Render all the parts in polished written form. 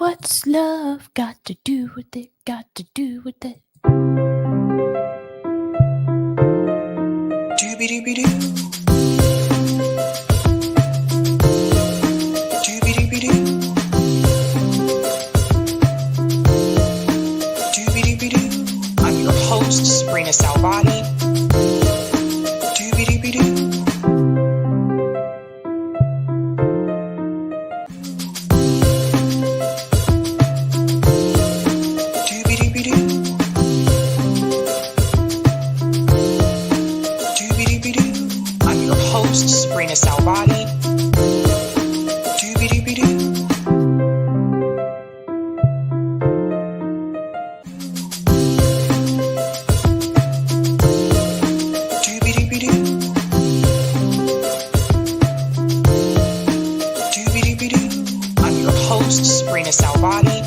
What's love got to do with it? Got to do with it. Doobie-doobie-doo. Doobie-doobie-doo. Doobie-doobie-doo. I'm your host, sabrinasalvati. Doobie-doobie-doo. Salvati. Doobie-doobie-doo. Doobie-doobie-doo. Doobie-doobie-doo. I'm your host, Sabrina Salvati.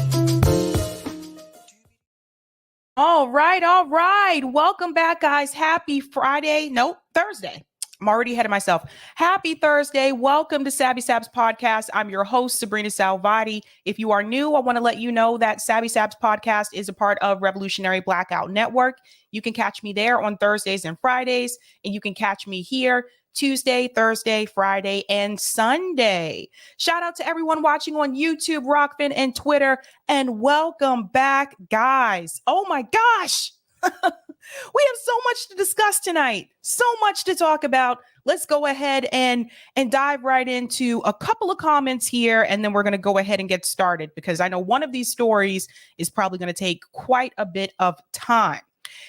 All right. Welcome back, guys. Happy Friday. Nope, Thursday. I'm already ahead of myself. Happy Thursday. Welcome to Sabs podcast. I'm your host, Sabrina Salvati. If you are new, I want to let you know that Sabs podcast is a part of Revolutionary Blackout Network. You can catch me there on Thursdays and Fridays, and you can catch me here Tuesday, Thursday, Friday, and Sunday. Shout out to everyone watching on YouTube, Rockfin, and Twitter, and welcome back, guys. Oh my gosh. We have so much to discuss tonight, so much to talk about. Let's go ahead and dive right into a couple of comments here, and then we're going to go ahead and get started because I know one of these stories is probably going to take quite a bit of time.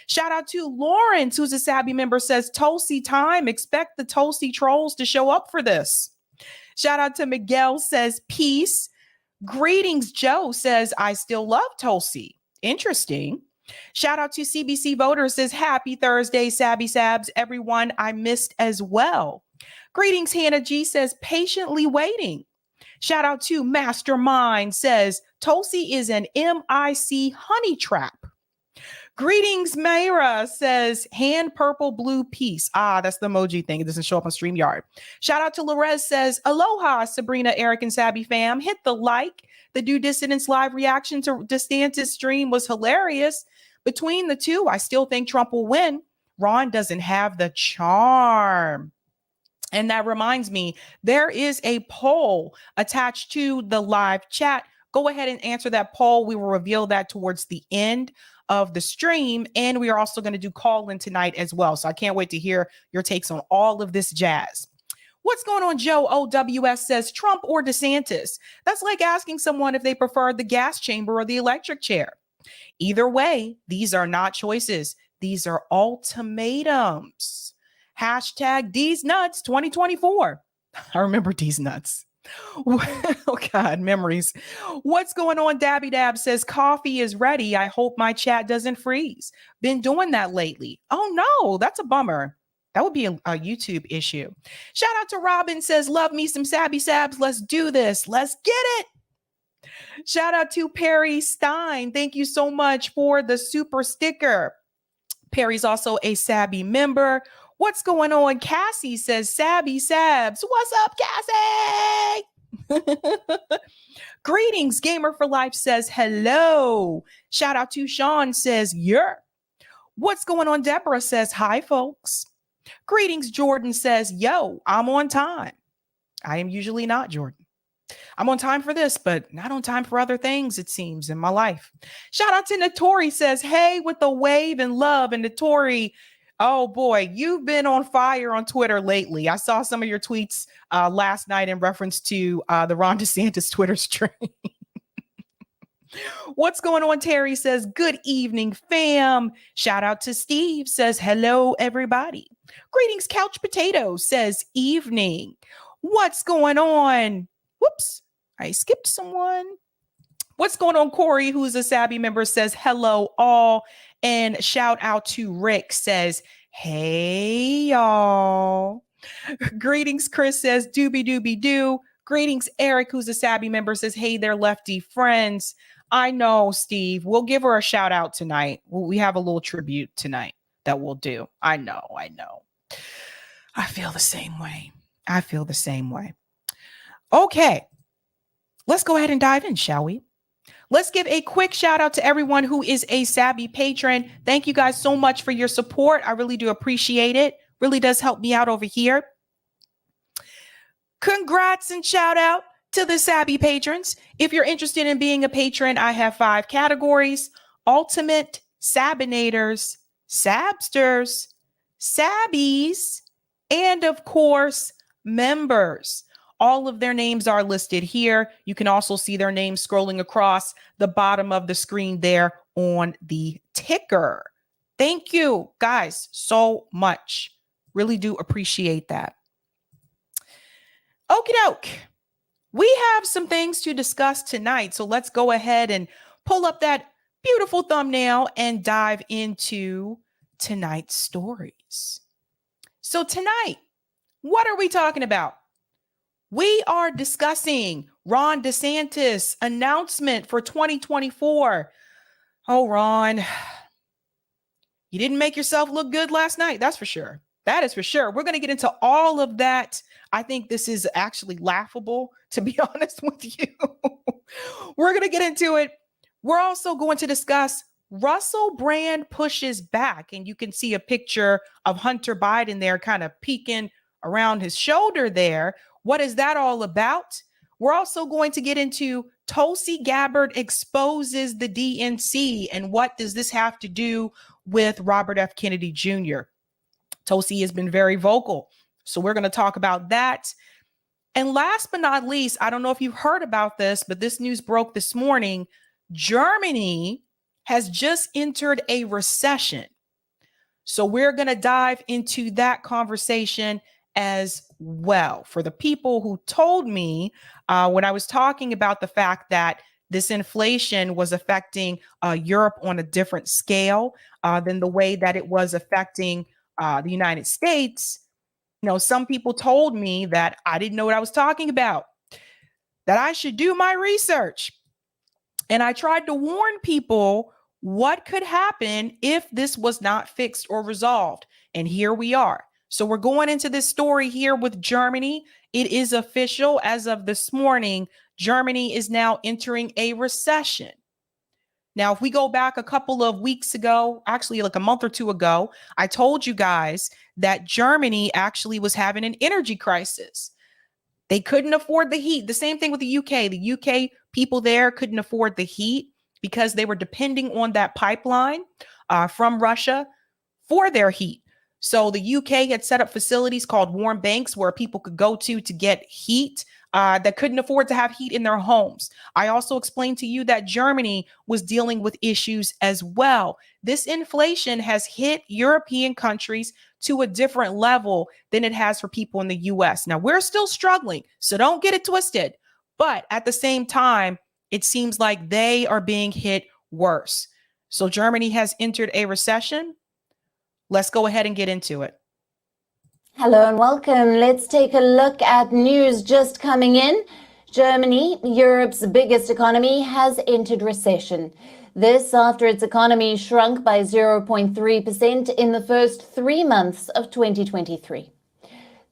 Shout out to Lawrence, who's a Sabby member, says, Tulsi time. Expect the Tulsi trolls to show up for this. Shout out to Miguel, says, peace. Greetings, Joe, says, I still love Tulsi. Interesting. Shout out to CBC Voter, says, happy Thursday, Sabby Sabs. Everyone I missed as well. Greetings, Hannah G, says, patiently waiting. Shout out to Mastermind, says, Tulsi is an MIC honey trap. Greetings, Mayra, says, hand purple blue piece. That's the emoji thing. It doesn't show up on StreamYard. Shout out to Lorez, says, aloha, Sabrina, Eric, and Sabby fam. Hit the like. The Due Dissidents live reaction to Desantis stream was hilarious. Between the two, I still think Trump will win. Ron doesn't have the charm. And that reminds me, there is a poll attached to the live chat. Go ahead and answer that poll. We will reveal that towards the end of the stream. And we are also going to do call-in tonight as well. So I can't wait to hear your takes on all of this jazz. What's going on, Joe? OWS says, Trump or DeSantis? That's like asking someone if they prefer the gas chamber or the electric chair. Either way, these are not choices. These are ultimatums. Hashtag D's Nuts 2024. I remember D's Nuts. Oh, God, memories. What's going on? Dabby Dab says, coffee is ready. I hope my chat doesn't freeze. Been doing that lately. Oh, no, that's a bummer. That would be a YouTube issue. Shout out to Robin, says, love me some Sabby Sabs. Let's do this. Let's get it. Shout out to Perry Stein. Thank you so much for the super sticker. Perry's also a Sabby member. What's going on? Cassie says, Sabby Sabs. What's up, Cassie? Greetings. Gamer for Life says, hello. Shout out to Sean, says, yeah. What's going on? Deborah says, hi, folks. Greetings. Jordan says, yo, I'm on time. I am usually not, Jordan. I'm on time for this, but not on time for other things, it seems, in my life. Shout out to Notori, says, hey, with the wave and love. And Notori, oh boy, you've been on fire on Twitter lately. I saw some of your tweets last night in reference to the Ron DeSantis Twitter stream. What's going on? Terry says, good evening, fam. Shout out to Steve, says, hello, everybody. Greetings, Couch Potato, says, evening. What's going on? Whoops, I skipped someone. What's going on? Corey, who's a Sabby member, says, hello, all. And shout out to Rick, says, hey, y'all. Greetings, Chris, says, doobie-doobie-doo. Greetings, Eric, who's a Sabby member, says, hey there, lefty friends. I know, Steve. We'll give her a shout out tonight. We have a little tribute tonight that we'll do. I know. I feel the same way. Okay. Let's go ahead and dive in, shall we? Let's give a quick shout out to everyone who is a Sabby patron. Thank you guys so much for your support. I really do appreciate it. Really does help me out over here. Congrats and shout out to the Sabby patrons. If you're interested in being a patron, I have 5 categories: Ultimate, Sabinators, Sabsters, Sabbies, and of course, members. All of their names are listed here. You can also see their names scrolling across the bottom of the screen there on the ticker. Thank you guys so much. Really do appreciate that. Okie doke. We have some things to discuss tonight. So let's go ahead and pull up that beautiful thumbnail and dive into tonight's stories. So tonight, what are we talking about? We are discussing Ron DeSantis' announcement for 2024. Oh, Ron, you didn't make yourself look good last night. That's for sure. That is for sure. We're going to get into all of that. I think this is actually laughable, to be honest with you. We're going to get into it. We're also going to discuss Russell Brand pushes back. And you can see a picture of Hunter Biden there kind of peeking around his shoulder there. What is that all about? We're also going to get into Tulsi Gabbard exposes the DNC. And what does this have to do with Robert F. Kennedy Jr.? Tulsi has been very vocal. So we're going to talk about that. And last but not least, I don't know if you've heard about this, but this news broke this morning. Germany has just entered a recession. So we're going to dive into that conversation as well. For the people who told me when I was talking about the fact that this inflation was affecting Europe on a different scale than the way that it was affecting the United States, you know, some people told me that I didn't know what I was talking about, that I should do my research. And I tried to warn people what could happen if this was not fixed or resolved. And here we are. So we're going into this story here with Germany. It is official as of this morning. Germany is now entering a recession. Now, if we go back a couple of weeks ago, actually like a month or two ago, I told you guys that Germany actually was having an energy crisis. They couldn't afford the heat. The same thing with the UK. The UK people there couldn't afford the heat because they were depending on that pipeline from Russia for their heat. So the UK had set up facilities called warm banks where people could go to get heat that couldn't afford to have heat in their homes. I also explained to you that Germany was dealing with issues as well. This inflation has hit European countries to a different level than it has for people in the US. Now, we're still struggling, so don't get it twisted. But at the same time, it seems like they are being hit worse. So Germany has entered a recession. Let's go ahead and get into it. Hello and welcome. Let's take a look at news just coming in. Germany, Europe's biggest economy, has entered recession. This after its economy shrunk by 0.3% in the first 3 months of 2023.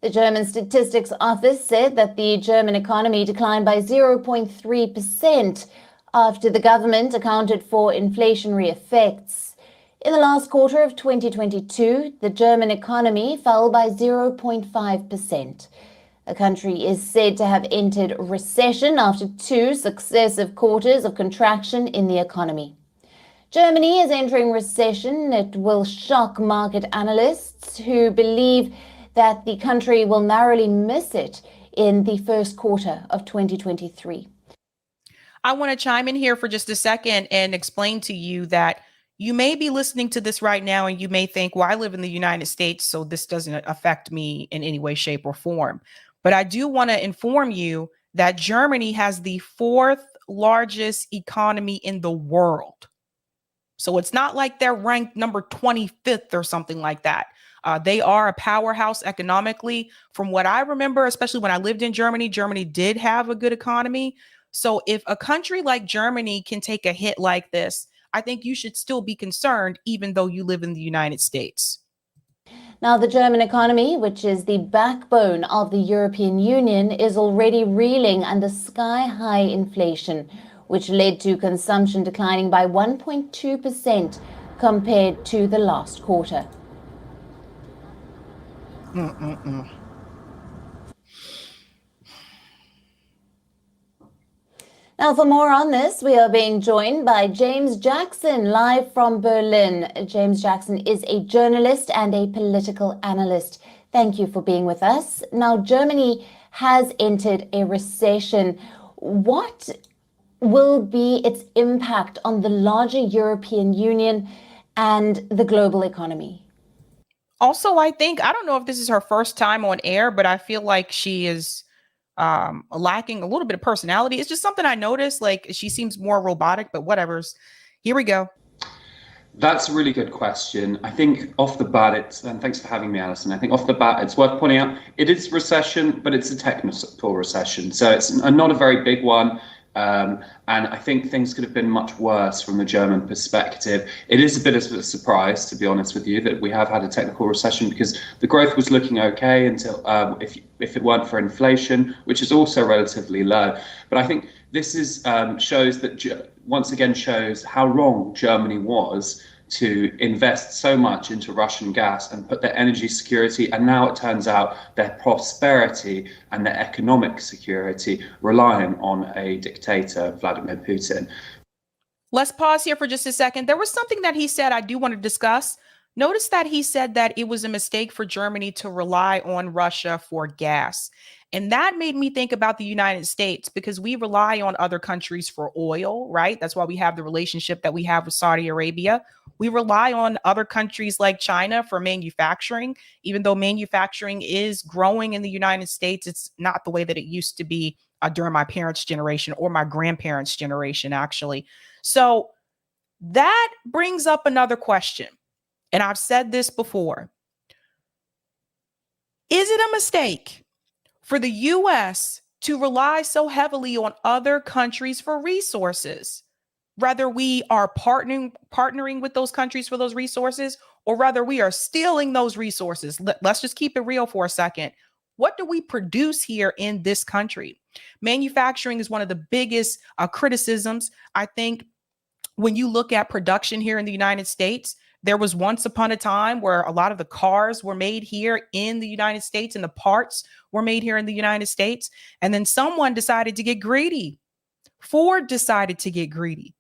The German Statistics Office said that the German economy declined by 0.3% after the government accounted for inflationary effects. In the last quarter of 2022, the German economy fell by 0.5%. The country is said to have entered recession after 2 successive quarters of contraction in the economy. Germany is entering recession. It will shock market analysts who believe that the country will narrowly miss it in the first quarter of 2023. I want to chime in here for just a second and explain to you that you may be listening to this right now and you may think, well, I live in the United States, so this doesn't affect me in any way, shape, or form. But I do want to inform you that Germany has the 4th largest economy in the world. So it's not like they're ranked number 25th or something like that. They are a powerhouse economically. From what I remember, especially when I lived in Germany, Germany did have a good economy. So if a country like Germany can take a hit like this, I think you should still be concerned, even though you live in the United States. Now, the German economy, which is the backbone of the European Union, is already reeling under sky-high inflation, which led to consumption declining by 1.2% compared to the last quarter. Now, for more on this, we are being joined by James Jackson, live from Berlin. James Jackson is a journalist and a political analyst. Thank you for being with us. Now, Germany has entered a recession. What will be its impact on the larger European Union and the global economy? Also, I don't know if this is her first time on air, but I feel like she is lacking a little bit of personality. It's just something I noticed. Like, she seems more robotic, but whatever's. Here we go. That's a really good question. I think off the bat, and thanks for having me, Alison. I think off the bat, it's worth pointing out it is recession, but it's a technical recession. So it's not a very big one. And I think things could have been much worse from the German perspective. It is a bit of a surprise, to be honest with you, that we have had a technical recession, because the growth was looking okay until if it weren't for inflation, which is also relatively low. But I think this is shows that once again shows how wrong Germany was to invest so much into Russian gas and put their energy security, and now it turns out their prosperity and their economic security relying on a dictator, Vladimir Putin. Let's pause here for just a second. There was something that he said I do want to discuss. Notice that he said that it was a mistake for Germany to rely on Russia for gas. And that made me think about the United States, because we rely on other countries for oil, right? That's why we have the relationship that we have with Saudi Arabia. We rely on other countries like China for manufacturing. Even though manufacturing is growing in the United States, it's not the way that it used to be during my parents' generation or my grandparents' generation, actually. So that brings up another question. And I've said this before. Is it a mistake for the U.S. to rely so heavily on other countries for resources? Rather, we are partnering with those countries for those resources, or rather we are stealing those resources. Let's just keep it real for a second. What do we produce here in this country? Manufacturing is one of the biggest criticisms. I think when you look at production here in the United States, there was once upon a time where a lot of the cars were made here in the United States and the parts were made here in the United States. And then someone decided to get greedy. Ford decided to get greedy.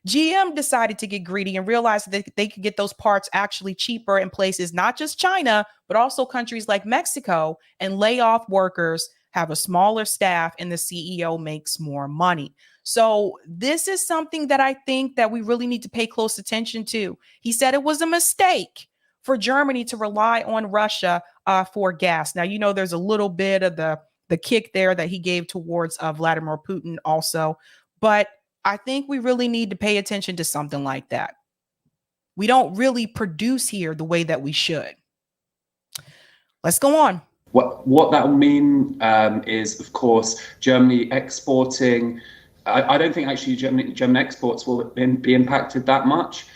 GM decided to get greedy and realized that they could get those parts actually cheaper in places, not just China, but also countries like Mexico, and lay off workers, have a smaller staff, and the CEO makes more money. So this is something that I think that we really need to pay close attention to. He said it was a mistake for Germany to rely on Russia for gas. Now, you know, there's a little bit of the kick there that he gave towards Vladimir Putin also. But I think we really need to pay attention to something like that. We don't really produce here the way that we should. Let's go on. What that will mean is, of course, Germany exporting. I don't think actually German exports will be impacted that much,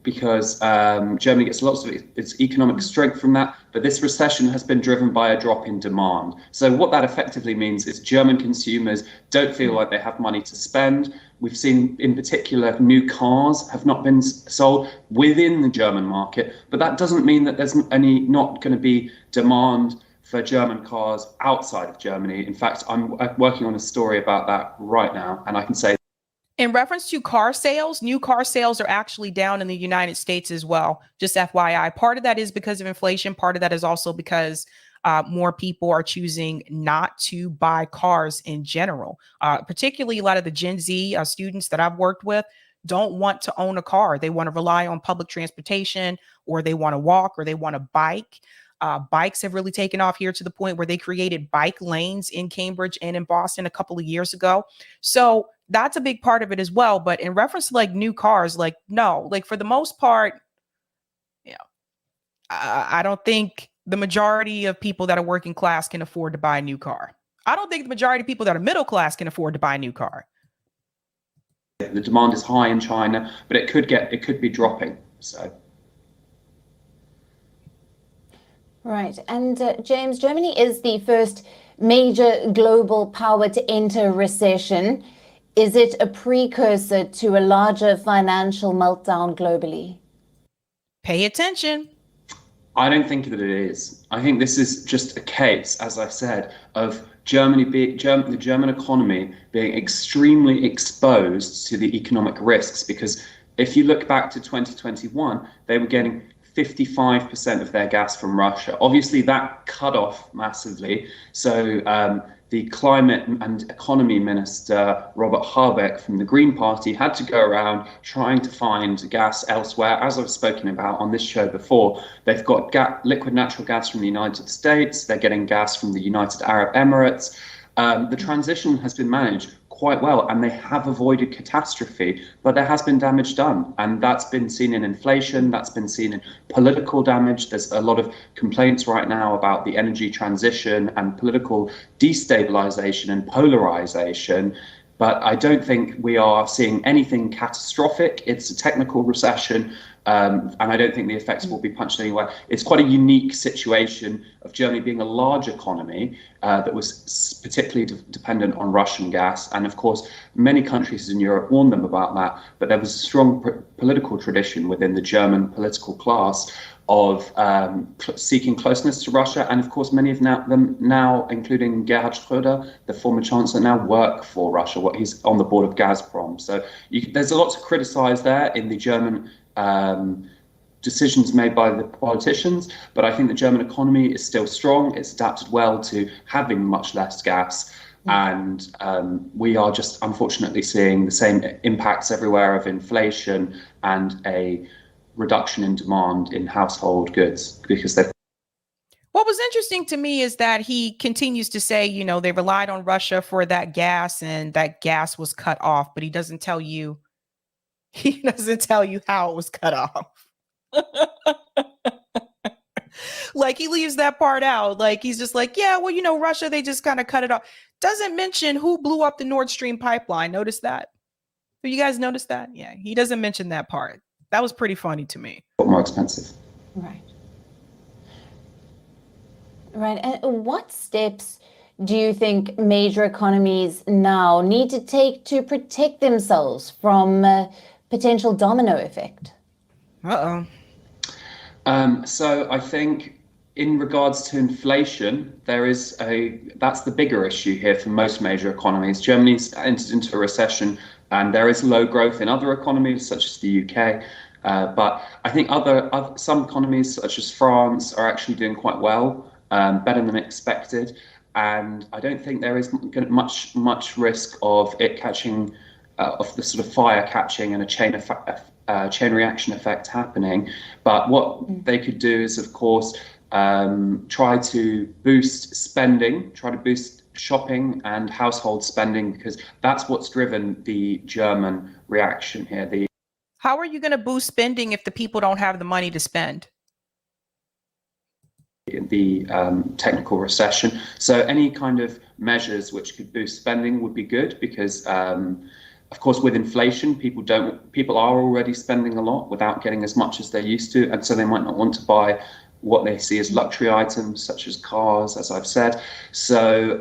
because Germany gets lots of its economic strength from that. But this recession has been driven by a drop in demand. So what that effectively means is German consumers don't feel like they have money to spend. We've seen, in particular, new cars have not been sold within the German market. But that doesn't mean that there's not going to be demand for German cars outside of Germany. In fact, I'm working on a story about that right now, and I can say, in reference to car sales, new car sales are actually down in the United States as well. Just FYI, part of that is because of inflation. Part of that is also because more people are choosing not to buy cars in general. Particularly a lot of the Gen Z students that I've worked with don't want to own a car. They want to rely on public transportation, or they want to walk, or they want to bike. Bikes have really taken off here to the point where they created bike lanes in Cambridge and in Boston a couple of years ago. So that's a big part of it as well. But in reference to like new cars, like, no, like for the most part, you know, I don't think the majority of people that are working class can afford to buy a new car. I don't think the majority of people that are middle class can afford to buy a new car. The demand is high in China, but it could be dropping. So. Right. And James, Germany is the first major global power to enter recession. Is it a precursor to a larger financial meltdown globally? Pay attention. I don't think that it is. I think this is just a case, as I said, of the German economy being extremely exposed to the economic risks. Because if you look back to 2021, they were getting 55% of their gas from Russia. Obviously, that cut off massively. So the climate and economy minister, Robert Habeck from the Green Party, had to go around trying to find gas elsewhere. As I've spoken about on this show before, they've got liquid natural gas from the United States. They're getting gas from the United Arab Emirates. The transition has been managed quite well, and they have avoided catastrophe, but there has been damage done, and that's been seen in inflation, that's been seen in political damage. There's a lot of complaints right now about the energy transition and political destabilization and polarization, but I don't think we are seeing anything catastrophic. It's a technical recession, and I don't think the effects will be punched anywhere. It's quite a unique situation of Germany being a large economy that was particularly dependent on Russian gas. And of course, many countries in Europe warned them about that. But there was a strong political tradition within the German political class of seeking closeness to Russia. And of course, many of them now, including Gerhard Schröder, the former chancellor, now work for Russia. He's on the board of Gazprom. So there's a lot to criticize there in the German decisions made by the politicians, but I think the German economy is still strong. It's adapted well to having much less gas, and we are just unfortunately seeing the same impacts everywhere of inflation and a reduction in demand in household goods because they've. What was interesting to me is that he continues to say, you know, they relied on Russia for that gas and that gas was cut off, but he doesn't tell you how it was cut off. Like he leaves that part out. Like he's just like, yeah, well, you know, Russia, they just kind of cut it off. Doesn't mention who blew up the Nord Stream pipeline. Notice that? Have you guys noticed that? Yeah, he doesn't mention that part. That was pretty funny to me. More expensive. Right. Right. And what steps do you think major economies now need to take to protect themselves from potential domino effect? So I think in regards to inflation, that's the bigger issue here for most major economies. Germany's entered into a recession and there is low growth in other economies such as the UK. But I think some economies such as France are actually doing quite well, better than expected. And I don't think there is much risk of it catching, of the sort of fire catching and a chain reaction effect happening. But what they could do is, of course, try to boost spending, try to boost shopping and household spending, because that's what's driven the German reaction here. How are you going to boost spending if the people don't have the money to spend? The technical recession. So any kind of measures which could boost spending would be good, because of course with inflation people are already spending a lot without getting as much as they're used to, and so they might not want to buy what they see as luxury items such as cars, as I've said. So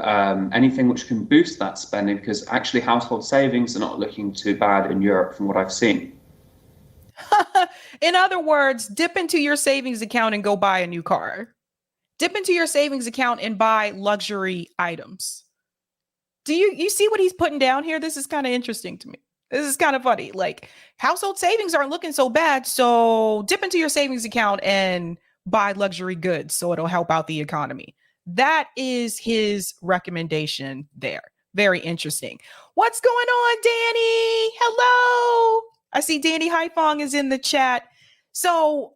anything which can boost that spending, because actually household savings are not looking too bad in Europe from what I've seen. In other words, dip into your savings account and go buy a new car. Dip into your savings account and buy luxury items. Do you see what he's putting down here? This is kind of interesting to me. This is kind of funny. Like, household savings aren't looking so bad, so dip into your savings account and buy luxury goods so it'll help out the economy. That is his recommendation there. Very interesting. What's going on, Danny? Hello. I see Danny Haifong is in the chat. So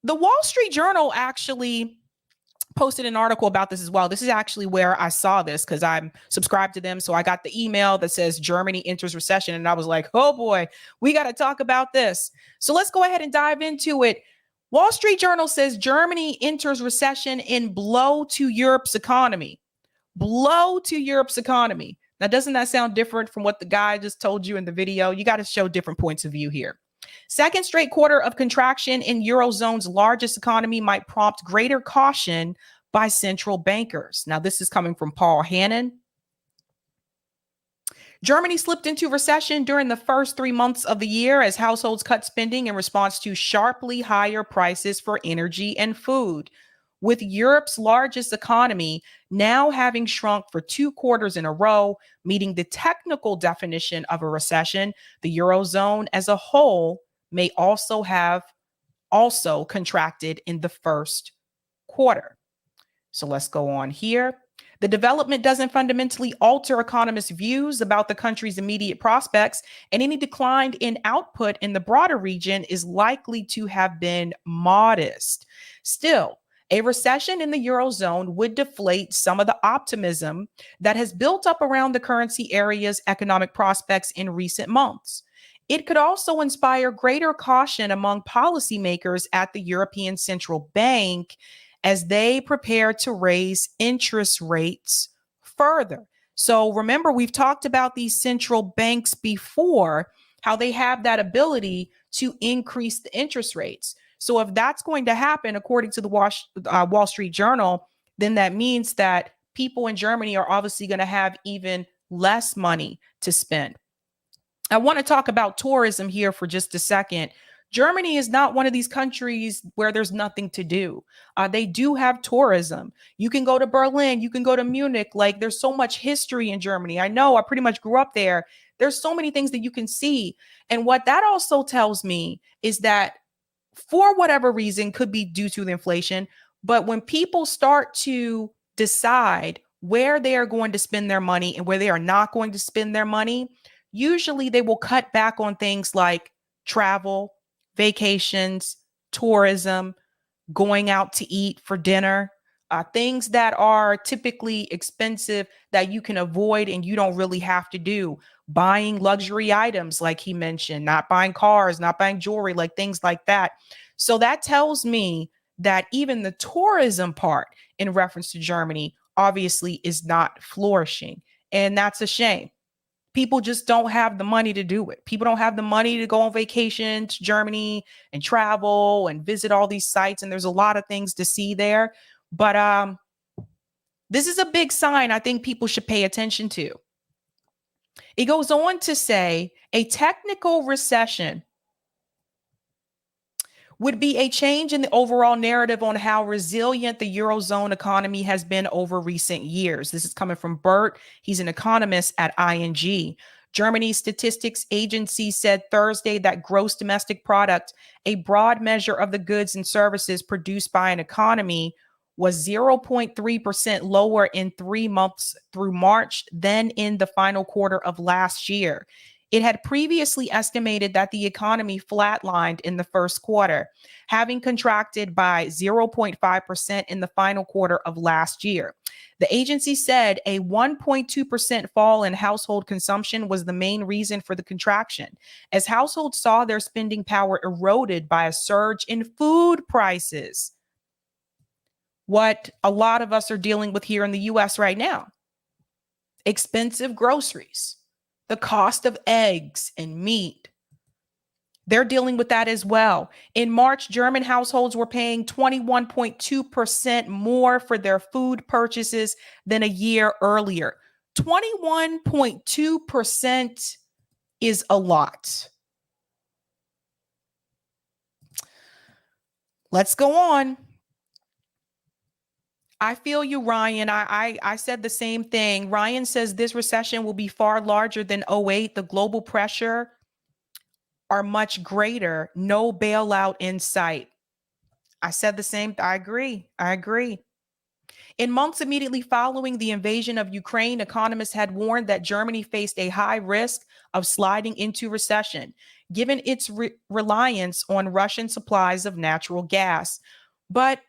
the Wall Street Journal actually posted an article about this as well. This is actually where I saw this because I'm subscribed to them. So I got the email that says Germany enters recession. And I was like, oh boy, we got to talk about this. So let's go ahead and dive into it. Wall Street Journal says Germany enters recession in blow to Europe's economy. Blow to Europe's economy. Now, doesn't that sound different from what the guy just told you in the video? You got to show different points of view here. Second straight quarter of contraction in Eurozone's largest economy might prompt greater caution by central bankers. Now, this is coming from Paul Hannon. Germany slipped into recession during the first 3 months of the year as households cut spending in response to sharply higher prices for energy and food. With Europe's largest economy now having shrunk for 2 quarters in a row, meeting the technical definition of a recession, the Eurozone as a whole may also have contracted in the first quarter. So let's go on here. The development doesn't fundamentally alter economists' views about the country's immediate prospects, and any decline in output in the broader region is likely to have been modest. Still, a recession in the Eurozone would deflate some of the optimism that has built up around the currency area's economic prospects in recent months. It could also inspire greater caution among policymakers at the European Central Bank as they prepare to raise interest rates further. So remember, we've talked about these central banks before, how they have that ability to increase the interest rates. So if that's going to happen, according to the Wall Street Journal, then that means that people in Germany are obviously going to have even less money to spend. I want to talk about tourism here for just a second. Germany is not one of these countries where there's nothing to do. They do have tourism. You can go to Berlin, you can go to Munich. Like, there's so much history in Germany. I know, I pretty much grew up there. There's so many things that you can see. And what that also tells me is that for whatever reason, could be due to the inflation, but when people start to decide where they are going to spend their money and where they are not going to spend their money, usually they will cut back on things like travel, vacations, tourism, going out to eat for dinner, things that are typically expensive that you can avoid and you don't really have to do. Buying luxury items, like he mentioned, not buying cars, not buying jewelry, like things like that. So that tells me that even the tourism part in reference to Germany obviously is not flourishing. And that's a shame. People just don't have the money to do it. People don't have the money to go on vacation to Germany and travel and visit all these sites. And there's a lot of things to see there. But this is a big sign I think people should pay attention to. It goes on to say a technical recession would be a change in the overall narrative on how resilient the Eurozone economy has been over recent years. This is coming from Bert. He's an economist at ING. Germany's statistics agency said Thursday that gross domestic product, a broad measure of the goods and services produced by an economy, was 0.3% lower in 3 months through March than in the final quarter of last year. It had previously estimated that the economy flatlined in the first quarter, having contracted by 0.5% in the final quarter of last year. The agency said a 1.2% fall in household consumption was the main reason for the contraction, as households saw their spending power eroded by a surge in food prices. What a lot of us are dealing with here in the US right now. Expensive groceries. The cost of eggs and meat. They're dealing with that as well. In March, German households were paying 21.2% more for their food purchases than a year earlier. 21.2% is a lot. Let's go on. I feel you, Ryan. I said the same thing. Ryan says this recession will be far larger than '08. The global pressure are much greater. No bailout in sight. I said the same. I agree. In months immediately following the invasion of Ukraine, economists had warned that Germany faced a high risk of sliding into recession, given its reliance on Russian supplies of natural gas. But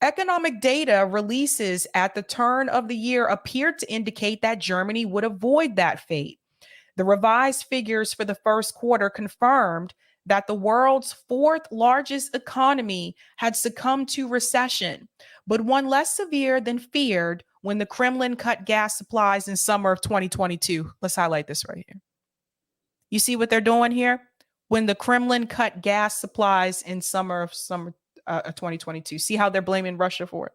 economic data releases at the turn of the year appeared to indicate that Germany would avoid that fate. The revised figures for the first quarter confirmed that the world's fourth largest economy had succumbed to recession, but one less severe than feared when the Kremlin cut gas supplies in summer of 2022. Let's highlight this right here. You see what they're doing here? When the Kremlin cut gas supplies in summer of 2022. See how they're blaming Russia for it?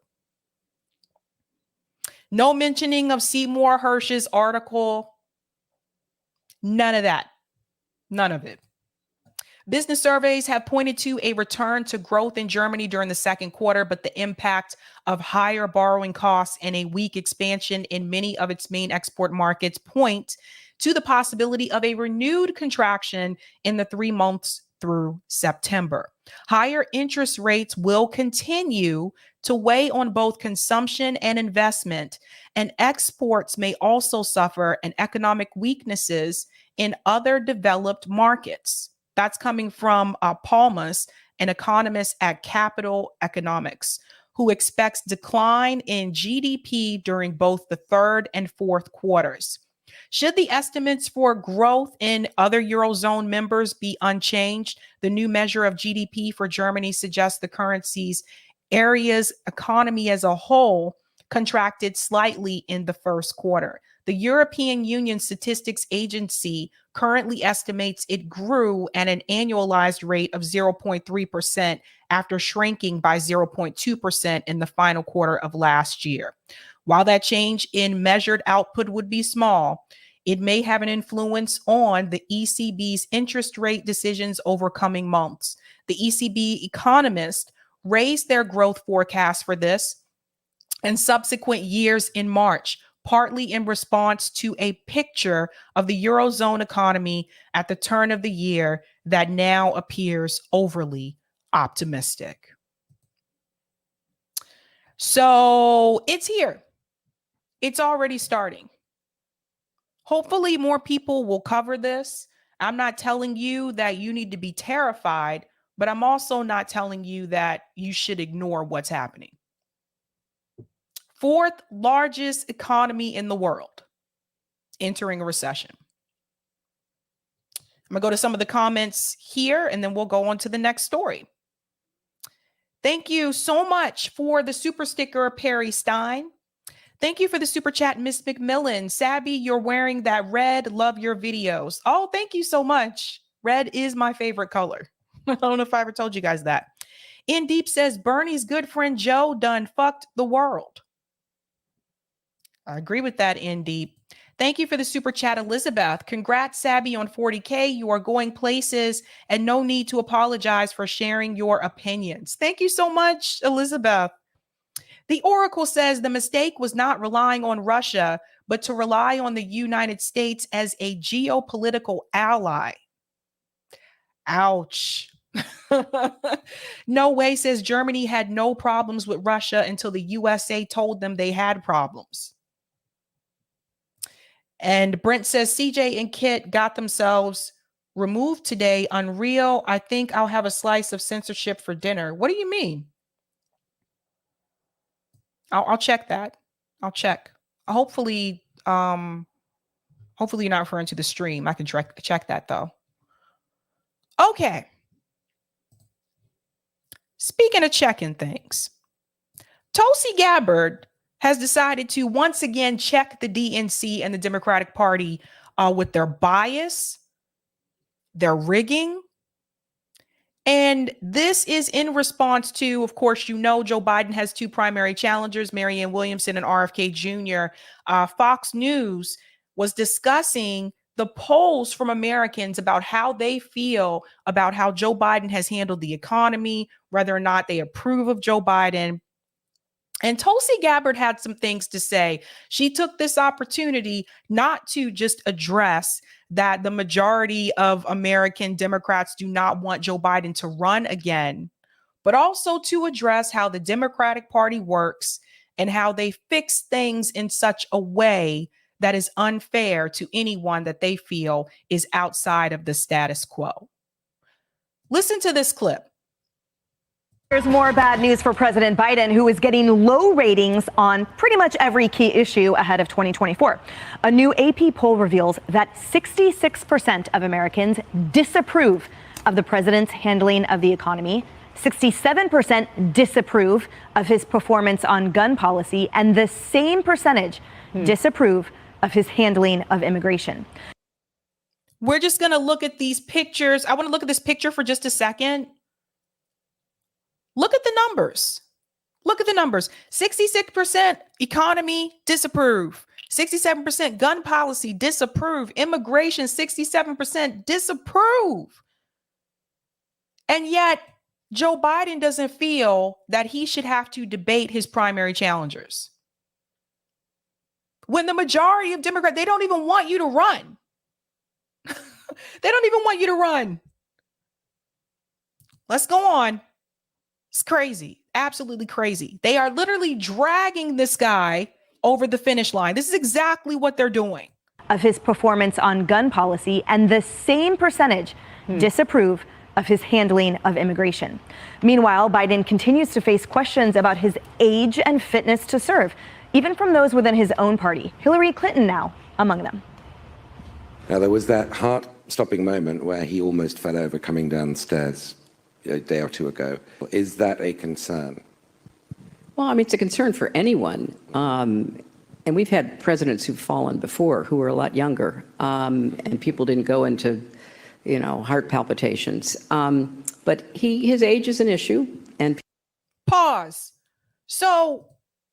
No mentioning of Seymour Hersh's article None of that. None of it. Business surveys have pointed to a return to growth in Germany during the second quarter, but the impact of higher borrowing costs and a weak expansion in many of its main export markets point to the possibility of a renewed contraction in the 3 months through September. Higher interest rates will continue to weigh on both consumption and investment, and exports may also suffer and economic weaknesses in other developed markets. That's coming from Palmas, an economist at Capital Economics, who expects decline in GDP during both the third and fourth quarters. Should the estimates for growth in other Eurozone members be unchanged, the new measure of GDP for Germany suggests the currency's area's economy as a whole contracted slightly in the first quarter. The European Union Statistics Agency currently estimates it grew at an annualized rate of 0.3% after shrinking by 0.2% in the final quarter of last year. While that change in measured output would be small, it may have an influence on the ECB's interest rate decisions over coming months. The ECB economists raised their growth forecast for this and subsequent years in March, partly in response to a picture of the Eurozone economy at the turn of the year that now appears overly optimistic. So it's here. It's already starting. Hopefully, more people will cover this. I'm not telling you that you need to be terrified, but I'm also not telling you that you should ignore what's happening. Fourth largest economy in the world, entering a recession. I'm going to go to some of the comments here, and then we'll go on to the next story. Thank you so much for the super sticker, Perry Stein. Thank you for the super chat, Miss McMillan. Sabby, you're wearing that red. Love your videos. Oh, thank you so much. Red is my favorite color. I don't know if I ever told you guys that. In Deep says, Bernie's good friend Joe done fucked the world. I agree with that, In Deep. Thank you for the super chat, Elizabeth. Congrats, Sabby, on 40K. You are going places and no need to apologize for sharing your opinions. Thank you so much, Elizabeth. The Oracle says the mistake was not relying on Russia, but to rely on the United States as a geopolitical ally. Ouch. No way, says Germany had no problems with Russia until the USA told them they had problems. And Brent says CJ and Kit got themselves removed today. Unreal. I think I'll have a slice of censorship for dinner. What do you mean? I'll check that. I'll check. Hopefully you're not referring to the stream. I can check that though. Okay. Speaking of checking things, Tulsi Gabbard has decided to once again check the DNC and the Democratic Party with their bias, their rigging. And this is in response to, of course, you know, Joe Biden has two primary challengers, Marianne Williamson and RFK Jr. Fox News was discussing the polls from Americans about how they feel about how Joe Biden has handled the economy, whether or not they approve of Joe Biden. And Tulsi Gabbard had some things to say. She took this opportunity not to just address that the majority of American Democrats do not want Joe Biden to run again, but also to address how the Democratic Party works and how they fix things in such a way that is unfair to anyone that they feel is outside of the status quo. Listen to this clip. There's more bad news for President Biden, who is getting low ratings on pretty much every key issue ahead of 2024. A new AP poll reveals that 66% of Americans disapprove of the president's handling of the economy, 67% disapprove of his performance on gun policy, and the same percentage disapprove of his handling of immigration. We're just going to look at these pictures. I want to look at this picture for just a second. Look at the numbers. Look at the numbers. 66% economy, disapprove. 67% gun policy disapprove, immigration 67% disapprove. And yet Joe Biden doesn't feel that he should have to debate his primary challengers. When the majority of Democrats, they don't even want you to run. They don't even want you to run. Let's go on. It's crazy. Absolutely crazy. They are literally dragging this guy over the finish line. This is exactly what they're doing. Of his performance on gun policy, and the same percentage disapprove of his handling of immigration. Meanwhile, Biden continues to face questions about his age and fitness to serve, even from those within his own party. Hillary Clinton now among them. Now, there was that heart-stopping moment where he almost fell over coming downstairs a day or two ago. Is that a concern? Well, I mean, it's a concern for anyone. And we've had presidents who've fallen before who were a lot younger, and people didn't go into, heart palpitations. But his age is an issue. And pause. So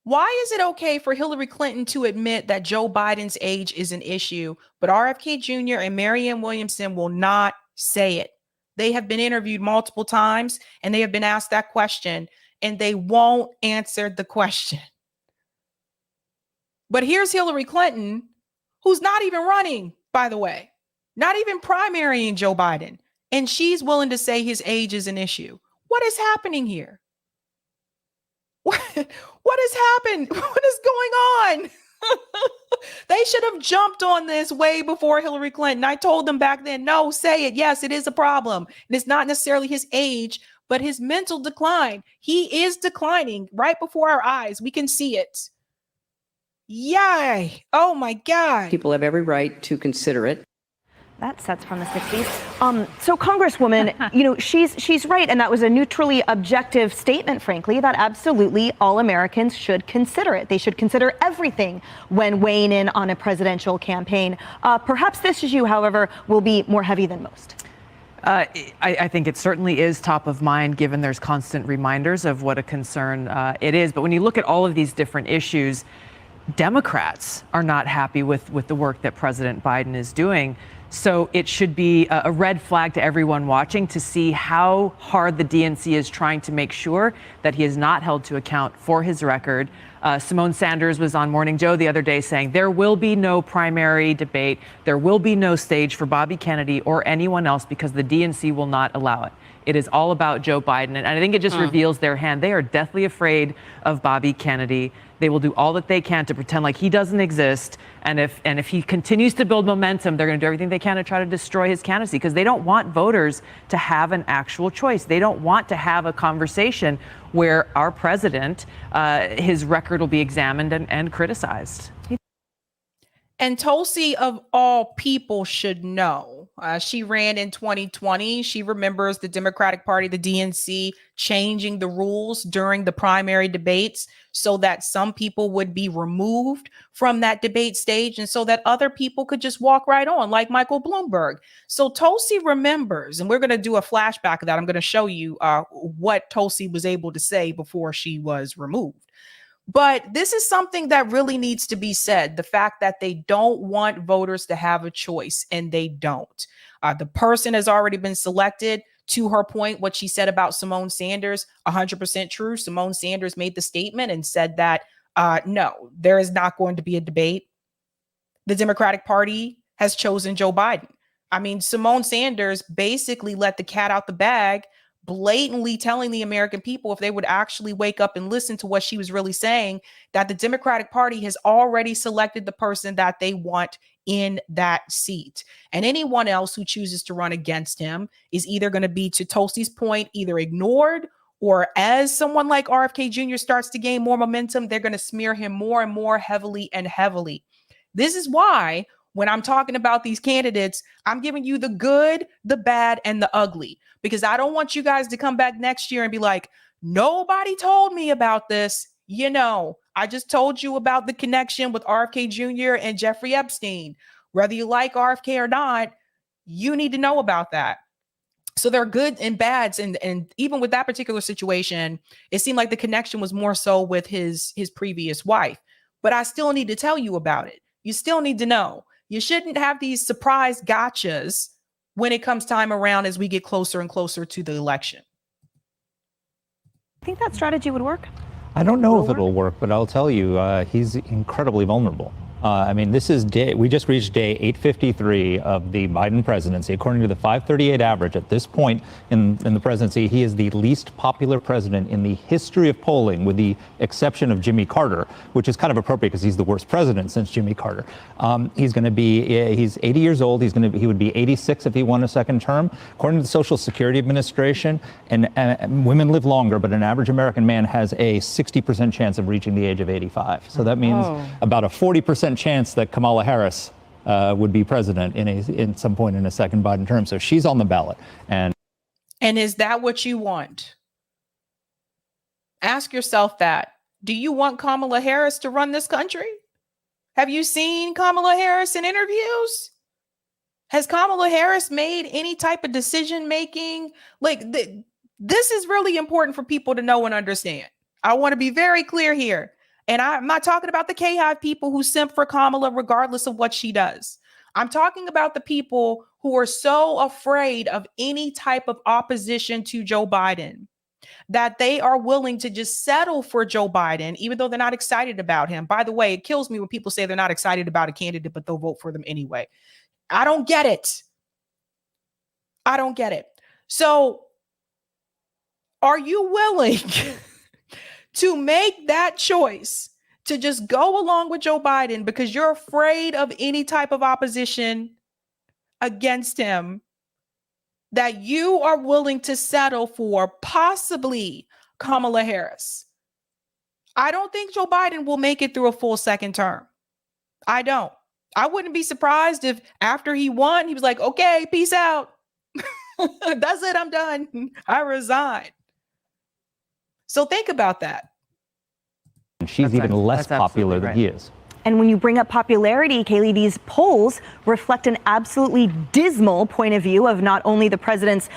why is it okay for Hillary Clinton to admit that Joe Biden's age is an issue, but RFK Jr. and Marianne Williamson will not say it? They have been interviewed multiple times and they have been asked that question and they won't answer the question. But here's Hillary Clinton, who's not even running, by the way, not even primarying Joe Biden. And she's willing to say his age is an issue. What is happening here? What has happened? What is going on? They should have jumped on this way before Hillary Clinton. I told them back then, no, say it. Yes, it is a problem. And it's not necessarily his age, but his mental decline. He is declining right before our eyes. We can see it. Yay. Oh, my God. people have every right to consider it. That sets from the 60s. So Congresswoman, she's right. And that was a neutrally objective statement, frankly, that absolutely all Americans should consider it. They should consider everything when weighing in on a presidential campaign. Perhaps this issue, however, will be more heavy than most. I think it certainly is top of mind, given there's constant reminders of what a concern it is. But when you look at all of these different issues, Democrats are not happy with the work that President Biden is doing. So it should be a red flag to everyone watching to see how hard the DNC is trying to make sure that he is not held to account for his record. Simone Sanders was on Morning Joe the other day saying there will be no primary debate. There will be no stage for Bobby Kennedy or anyone else because the DNC will not allow it. It is all about Joe Biden. And I think it just reveals their hand. They are deathly afraid of Bobby Kennedy. They will do all that they can to pretend like he doesn't exist. And if he continues to build momentum, they're going to do everything they can to try to destroy his candidacy because they don't want voters to have an actual choice. They don't want to have a conversation where our president, his record will be examined and criticized. And Tulsi, of all people, should know. She ran in 2020. She remembers the Democratic Party, the DNC, changing the rules during the primary debates so that some people would be removed from that debate stage and so that other people could just walk right on, like Michael Bloomberg. So Tulsi remembers, and we're going to do a flashback of that. I'm going to show you what Tulsi was able to say before she was removed. But this is something that really needs to be said. The fact that they don't want voters to have a choice, and they don't. The person has already been selected. To her point, what she said about Simone Sanders, 100% true. Simone Sanders made the statement and said that, no, there is not going to be a debate. The Democratic Party has chosen Joe Biden. I mean, Simone Sanders basically let the cat out the bag, blatantly telling the American people, if they would actually wake up and listen to what she was really saying, that the Democratic Party has already selected the person that they want in that seat. And anyone else who chooses to run against him is either going to be, to Tulsi's point, either ignored, or as someone like RFK Jr. starts to gain more momentum, they're going to smear him more and more heavily and heavily. This is why when I'm talking about these candidates, I'm giving you the good, the bad, and the ugly, because I don't want you guys to come back next year and be like, nobody told me about this. I just told you about the connection with RFK Jr. and Jeffrey Epstein. Whether you like RFK or not, you need to know about that. So there are good and bads. And even with that particular situation, it seemed like the connection was more so with his previous wife. But I still need to tell you about it. You still need to know. You shouldn't have these surprise gotchas when it comes time around as we get closer and closer to the election. I think that strategy would work. I don't know if it'll work, but I'll tell you, he's incredibly vulnerable. I mean, we just reached day 853 of the Biden presidency. According to the 538 average, at this point in the presidency, he is the least popular president in the history of polling, with the exception of Jimmy Carter, which is kind of appropriate because he's the worst president since Jimmy Carter. He's 80 years old. He would be 86 if he won a second term. According to the Social Security Administration, and women live longer, but an average American man has a 60% chance of reaching the age of 85. So that means about a 40% chance that Kamala Harris would be president in some point in a second Biden term. So she's on the ballot. And is that what you want? Ask yourself that. Do you want Kamala Harris to run this country? Have you seen Kamala Harris in interviews? Has Kamala Harris made any type of decision making? This is really important for people to know and understand. I want to be very clear here. And I'm not talking about the K-Hive people who simp for Kamala regardless of what she does. I'm talking about the people who are so afraid of any type of opposition to Joe Biden that they are willing to just settle for Joe Biden, even though they're not excited about him. By the way, it kills me when people say they're not excited about a candidate, but they'll vote for them anyway. I don't get it. I don't get it. So are you willing to make that choice to just go along with Joe Biden because you're afraid of any type of opposition against him, that you are willing to settle for possibly Kamala Harris? I don't think Joe Biden will make it through a full second term. I don't. I wouldn't be surprised if after he won, he was like, okay, peace out. That's it. I'm done. I resign. So think about that. She's even less popular than he is. And when you bring up popularity, Kaylee, these polls reflect an absolutely dismal point of view of not only the president's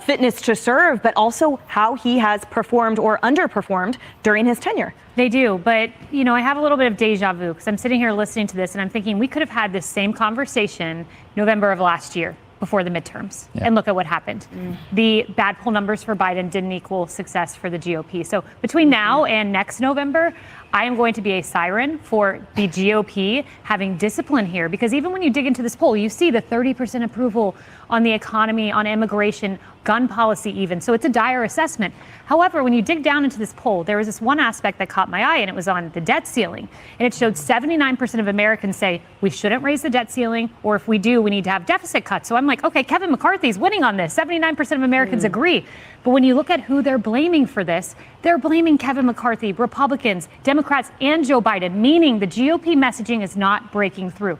fitness to serve, but also how he has performed or underperformed during his tenure. They do. But, I have a little bit of deja vu because I'm sitting here listening to this and I'm thinking we could have had this same conversation November of last year, before the midterms. Yeah. And look at what happened. The bad poll numbers for Biden didn't equal success for the GOP. So between now and next November, I am going to be a siren for the GOP having discipline here, because even when you dig into this poll, you see the 30% approval on the economy, on immigration, gun policy even. So it's a dire assessment. However, when you dig down into this poll, there was this one aspect that caught my eye, and it was on the debt ceiling. And it showed 79% of Americans say we shouldn't raise the debt ceiling, or if we do, we need to have deficit cuts. So I'm like, okay, Kevin McCarthy's winning on this. 79% of Americans agree. But when you look at who they're blaming for this, they're blaming Kevin McCarthy, Republicans, Democrats, and Joe Biden, meaning the GOP messaging is not breaking through.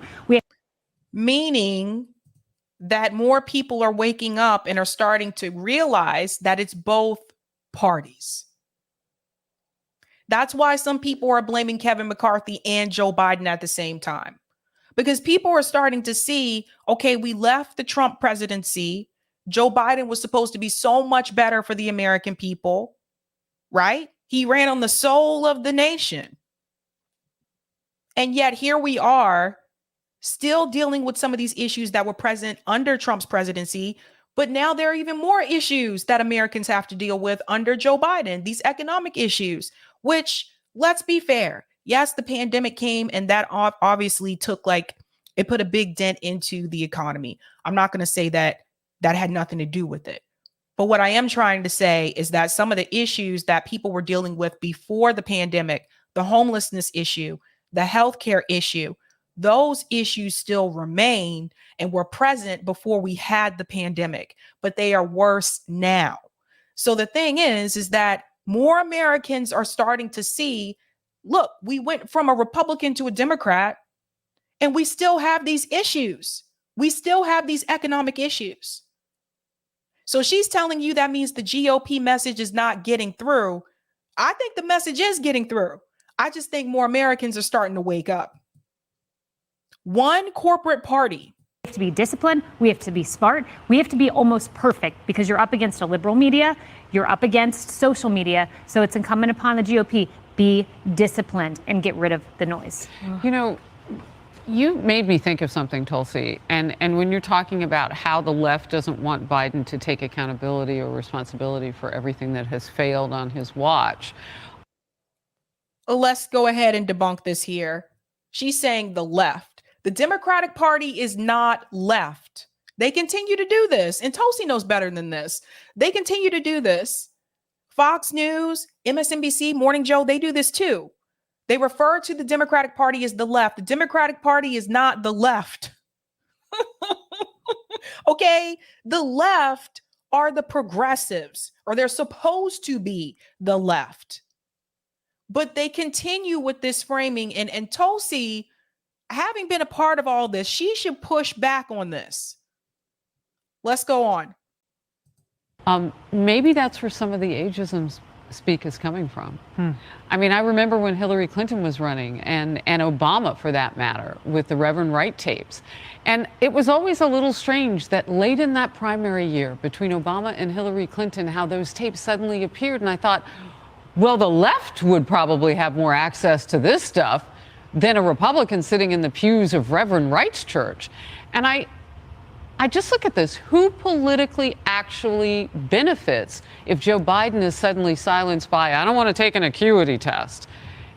Meaning that more people are waking up and are starting to realize that it's both parties. That's why some people are blaming Kevin McCarthy and Joe Biden at the same time, because people are starting to see, okay, we left the Trump presidency. Joe Biden was supposed to be so much better for the American people, right? He ran on the soul of the nation. And yet here we are, still dealing with some of these issues that were present under Trump's presidency. But now there are even more issues that Americans have to deal with under Joe Biden, these economic issues, which, let's be fair. Yes, the pandemic came and that obviously it put a big dent into the economy. I'm not going to say that had nothing to do with it. But what I am trying to say is that some of the issues that people were dealing with before the pandemic, the homelessness issue, the healthcare issue, those issues still remain and were present before we had the pandemic, but they are worse now. So the thing is that more Americans are starting to see, look, we went from a Republican to a Democrat, and we still have these issues. We still have these economic issues. So she's telling you that means the GOP message is not getting through. I think the message is getting through. I just think more Americans are starting to wake up. One corporate party. We have to be disciplined. We have to be smart. We have to be almost perfect, because you're up against a liberal media. You're up against social media. So it's incumbent upon the GOP, be disciplined and get rid of the noise. You made me think of something, Tulsi, and when you're talking about how the left doesn't want Biden to take accountability or responsibility for everything that has failed on his watch. Let's go ahead and debunk this here. She's saying the left. The Democratic Party is not left. They continue to do this, and Tulsi knows better than this. They continue to do this. Fox News, MSNBC, Morning Joe, they do this too. They refer to the Democratic Party as the left. The Democratic Party is not the left. Okay? The left are the progressives, or they're supposed to be the left. But they continue with this framing, and Tulsi, having been a part of all this, she should push back on this. Let's go on. Maybe that's where some of the ageism speak is coming from. I mean, I remember when Hillary Clinton was running, and Obama, for that matter, with the Reverend Wright tapes. And it was always a little strange that late in that primary year between Obama and Hillary Clinton, how those tapes suddenly appeared. And I thought, well, the left would probably have more access to this stuff than a Republican sitting in the pews of Reverend Wright's church. And I just look at this. Who politically actually benefits if Joe Biden is suddenly silenced by, I don't want to take an acuity test?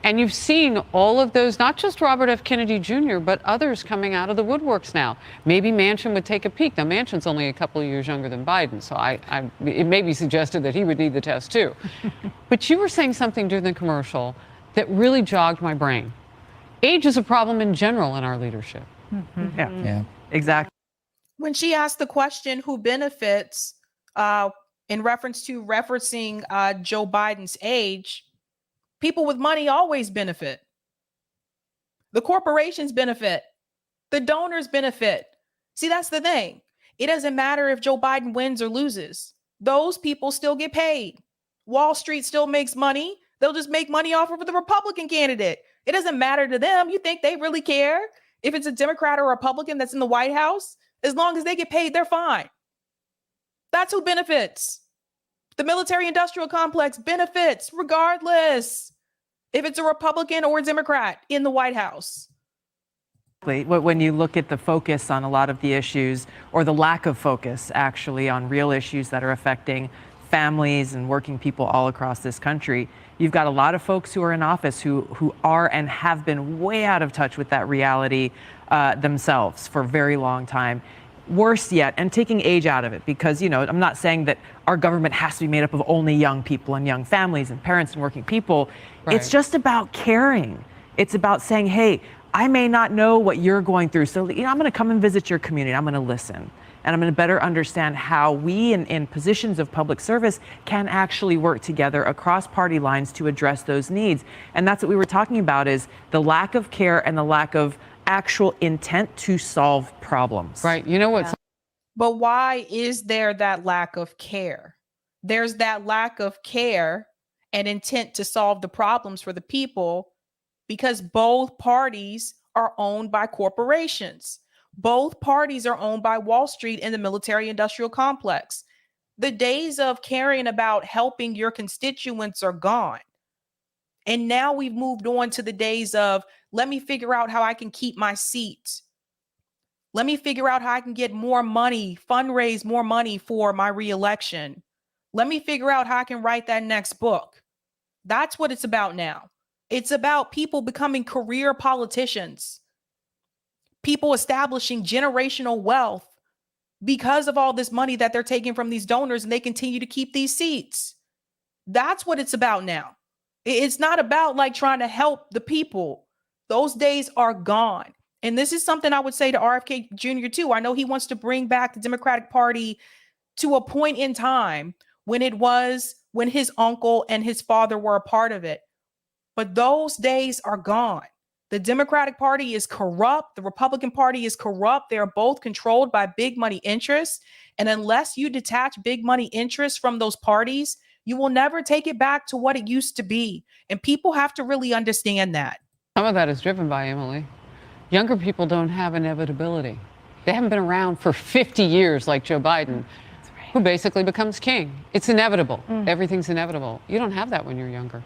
And you've seen all of those, not just Robert F. Kennedy Jr., but others coming out of the woodworks now. Maybe Manchin would take a peek. Now, Manchin's only a couple of years younger than Biden, so it may be suggested that he would need the test too. But you were saying something during the commercial that really jogged my brain. Age is a problem in general in our leadership. Yeah, exactly. When she asked the question, who benefits, in referencing Joe Biden's age, people with money always benefit. The corporations benefit. The donors benefit. See, that's the thing. It doesn't matter if Joe Biden wins or loses. Those people still get paid. Wall Street still makes money. They'll just make money off of the Republican candidate. It doesn't matter to them. You think they really care if it's a Democrat or Republican that's in the White House? As long as they get paid, they're fine. That's who benefits. The military-industrial complex benefits regardless if it's a Republican or a Democrat in the White House. When you look at the focus on a lot of the issues, or the lack of focus actually on real issues that are affecting families and working people all across this country, you've got a lot of folks who are in office who are and have been way out of touch with that reality themselves for a very long time. Worse yet, and taking age out of it, because, you know, I'm not saying that our government has to be made up of only young people and young families and parents and working people. Right. It's just about caring. It's about saying, hey, I may not know what you're going through, so, you know, I'm going to come and visit your community. I'm going to listen. And I'm going to better understand how we in positions of public service can actually work together across party lines to address those needs. And that's what we were talking about, is the lack of care and the lack of actual intent to solve problems. Right. You know what's... But why is there that lack of care? There's that lack of care and intent to solve the problems for the people because both parties are owned by corporations. Both parties are owned by Wall Street and the military-industrial complex. The days of caring about helping your constituents are gone. And now we've moved on to the days of, let me figure out how I can keep my seat. Let me figure out how I can get more money, fundraise more money for my reelection. Let me figure out how I can write that next book. That's what it's about now. It's about people becoming career politicians, people establishing generational wealth because of all this money that they're taking from these donors, and they continue to keep these seats. That's what it's about now. It's not about like trying to help the people. Those days are gone. And this is something I would say to RFK Jr. too. I know he wants to bring back the Democratic Party to a point in time when his uncle and his father were a part of it. But those days are gone. The Democratic Party is corrupt. The Republican Party is corrupt. They are both controlled by big money interests. And unless you detach big money interests from those parties, you will never take it back to what it used to be. And people have to really understand that. Some of that is driven by, Emily, younger people don't have inevitability. They haven't been around for 50 years like Joe Biden, who basically becomes king. It's inevitable. Everything's inevitable. You don't have that when you're younger.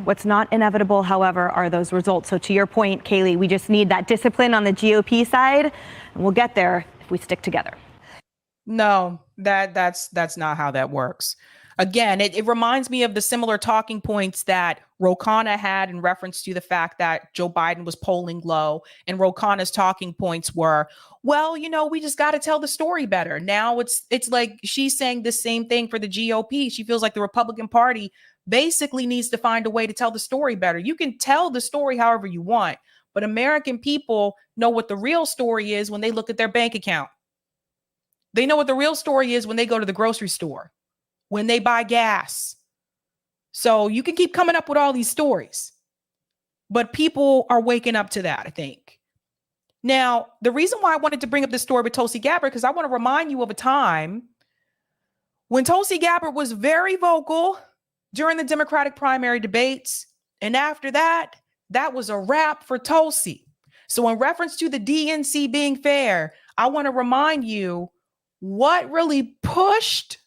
What's not inevitable, however, are those results. So to your point, Kaylee, we just need that discipline on the GOP side, and we'll get there if we stick together. No, that's not how that works. Again, it reminds me of the similar talking points that Ro Khanna had in reference to the fact that Joe Biden was polling low. And Ro Khanna's talking points were, well, we just got to tell the story better. Now it's like she's saying the same thing for the GOP. She feels like the Republican Party basically needs to find a way to tell the story better. You can tell the story however you want, but American people know what the real story is when they look at their bank account. They know what the real story is when they go to the grocery store, when they buy gas. So you can keep coming up with all these stories, but people are waking up to that, I think. Now, the reason why I wanted to bring up this story with Tulsi Gabbard, because I want to remind you of a time when Tulsi Gabbard was very vocal during the Democratic primary debates. And after that, that was a wrap for Tulsi. So in reference to the DNC being fair, I want to remind you what really pushed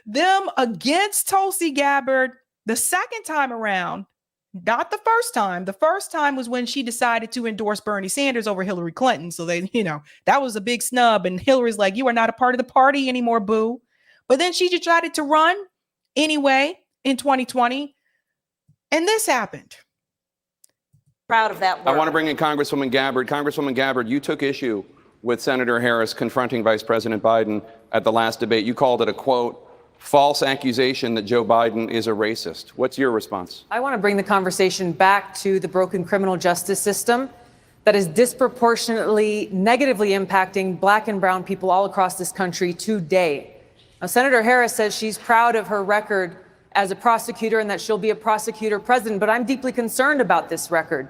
them against Tulsi Gabbard the second time around, not the first time. The first time was when she decided to endorse Bernie Sanders over Hillary Clinton. So they, that was a big snub. And Hillary's like, you are not a part of the party anymore, boo. But then she decided to run anyway in 2020. And this happened. Proud of that work. I want to bring in Congresswoman Gabbard. Congresswoman Gabbard, you took issue with Senator Harris confronting Vice President Biden at the last debate. You called it a, quote, false accusation that Joe Biden is a racist. What's your response? I want to bring the conversation back to the broken criminal justice system that is disproportionately negatively impacting Black and brown people all across this country today. Now, Senator Harris says she's proud of her record as a prosecutor and that she'll be a prosecutor president, but I'm deeply concerned about this record.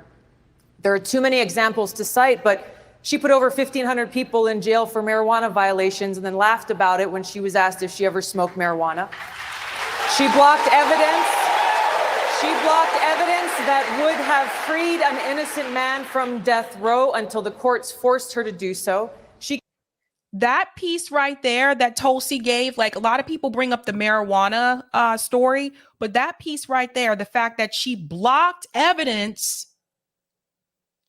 There are too many examples to cite, but she put over 1,500 people in jail for marijuana violations and then laughed about it when she was asked if she ever smoked marijuana. She blocked evidence. She blocked evidence that would have freed an innocent man from death row until the courts forced her to do so. That piece right there that Tulsi gave, like a lot of people bring up the marijuana story, but that piece right there, the fact that she blocked evidence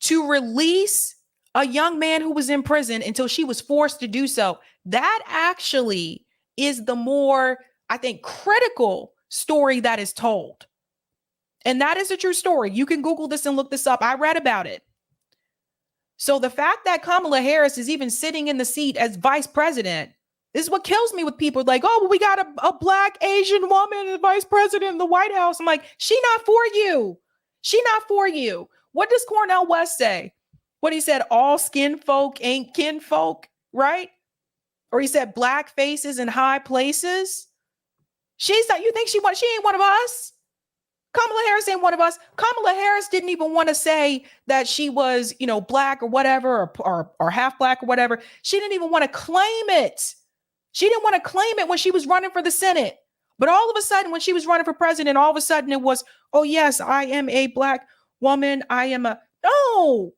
to release a young man who was in prison until she was forced to do so. That actually is the more, I think, critical story that is told. And that is a true story. You can Google this and look this up. I read about it. So the fact that Kamala Harris is even sitting in the seat as vice president is what kills me with people like, oh, well, we got a Black Asian woman as vice president in the White House. I'm like, she not for you. She not for you. What does Cornel West say? What he said, all skin folk ain't kin folk, right? Or he said Black faces in high places. She's not, you think she ain't one of us? Kamala Harris ain't one of us. Kamala Harris didn't even want to say that she was, Black or whatever, or half Black or whatever. She didn't even want to claim it. She didn't want to claim it when she was running for the Senate. But all of a sudden, when she was running for president, all of a sudden it was, oh yes, I am a Black woman. No.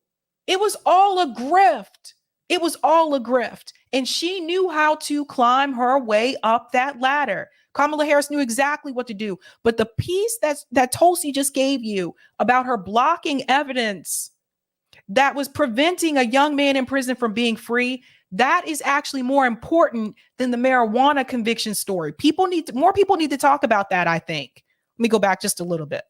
It was all a grift. It was all a grift. And she knew how to climb her way up that ladder. Kamala Harris knew exactly what to do. But the piece that Tulsi just gave you about her blocking evidence that was preventing a young man in prison from being free, that is actually more important than the marijuana conviction story. More people need to talk about that, I think. Let me go back just a little bit.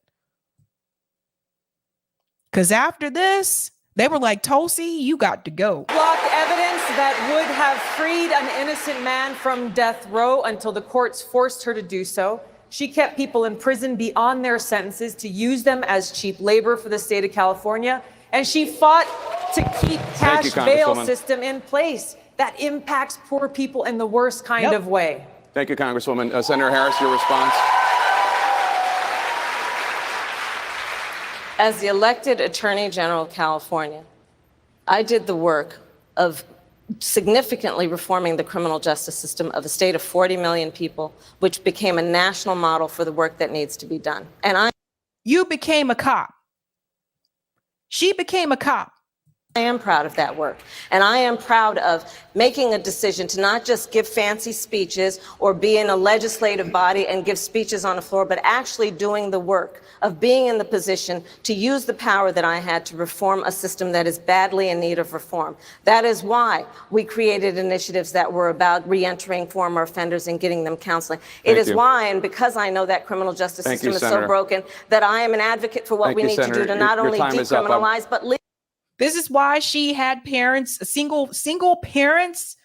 Because after this, they were like, Tulsi, you got to go. Blocked evidence that would have freed an innocent man from death row until the courts forced her to do so. She kept people in prison beyond their sentences to use them as cheap labor for the state of California. And she fought to keep cash bail system in place that impacts poor people in the worst kind of way. Thank you, Congresswoman. Senator Harris, your response. As the elected Attorney General of California, I did the work of significantly reforming the criminal justice system of a state of 40 million people, which became a national model for the work that needs to be done. And you became a cop. She became a cop. I am proud of that work. And I am proud of making a decision to not just give fancy speeches or be in a legislative body and give speeches on the floor, but actually doing the work of being in the position to use the power that I had to reform a system that is badly in need of reform. That is why we created initiatives that were about reentering former offenders and getting them counseling. It is why, and because I know that criminal justice system is so broken, that I am an advocate for what we need to do to not only decriminalize, but legalize. This is why she had parents, single parents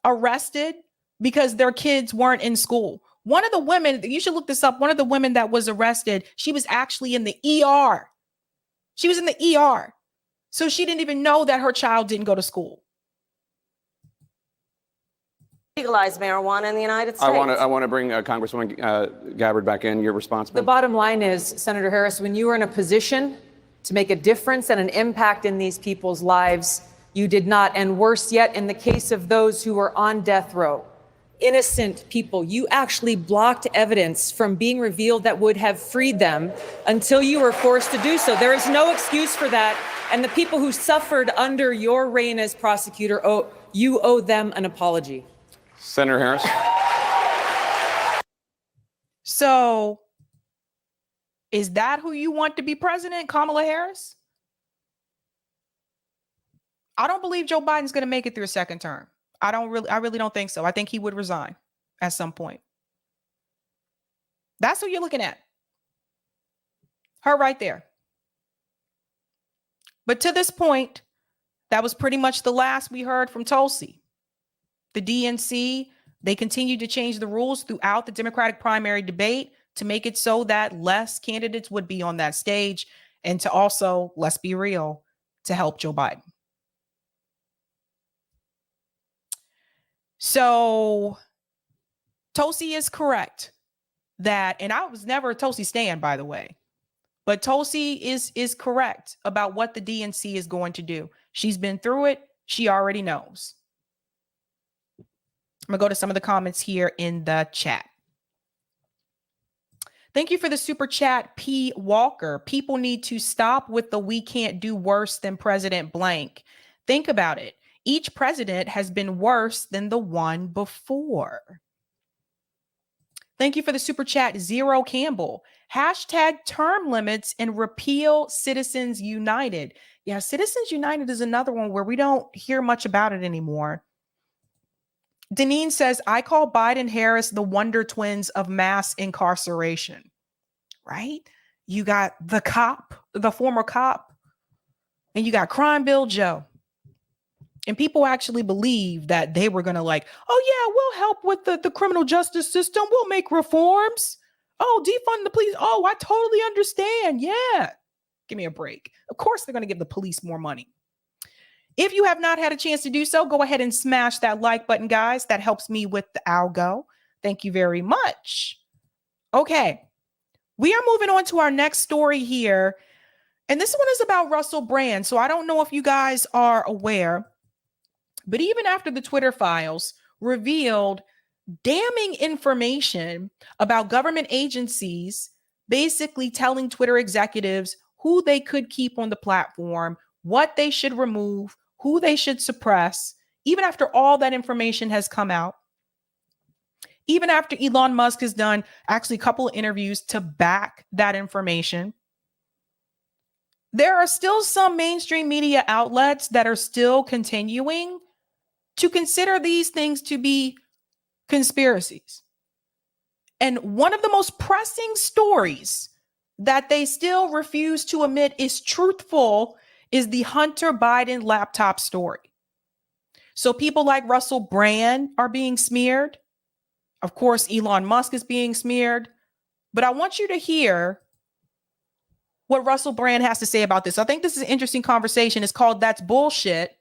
arrested because their kids weren't in school. One of the women, you should look this up, one of the women that was arrested, she was actually in the ER. She was in the ER. So she didn't even know that her child didn't go to school. Legalize marijuana in the United States. I want to bring Congresswoman Gabbard back in. You're responsible. The bottom line is, Senator Harris, when you were in a position to make a difference and an impact in these people's lives, you did not. And worse yet, in the case of those who were on death row, innocent people, you actually blocked evidence from being revealed that would have freed them until you were forced to do so. There is no excuse for that. And the people who suffered under your reign as prosecutor, you owe them an apology. Senator Harris. So is that who you want to be president, Kamala Harris? I don't believe Joe Biden's going to make it through a second term. I really don't think so. I think he would resign at some point. That's who you're looking at. Her right there. But to this point, that was pretty much the last we heard from Tulsi. The DNC, they continued to change the rules throughout the Democratic primary debate to make it so that less candidates would be on that stage, and to also, let's be real, to help Joe Biden. So Tulsi is correct that, and I was never a Tulsi stan, by the way, but Tulsi is correct about what the DNC is going to do. She's been through it. She already knows. I'm going to go to some of the comments here in the chat. Thank you for the super chat, P. Walker. People need to stop with the we can't do worse than President blank. Think about it. Each president has been worse than the one before. Thank you for the super chat, Zero Campbell. Hashtag term limits and repeal Citizens United. Yeah, Citizens United is another one where we don't hear much about it anymore. Deneen says, I call Biden Harris the Wonder Twins of mass incarceration, right? You got the cop, the former cop, and you got Crime Bill Joe. And people actually believe that they were going to like, oh yeah, we'll help with the criminal justice system. We'll make reforms. Oh, defund the police. Oh, I totally understand. Yeah. Give me a break. Of course, they're going to give the police more money. If you have not had a chance to do so, go ahead and smash that like button, guys. That helps me with the algo. Thank you very much. Okay. We are moving on to our next story here. And this one is about Russell Brand. So I don't know if you guys are aware, but even after the Twitter files revealed damning information about government agencies basically telling Twitter executives who they could keep on the platform, what they should remove, who they should suppress, even after all that information has come out, even after Elon Musk has done actually a couple of interviews to back that information, there are still some mainstream media outlets that are still continuing to consider these things to be conspiracies. And one of the most pressing stories that they still refuse to admit is truthful is the Hunter Biden laptop story. So people like Russell Brand are being smeared. Of course, Elon Musk is being smeared. But I want you to hear what Russell Brand has to say about this. I think this is an interesting conversation. It's called That's Bullshit.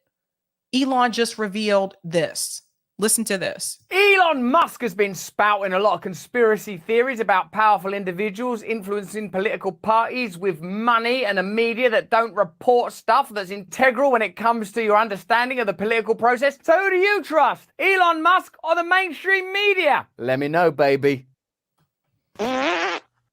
Elon just revealed this. Listen to this. Elon Musk has been spouting a lot of conspiracy theories about powerful individuals influencing political parties with money and a media that don't report stuff that's integral when it comes to your understanding of the political process. So who do you trust, Elon Musk or the mainstream media? Let me know, baby.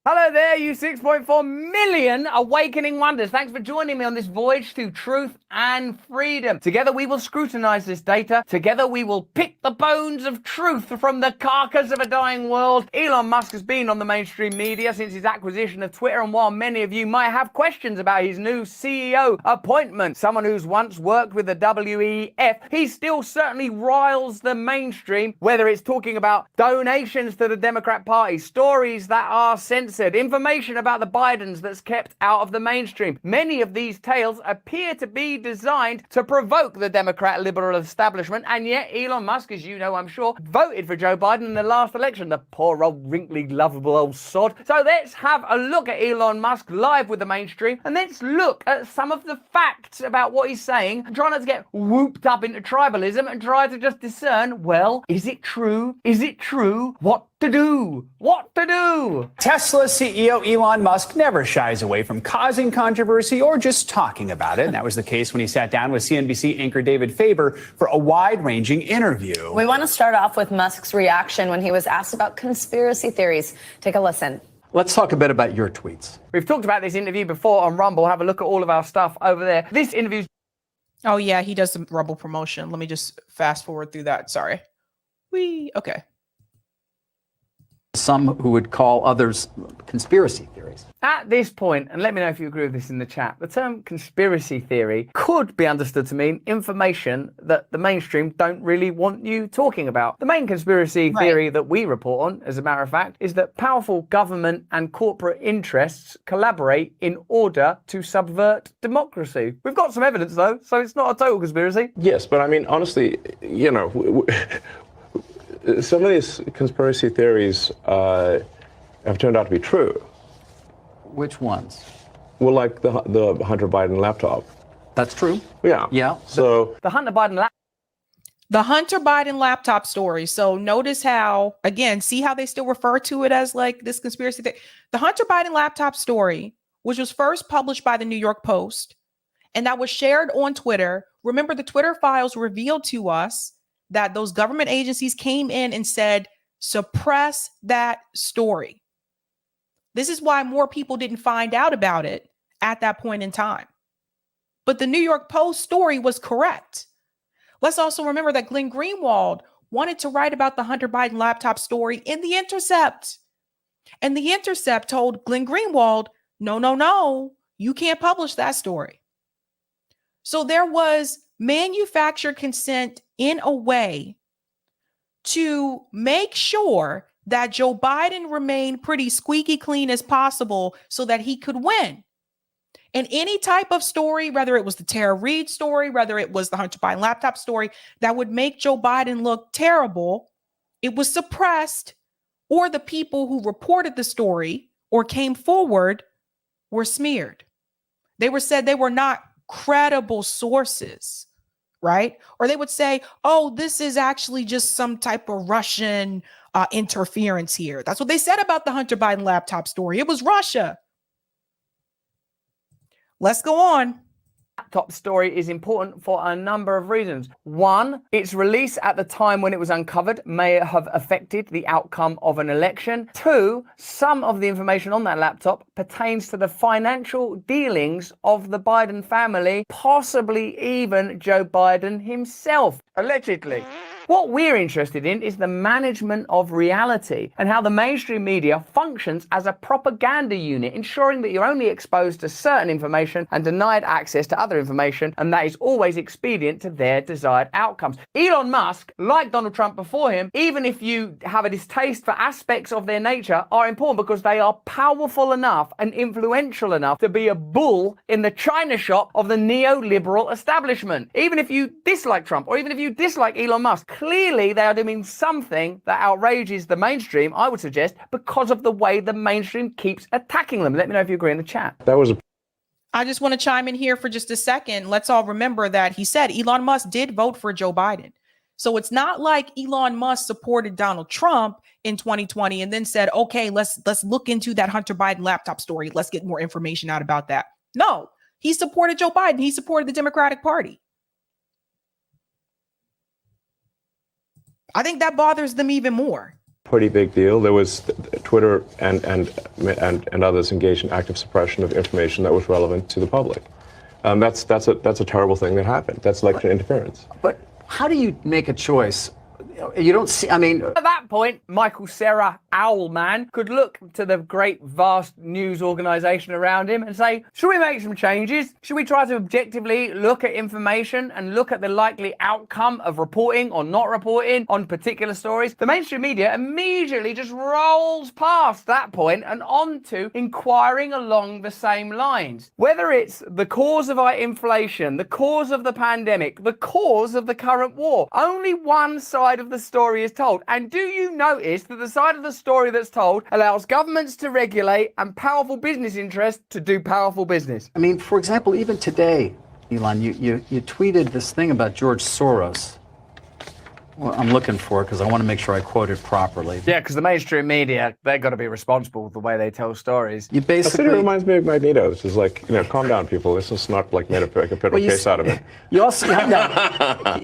Hello there, you 6.4 million awakening wonders. Thanks for joining me on this voyage to truth and freedom. Together we will scrutinize this data. Together we will pick the bones of truth from the carcass of a dying world. Elon Musk has been on the mainstream media since his acquisition of Twitter, and while many of you might have questions about his new CEO appointment, someone who's once worked with the WEF, he still certainly riles the mainstream, whether it's talking about donations to the Democrat Party, stories that are censored, information about the Bidens that's kept out of the mainstream. Many of these tales appear to be designed to provoke the Democrat liberal establishment, and yet Elon Musk, as you know, I'm sure, voted for Joe Biden in the last election, the poor old wrinkly lovable old sod. So let's have a look at Elon Musk live with the mainstream, and let's look at some of the facts about what he's saying, and try not to get whooped up into tribalism and try to just discern, well, is it true? Is it true? What to do? What to do? Tesla CEO Elon Musk never shies away from causing controversy or just talking about it. And that was the case when he sat down with CNBC anchor David Faber for a wide-ranging interview. We want to start off with Musk's reaction when he was asked about conspiracy theories. Take a listen. Let's talk a bit about your tweets. We've talked about this interview before on Rumble. Have a look at all of our stuff over there. This interview's... Oh, yeah, he does some Rumble promotion. Let me just fast forward through that. Sorry. Okay. Some who would call others conspiracy theories. At this point, and let me know if you agree with this in the chat, the term conspiracy theory could be understood to mean information that the mainstream don't really want you talking about. The main conspiracy theory that we report on, as a matter of fact, is that powerful government and corporate interests collaborate in order to subvert democracy. We've got some evidence, though, so it's not a total conspiracy. Yes, but I mean, honestly, you know, some of these conspiracy theories have turned out to be true. Which ones? Well, like the Hunter Biden laptop. That's true. Yeah. Yeah. So the Hunter Biden laptop story. So notice how, again, see how they still refer to it as like this conspiracy thing. The Hunter Biden laptop story, which was first published by the New York Post, and that was shared on Twitter. Remember, the Twitter files revealed to us that those government agencies came in and said, suppress that story. This is why more people didn't find out about it at that point in time. But the New York Post story was correct. Let's also remember that Glenn Greenwald wanted to write about the Hunter Biden laptop story in The Intercept. And The Intercept told Glenn Greenwald, no, you can't publish that story. So there was manufactured consent in a way to make sure that Joe Biden remained pretty squeaky clean as possible so that he could win. And any type of story, whether it was the Tara Reade story, whether it was the Hunter Biden laptop story, that would make Joe Biden look terrible, it was suppressed, or the people who reported the story or came forward were smeared. They were said they were not credible sources, right? Or they would say, oh, this is actually just some type of Russian interference here. That's what they said about the Hunter Biden laptop story. It was Russia. Let's go on. Laptop story is important for a number of reasons. One, its release at the time when it was uncovered may have affected the outcome of an election. Two, some of the information on that laptop pertains to the financial dealings of the Biden family, possibly even Joe Biden himself, allegedly. What we're interested in is the management of reality and how the mainstream media functions as a propaganda unit, ensuring that you're only exposed to certain information and denied access to other information, and that is always expedient to their desired outcomes. Elon Musk, like Donald Trump before him, even if you have a distaste for aspects of their nature, are important because they are powerful enough and influential enough to be a bull in the china shop of the neoliberal establishment. Even if you dislike Trump, or even if you dislike Elon Musk, clearly they are doing something that outrages the mainstream, I would suggest, because of the way the mainstream keeps attacking them. Let me know if you agree in the chat. I just want to chime in here for just a second. Let's all remember that he said Elon Musk did vote for Joe Biden. So it's not like Elon Musk supported Donald Trump in 2020 and then said, okay, let's look into that Hunter Biden laptop story. Let's get more information out about that. No, he supported Joe Biden. He supported the Democratic Party. I think that bothers them even more. pretty big deal. There was Twitter and others engaged in active suppression of information that was relevant to the public. That's a terrible thing that happened. That's election interference. But how do you make a choice? You don't see, I mean... At that point, Michael Cera, Owlman, could look to the great, vast news organization around him and say, should we make some changes? Should we try to objectively look at information and look at the likely outcome of reporting or not reporting on particular stories? The mainstream media immediately just rolls past that point and on to inquiring along the same lines. Whether it's the cause of our inflation, the cause of the pandemic, the cause of the current war, only one side of the story is told. And do you notice that the side of the story that's told allows governments to regulate and powerful business interests to do powerful business? I mean, for example, even today, Elon, you tweeted this thing about George Soros. Well, I'm looking for it because I want to make sure I quote it properly. Yeah, because the mainstream media, they've got to be responsible for the way they tell stories. You basically... It reminds me of Magneto. This is like, calm down, people. This is not like made a federal case out of it. You also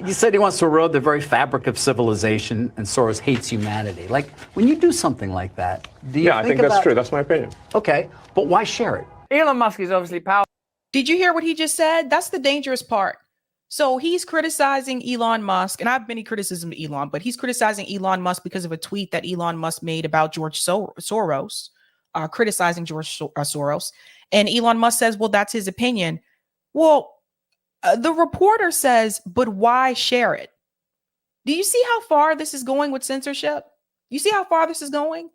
you said he wants to erode the very fabric of civilization, and Soros hates humanity. Like, when you do something like that, do you I think that's true. That's my opinion. Okay, but why share it? Elon Musk is obviously powerful. Did you hear what he just said? That's the dangerous part. So he's criticizing Elon Musk, and I've many criticism of Elon, but he's criticizing Elon Musk because of a tweet that Elon Musk made about George Soros, criticizing George Soros. And Elon Musk says, well, that's his opinion. Well, the reporter says, but why share it? Do you see how far this is going with censorship? You see how far this is going?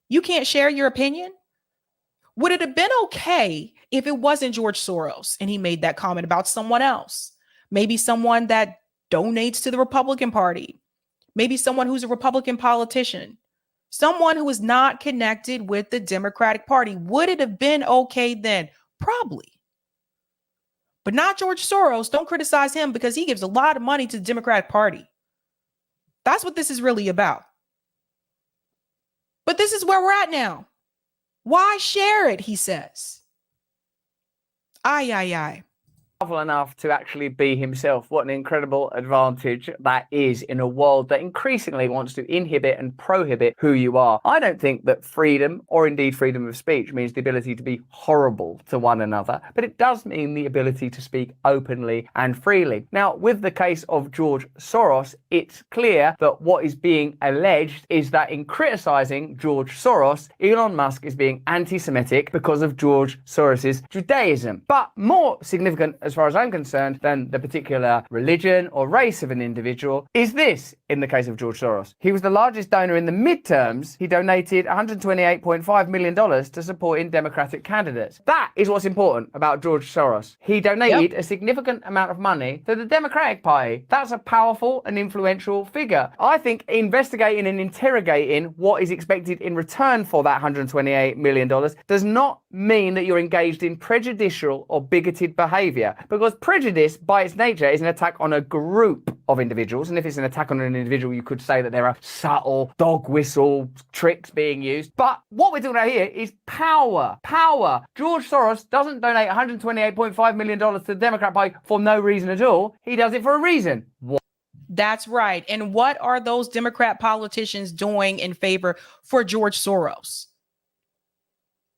You can't share your opinion? Would it have been okay if it wasn't George Soros and he made that comment about someone else? Maybe someone that donates to the Republican Party. Maybe someone who's a Republican politician. Someone who is not connected with the Democratic Party. Would it have been okay then? Probably. But not George Soros. Don't criticize him because he gives a lot of money to the Democratic Party. That's what this is really about. But this is where we're at now. Why share it, he says. Aye. Powerful enough to actually be himself. What an incredible advantage that is in a world that increasingly wants to inhibit and prohibit who you are. I don't think that freedom, or indeed freedom of speech, means the ability to be horrible to one another, but it does mean the ability to speak openly and freely. Now, with the case of George Soros, it's clear that what is being alleged is that in criticizing George Soros, Elon Musk is being anti-Semitic because of George Soros's Judaism. But more significant, as far as I'm concerned, than the particular religion or race of an individual is this in the case of George Soros. He was the largest donor in the midterms. He donated $128.5 million to supporting Democratic candidates. That is what's important about George Soros. He donated a significant amount of money to the Democratic Party. That's a powerful and influential figure. I think investigating and interrogating what is expected in return for that $128 million does not mean that you're engaged in prejudicial or bigoted behavior, because prejudice by its nature is an attack on a group of individuals, and if it's an attack on an individual, you could say that there are subtle dog whistle tricks being used. But what we're talking about here is power. George Soros doesn't donate $128.5 million to the Democrat Party for no reason at all. He does it for a reason. That's right. And what are those Democrat politicians doing in favor for George Soros?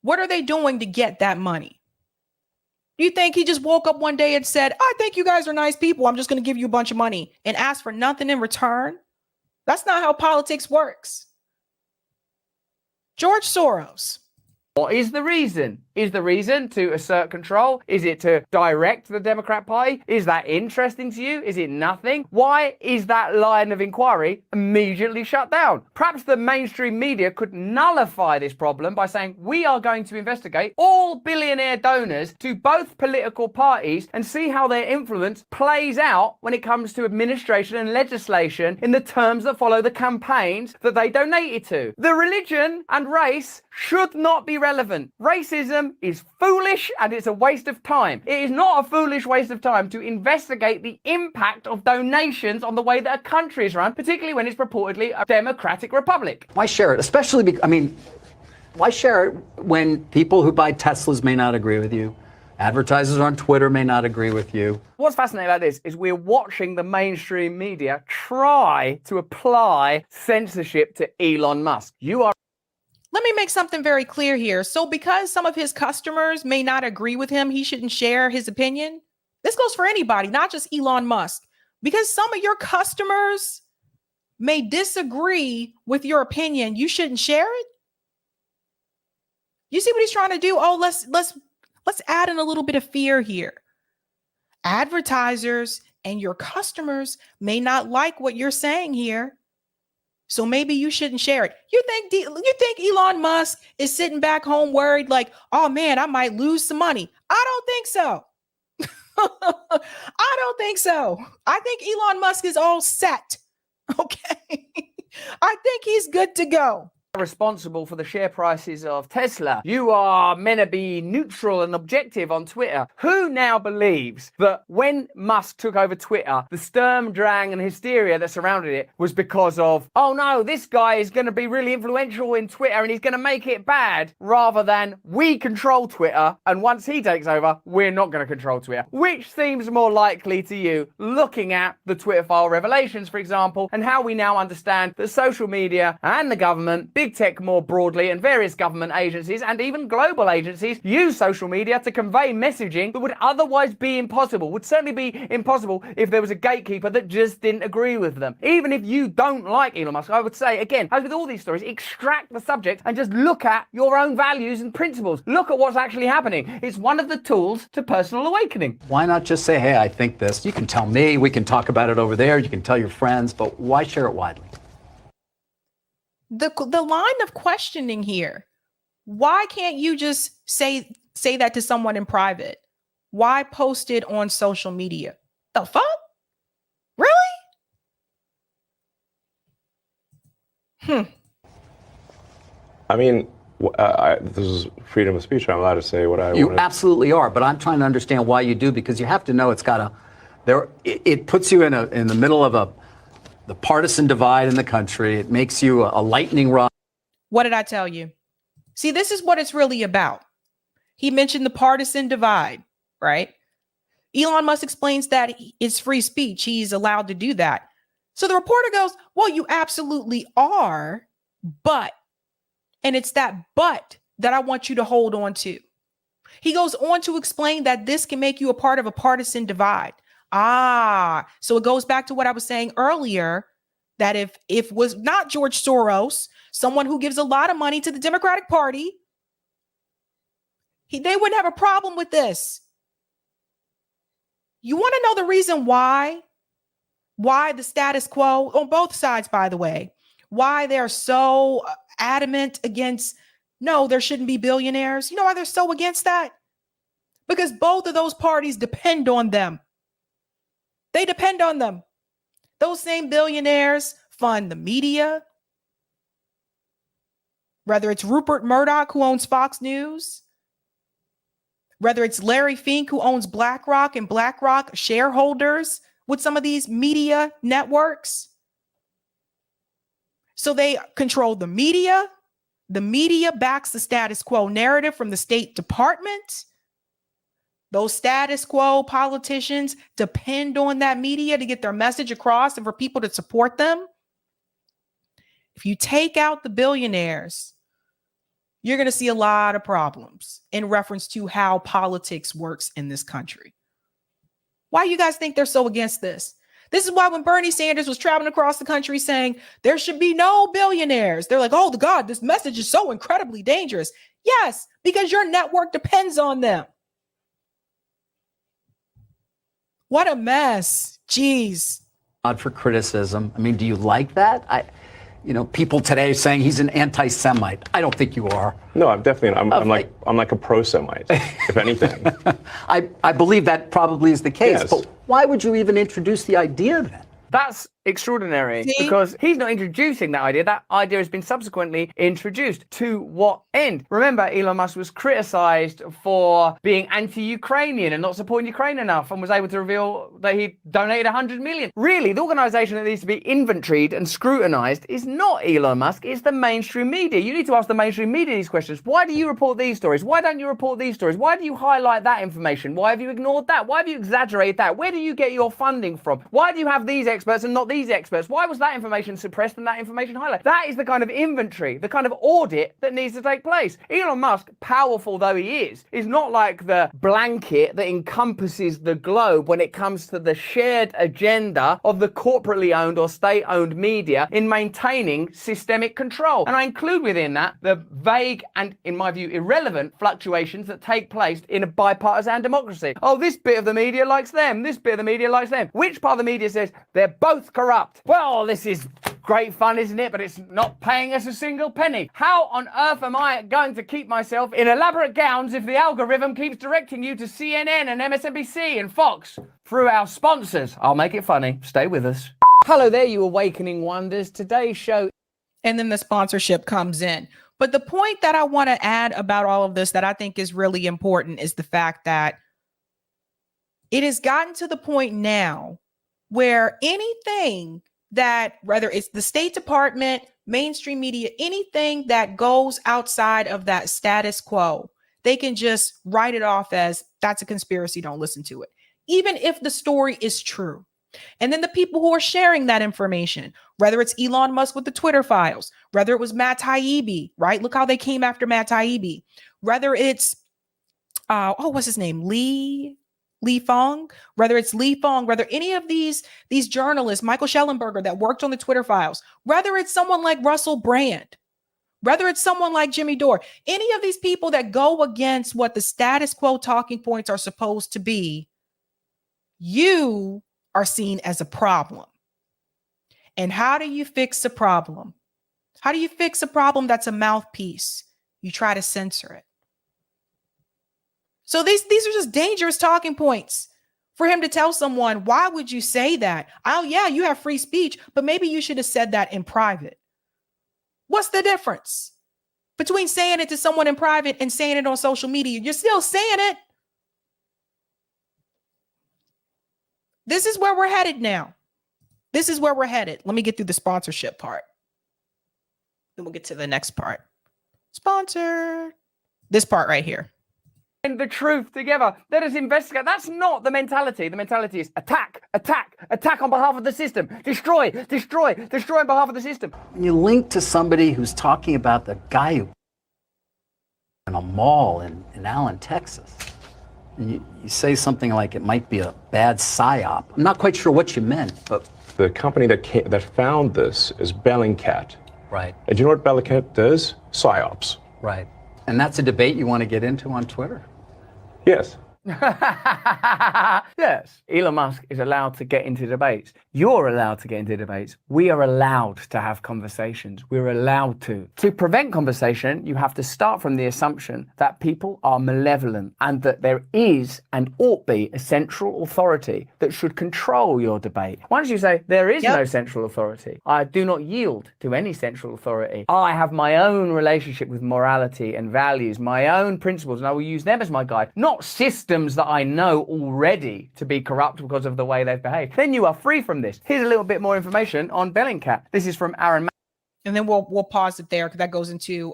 What are they doing to get that money? Do you think he just woke up one day and said, I think you guys are nice people, I'm just going to give you a bunch of money, and ask for nothing in return? That's not how politics works. George Soros. What is the reason? Is the reason to assert control? Is it to direct the Democrat Party? Is that interesting to you? Is it nothing? Why is that line of inquiry immediately shut down? Perhaps the mainstream media could nullify this problem by saying, we are going to investigate all billionaire donors to both political parties and see how their influence plays out when it comes to administration and legislation in the terms that follow the campaigns that they donated to. The religion and race should not be relevant. Racism is foolish and it's a waste of time. It is not a foolish waste of time to investigate the impact of donations on the way that a country is run, particularly when it's purportedly a democratic republic. Why share it? Especially, why share it when people who buy Teslas may not agree with you? Advertisers on Twitter may not agree with you. What's fascinating about this is we're watching the mainstream media try to apply censorship to Elon Musk. Let me make something very clear here. So because some of his customers may not agree with him, he shouldn't share his opinion. This goes for anybody, not just Elon Musk. Because some of your customers may disagree with your opinion, you shouldn't share it. You see what he's trying to do? Oh, let's add in a little bit of fear here. Advertisers and your customers may not like what you're saying here. So maybe you shouldn't share it. You think Elon Musk is sitting back home worried like, oh man, I might lose some money? I don't think so. I don't think so. I think Elon Musk is all set. Okay. I think he's good to go. Responsible for the share prices of Tesla. You are meant to be neutral and objective on Twitter. Who now believes that when Musk took over Twitter, the sturm, drang, and hysteria that surrounded it was because of, oh no, this guy is going to be really influential in Twitter and he's going to make it bad, rather than we control Twitter and once he takes over, we're not going to control Twitter? Which seems more likely to you, looking at the Twitter file revelations, for example, and how we now understand that social media and the government, big tech more broadly, and various government agencies and even global agencies use social media to convey messaging that would otherwise be impossible, would certainly be impossible if there was a gatekeeper that just didn't agree with them. Even if you don't like Elon Musk, I would say, again, as with all these stories, extract the subject and just look at your own values and principles. Look at what's actually happening. It's one of the tools to personal awakening. Why not just say, hey, I think this. You can tell me, we can talk about it over there, you can tell your friends, but why share it widely? The line of questioning here, why can't you just say that to someone in private? Why post it on social media? The fuck? Really? I mean, this is freedom of speech. I'm allowed to say what I want. You absolutely are, but I'm trying to understand why you do, because you have to know it's got it puts you in the middle of the partisan divide in the country. It makes you a lightning rod. What did I tell you? See, this is what it's really about. He mentioned the partisan divide, right? Elon Musk explains that it's free speech. He's allowed to do that. So the reporter goes, well, you absolutely are, but, and it's that but that I want you to hold on to. He goes on to explain that this can make you a part of a partisan divide. So it goes back to what I was saying earlier, that if was not George Soros, someone who gives a lot of money to the Democratic Party, they wouldn't have a problem with this. You want to know the reason why the status quo on both sides, by the way, why they're so adamant against, no, there shouldn't be billionaires. You know why they're so against that? Because both of those parties depend on them. They depend on them. Those same billionaires fund the media, whether it's Rupert Murdoch, who owns Fox News, whether it's Larry Fink, who owns BlackRock, and BlackRock shareholders with some of these media networks. So they control the media. The media backs the status quo narrative from the State Department. Those status quo politicians depend on that media to get their message across and for people to support them. If you take out the billionaires, you're going to see a lot of problems in reference to how politics works in this country. Why do you guys think they're so against this? This is why when Bernie Sanders was traveling across the country saying there should be no billionaires, they're like, oh, God, this message is so incredibly dangerous. Yes, because your network depends on them. What a mess. Jeez. For criticism. I mean, do you like that? People today saying he's an anti-Semite. I don't think you are. No, I'm definitely. I'm like a pro-Semite, if anything. I believe that probably is the case. Yes. But why would you even introduce the idea then? That's extraordinary. See? Because he's not introducing that idea. That idea has been subsequently introduced. To what end? Remember, Elon Musk was criticized for being anti-Ukrainian and not supporting Ukraine enough, and was able to reveal that he donated 100 million. Really, the organization that needs to be inventoried and scrutinized is not Elon Musk, it's the mainstream media. You need to ask the mainstream media these questions. Why do you report these stories? Why don't you report these stories? Why do you highlight that information? Why have you ignored that? Why have you exaggerated that? Where do you get your funding from? Why do you have these experts and not these experts? Why was that information suppressed and that information highlighted? That is the kind of inventory, the kind of audit that needs to take place. Elon Musk, powerful though he is not like the blanket that encompasses the globe when it comes to the shared agenda of the corporately owned or state-owned media in maintaining systemic control. And I include within that the vague and, in my view, irrelevant fluctuations that take place in a bipartisan democracy. Oh, this bit of the media likes them, this bit of the media likes them. Which part of the media says they're both corrupt? Well, this is great fun, isn't it? But it's not paying us a single penny. How on earth am I going to keep myself in elaborate gowns if the algorithm keeps directing you to CNN and MSNBC and Fox through our sponsors? I'll make it funny. Stay with us. Hello there, you awakening wonders. Today's show. And then the sponsorship comes in. But the point that I want to add about all of this that I think is really important is the fact that it has gotten to the point now where anything that, whether it's the State Department, mainstream media, anything that goes outside of that status quo, they can just write it off as that's a conspiracy, don't listen to it, even if the story is true. And then the people who are sharing that information, whether it's Elon Musk with the Twitter files, whether it was Matt Taibbi, right? Look how they came after Matt Taibbi. Whether it's, what's his name? Li Fong, whether it's Li Fong, whether any of these journalists, Michael Schellenberger that worked on the Twitter files, whether it's someone like Russell Brand, whether it's someone like Jimmy Dore, any of these people that go against what the status quo talking points are supposed to be, you are seen as a problem. And how do you fix a problem? How do you fix a problem that's a mouthpiece? You try to censor it. So these are just dangerous talking points for him to tell someone, why would you say that? Oh, yeah, you have free speech, but maybe you should have said that in private. What's the difference between saying it to someone in private and saying it on social media? You're still saying it. This is where we're headed now. This is where we're headed. Let me get through the sponsorship part. Then we'll get to the next part. Sponsor. This part right here. And the truth together. Let us investigate. That's not the mentality. The mentality is attack, attack, attack on behalf of the system. Destroy, destroy, destroy on behalf of the system. You link to somebody who's talking about the guy who in a mall in Allen, Texas. And you say something like it might be a bad psyop. I'm not quite sure what you meant, but The company that found this is Bellingcat. Right. And you know what Bellingcat does? Psyops. Right. And that's a debate you want to get into on Twitter? Yes. Yes, Elon Musk is allowed to get into debates. You're allowed to get into debates. We are allowed to have conversations. We're allowed to. To prevent conversation, you have to start from the assumption that people are malevolent and that there is and ought be a central authority that should control your debate. Once you say there is no central authority, I do not yield to any central authority. I have my own relationship with morality and values, my own principles, and I will use them as my guide, not systems that I know already to be corrupt because of the way they've behaved. Then you are free from this. Here's a little bit more information on Bellingcat. This is from Aaron. And then we'll pause it there because that goes into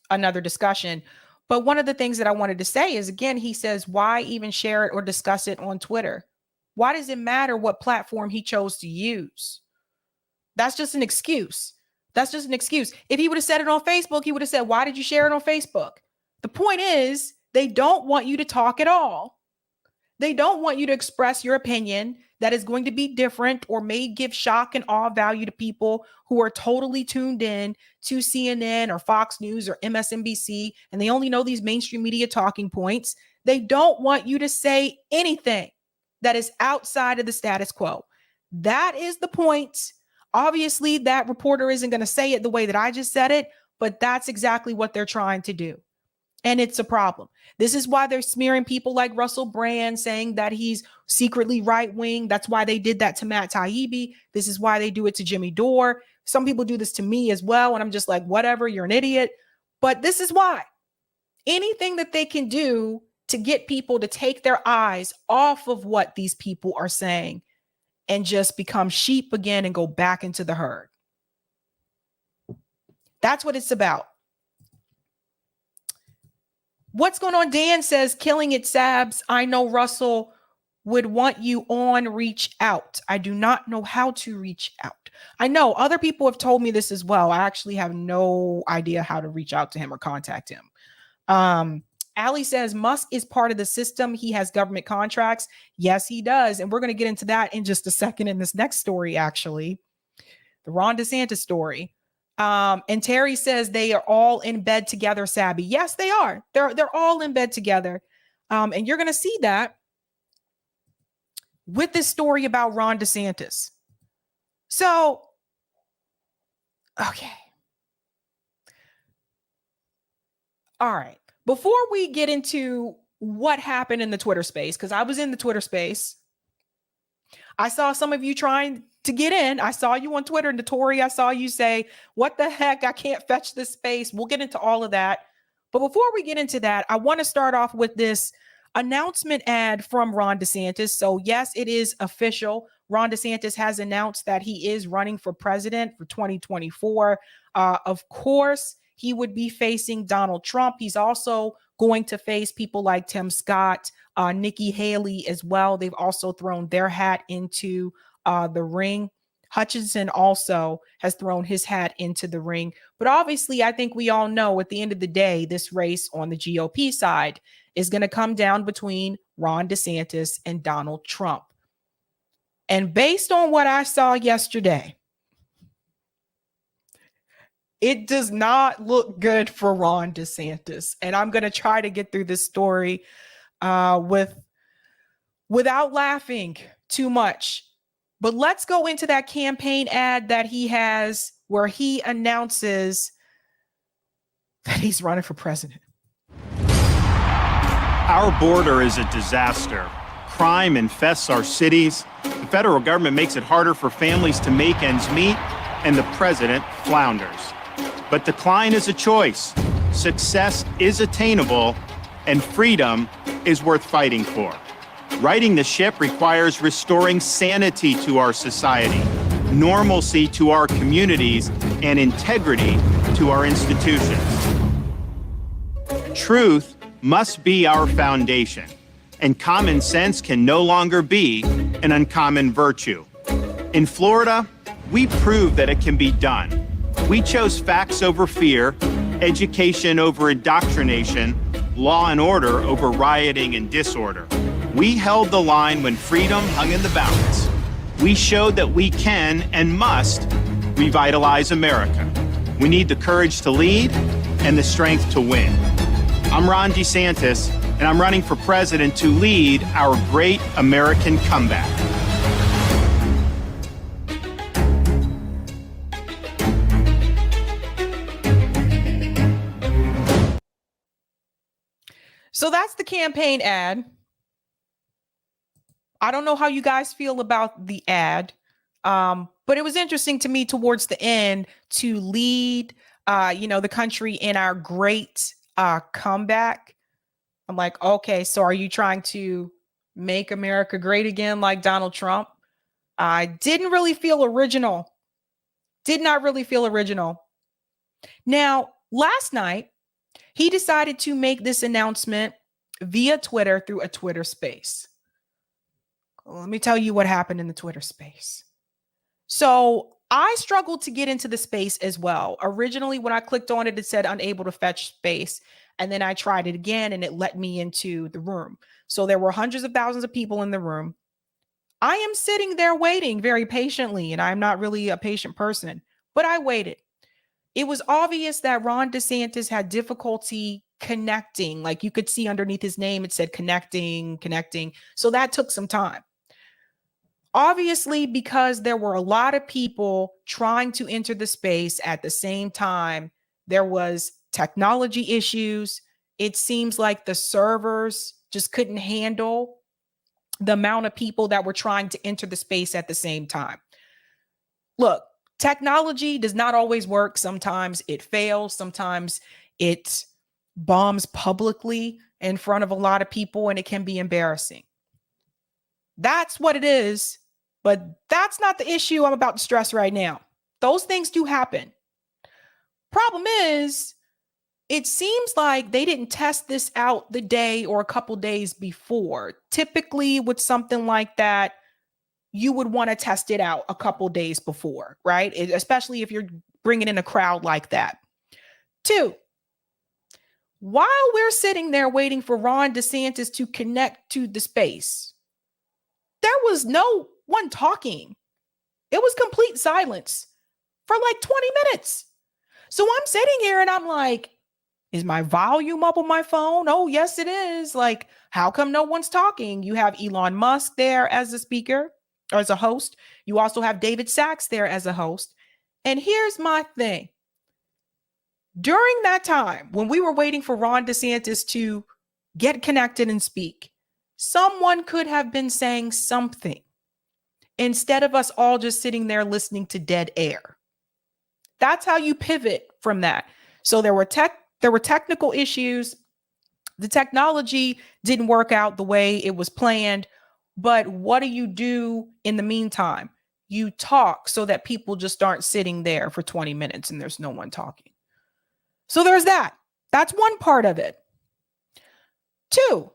another discussion. But one of the things that I wanted to say is, again, he says, why even share it or discuss it on Twitter? Why does it matter what platform he chose to use? That's just an excuse. That's just an excuse. If he would have said it on Facebook, he would have said, why did you share it on Facebook? The point is, they don't want you to talk at all. They don't want you to express your opinion that is going to be different or may give shock and awe value to people who are totally tuned in to CNN or Fox News or MSNBC, and they only know these mainstream media talking points. They don't want you to say anything that is outside of the status quo. That is the point. Obviously, that reporter isn't going to say it the way that I just said it, but that's exactly what they're trying to do. And it's a problem. This is why they're smearing people like Russell Brand, saying that he's secretly right wing. That's why they did that to Matt Taibbi. This is why they do it to Jimmy Dore. Some people do this to me as well. And I'm just like, whatever, you're an idiot. But this is why. Anything that they can do to get people to take their eyes off of what these people are saying and just become sheep again and go back into the herd. That's what it's about. What's going on? Dan says, killing it, Sabs. I know Russell would want you on. Reach out. I do not know how to reach out. I know other people have told me this as well. I actually have no idea how to reach out to him or contact him. Allie says, Musk is part of the system. He has government contracts. Yes, he does. And we're going to get into that in just a second in this next story, actually. The Ron DeSantis story. And Terry says they are all in bed together, Sabby. Yes, they are. They're all in bed together. And you're going to see that with this story about Ron DeSantis. So, okay. All right. Before we get into what happened in the Twitter space, because I was in the Twitter space, I saw some of you trying to get in. I saw you on Twitter, Notori. I saw you say, what the heck? I can't fetch this space. We'll get into all of that. But before we get into that, I want to start off with this announcement ad from Ron DeSantis. So yes, it is official. Ron DeSantis has announced that he is running for president for 2024. Of course, he would be facing Donald Trump. He's also going to face people like Tim Scott, Nikki Haley as well. They've also thrown their hat into the ring. Hutchinson also has thrown his hat into the ring. But obviously, I think we all know at the end of the day, this race on the GOP side is going to come down between Ron DeSantis and Donald Trump. And based on what I saw yesterday, it does not look good for Ron DeSantis. And I'm going to try to get through this story without laughing too much. But let's go into that campaign ad that he has where he announces that he's running for president. Our border is a disaster. Crime infests our cities. The federal government makes it harder for families to make ends meet, and the president flounders. But decline is a choice. Success is attainable, and freedom is worth fighting for. Righting the ship requires restoring sanity to our society, normalcy to our communities, and integrity to our institutions. Truth must be our foundation, and common sense can no longer be an uncommon virtue. In Florida, we proved that it can be done. We chose facts over fear, education over indoctrination, law and order over rioting and disorder. We held the line when freedom hung in the balance. We showed that we can and must revitalize America. We need the courage to lead and the strength to win. I'm Ron DeSantis, and I'm running for president to lead our great American comeback. So that's the campaign ad. I don't know how you guys feel about the ad, but it was interesting to me towards the end to lead, the country in our great comeback. I'm like, okay, so are you trying to make America great again like Donald Trump? I didn't really feel original. Did not really feel original. Now, last night, he decided to make this announcement via Twitter through a Twitter space. Let me tell you what happened in the Twitter space. So I struggled to get into the space as well. Originally, when I clicked on it, it said unable to fetch space. And then I tried it again and it let me into the room. So there were hundreds of thousands of people in the room. I am sitting there waiting very patiently, and I'm not really a patient person, but I waited. It was obvious that Ron DeSantis had difficulty connecting. Like you could see underneath his name, it said connecting. So that took some time. Obviously, because there were a lot of people trying to enter the space at the same time, there was technology issues. it seems like the servers just couldn't handle the amount of people that were trying to enter the space at the same time. Look, technology does not always work. Sometimes it fails. Sometimes it bombs publicly in front of a lot of people, and it can be embarrassing. That's what it is, but that's not the issue I'm about to stress right now. Those things do happen. Problem is, it seems like they didn't test this out the day or a couple days before. Typically, with something like that, you would want to test it out a couple days before, right? Especially if you're bringing in a crowd like that. 2, while we're sitting there waiting for Ron DeSantis to connect to the space, there was no one talking. It was complete silence for like 20 minutes. So I'm sitting here and I'm like, is my volume up on my phone? Oh, yes, it is. Like, how come no one's talking? You have Elon Musk there as a speaker or as a host. You also have David Sachs there as a host. And here's my thing. During that time, when we were waiting for Ron DeSantis to get connected and speak, someone could have been saying something instead of us all just sitting there listening to dead air. That's how you pivot from that. So there were technical issues. The technology didn't work out the way it was planned. But what do you do in the meantime? You talk so that people just aren't sitting there for 20 minutes and there's no one talking. So there's that. That's one part of it. 2,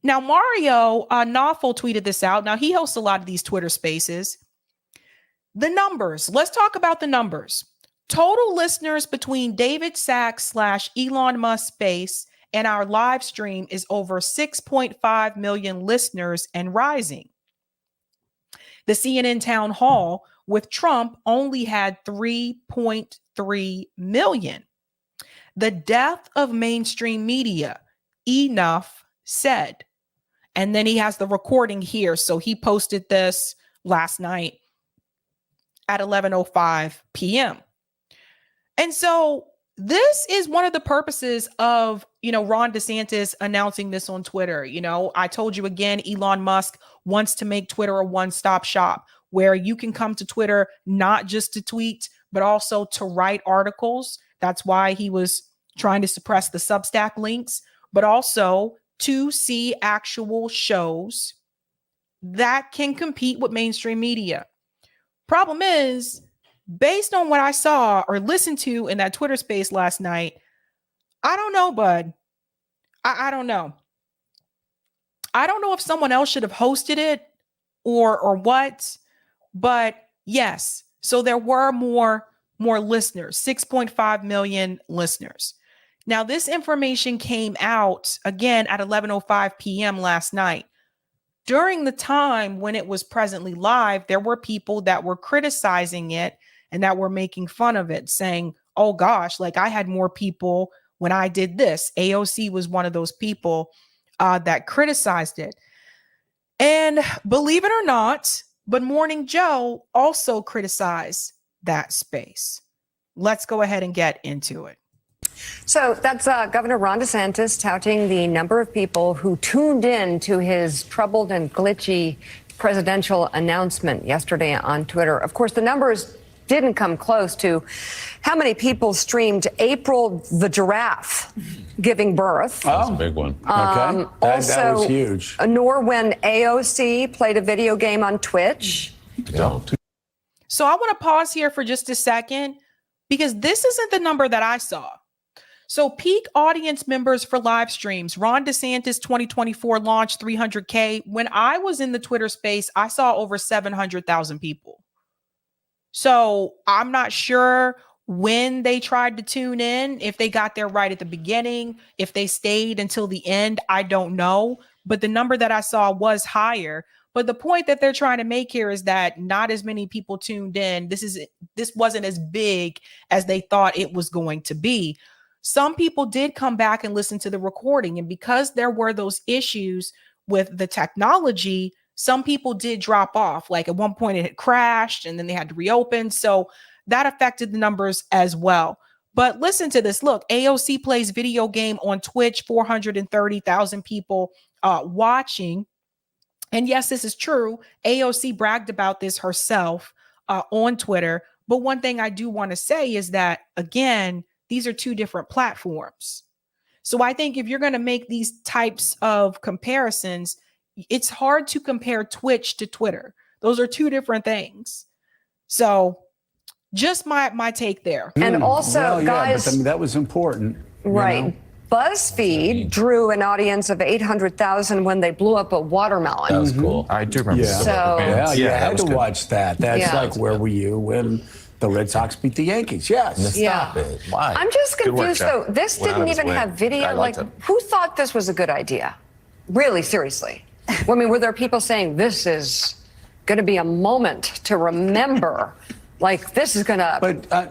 now Mario Nawful tweeted this out. Now he hosts a lot of these Twitter spaces. The numbers. Let's talk about the numbers. Total listeners between David Sachs / Elon Musk space and our live stream is over 6.5 million listeners and rising. The CNN town hall with Trump only had 3.3 million. The death of mainstream media, enough said. And then he has the recording here. So he posted this last night at 11:05 p.m. And so this is one of the purposes of, Ron DeSantis announcing this on Twitter. I told you again, Elon Musk wants to make Twitter a one-stop shop where you can come to Twitter not just to tweet, but also to write articles. That's why he was trying to suppress the Substack links, but also to see actual shows that can compete with mainstream media. Problem is, based on what I saw or listened to in that Twitter space last night, I don't know, bud. I don't know. I don't know if someone else should have hosted it or what, but yes. So there were more listeners, 6.5 million listeners. Now, this information came out again at 11:05 p.m. last night. During the time when it was presently live, there were people that were criticizing it and that were making fun of it, saying, oh gosh, like I had more people when I did this. AOC was one of those people that criticized it. And believe it or not, but Morning Joe also criticized that space. Let's go ahead and get into it. So that's Governor Ron DeSantis touting the number of people who tuned in to his troubled and glitchy presidential announcement yesterday on Twitter. Of course, the numbers didn't come close to how many people streamed April the giraffe giving birth. That's a big one. Okay. That was huge. Nor when AOC played a video game on Twitch. So I want to pause here for just a second because this isn't the number that I saw. So peak audience members for live streams, Ron DeSantis 2024 launched 300K. When I was in the Twitter space, I saw over 700,000 people. So I'm not sure when they tried to tune in, if they got there right at the beginning, if they stayed until the end, I don't know. But the number that I saw was higher. But the point that they're trying to make here is that not as many people tuned in. This wasn't as big as they thought it was going to be. Some people did come back and listen to the recording. And because there were those issues with the technology, some people did drop off. Like at one point it had crashed and then they had to reopen. So that affected the numbers as well. But listen to this. Look, AOC plays video game on Twitch, 430,000 people watching. And yes, this is true. AOC bragged about this herself on Twitter. But one thing I do want to say is that, again, these are two different platforms. So I think if you're going to make these types of comparisons, it's hard to compare Twitch to Twitter. Those are two different things. So just my take there. And also, well, guys, but I mean, that was important. Right. You know? BuzzFeed drew an audience of 800,000 when they blew up a watermelon. That was cool. I do remember. Yeah, So- yeah, you that had was to good. watch that. That's Yeah. like, where were you when the Red Sox beat the Yankees? Yes. Yeah. Stop it. Why? I'm just Good work, confused, Jeff. though. This Went out didn't of his even way. have video. I Like, liked it. who thought this was a good idea? Really, seriously. I mean, were there people saying this is going to be a moment to remember? Like, this is going to.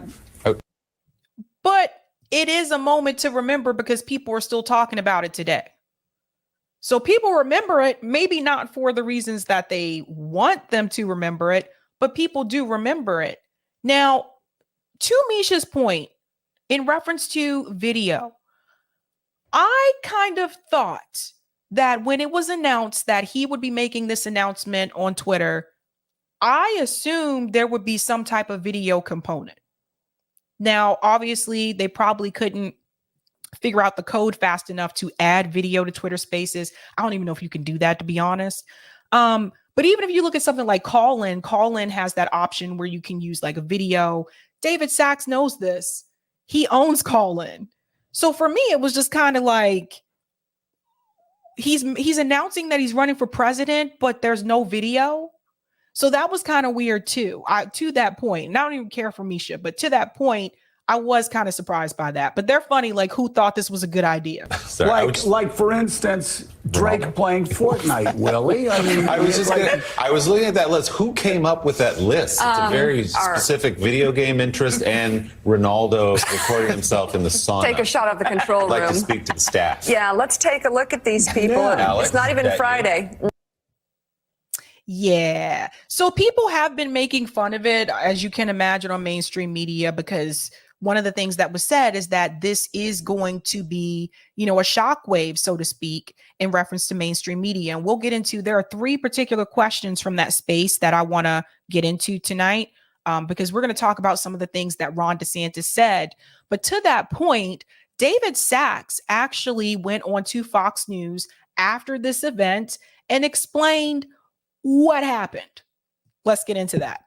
But it is a moment to remember because people are still talking about it today. So people remember it, maybe not for the reasons that they want them to remember it, but people do remember it. Now, to Misha's point, in reference to video, I kind of thought that when it was announced that he would be making this announcement on Twitter, I assumed there would be some type of video component. Now, obviously, they probably couldn't figure out the code fast enough to add video to Twitter Spaces. I don't even know if you can do that, to be honest. But even if you look at something like Call-In has that option where you can use like a video. David Sachs knows this. He owns Call-In. So for me, it was just kind of like he's announcing that he's running for president, but there's no video. So that was kind of weird too. To that point, and I don't even care for Misha, but to that point, I was kind of surprised by that. But they're funny, like who thought this was a good idea? Sorry, like for instance, Drake playing Fortnite, Willie. I mean, I was just I was looking at that list. Who came up with that list? It's a very specific video game interest and Ronaldo recording himself in the sauna. Take a shot of the control I'd like room. to speak to the staff. Yeah, let's take a look at these people. Alex, It's not even that you? Friday. Yeah. So people have been making fun of it, as you can imagine, on mainstream media, because one of the things that was said is that this is going to be, a shockwave, so to speak, in reference to mainstream media. And we'll get into, there are 3 particular questions from that space that I want to get into tonight, because we're going to talk about some of the things that Ron DeSantis said. But to that point, David Sachs actually went on to Fox News after this event and explained what happened. Let's get into that.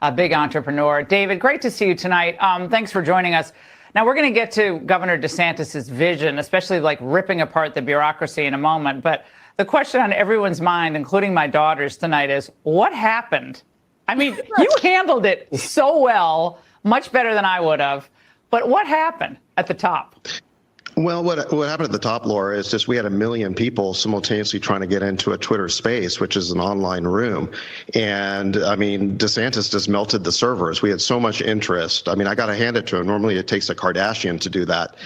A big entrepreneur. David, great to see you tonight. Thanks for joining us. Now, we're going to get to Governor DeSantis's vision, especially like ripping apart the bureaucracy in a moment. But the question on everyone's mind, including my daughters tonight, is what happened? I mean, you handled it so well, much better than I would have. But what happened at the top? Well, what happened at the top, Laura, is just we had 1 million people simultaneously trying to get into a Twitter space, which is an online room. And I mean, DeSantis just melted the servers. We had so much interest. I mean, I got to hand it to him. Normally it takes a Kardashian to do that.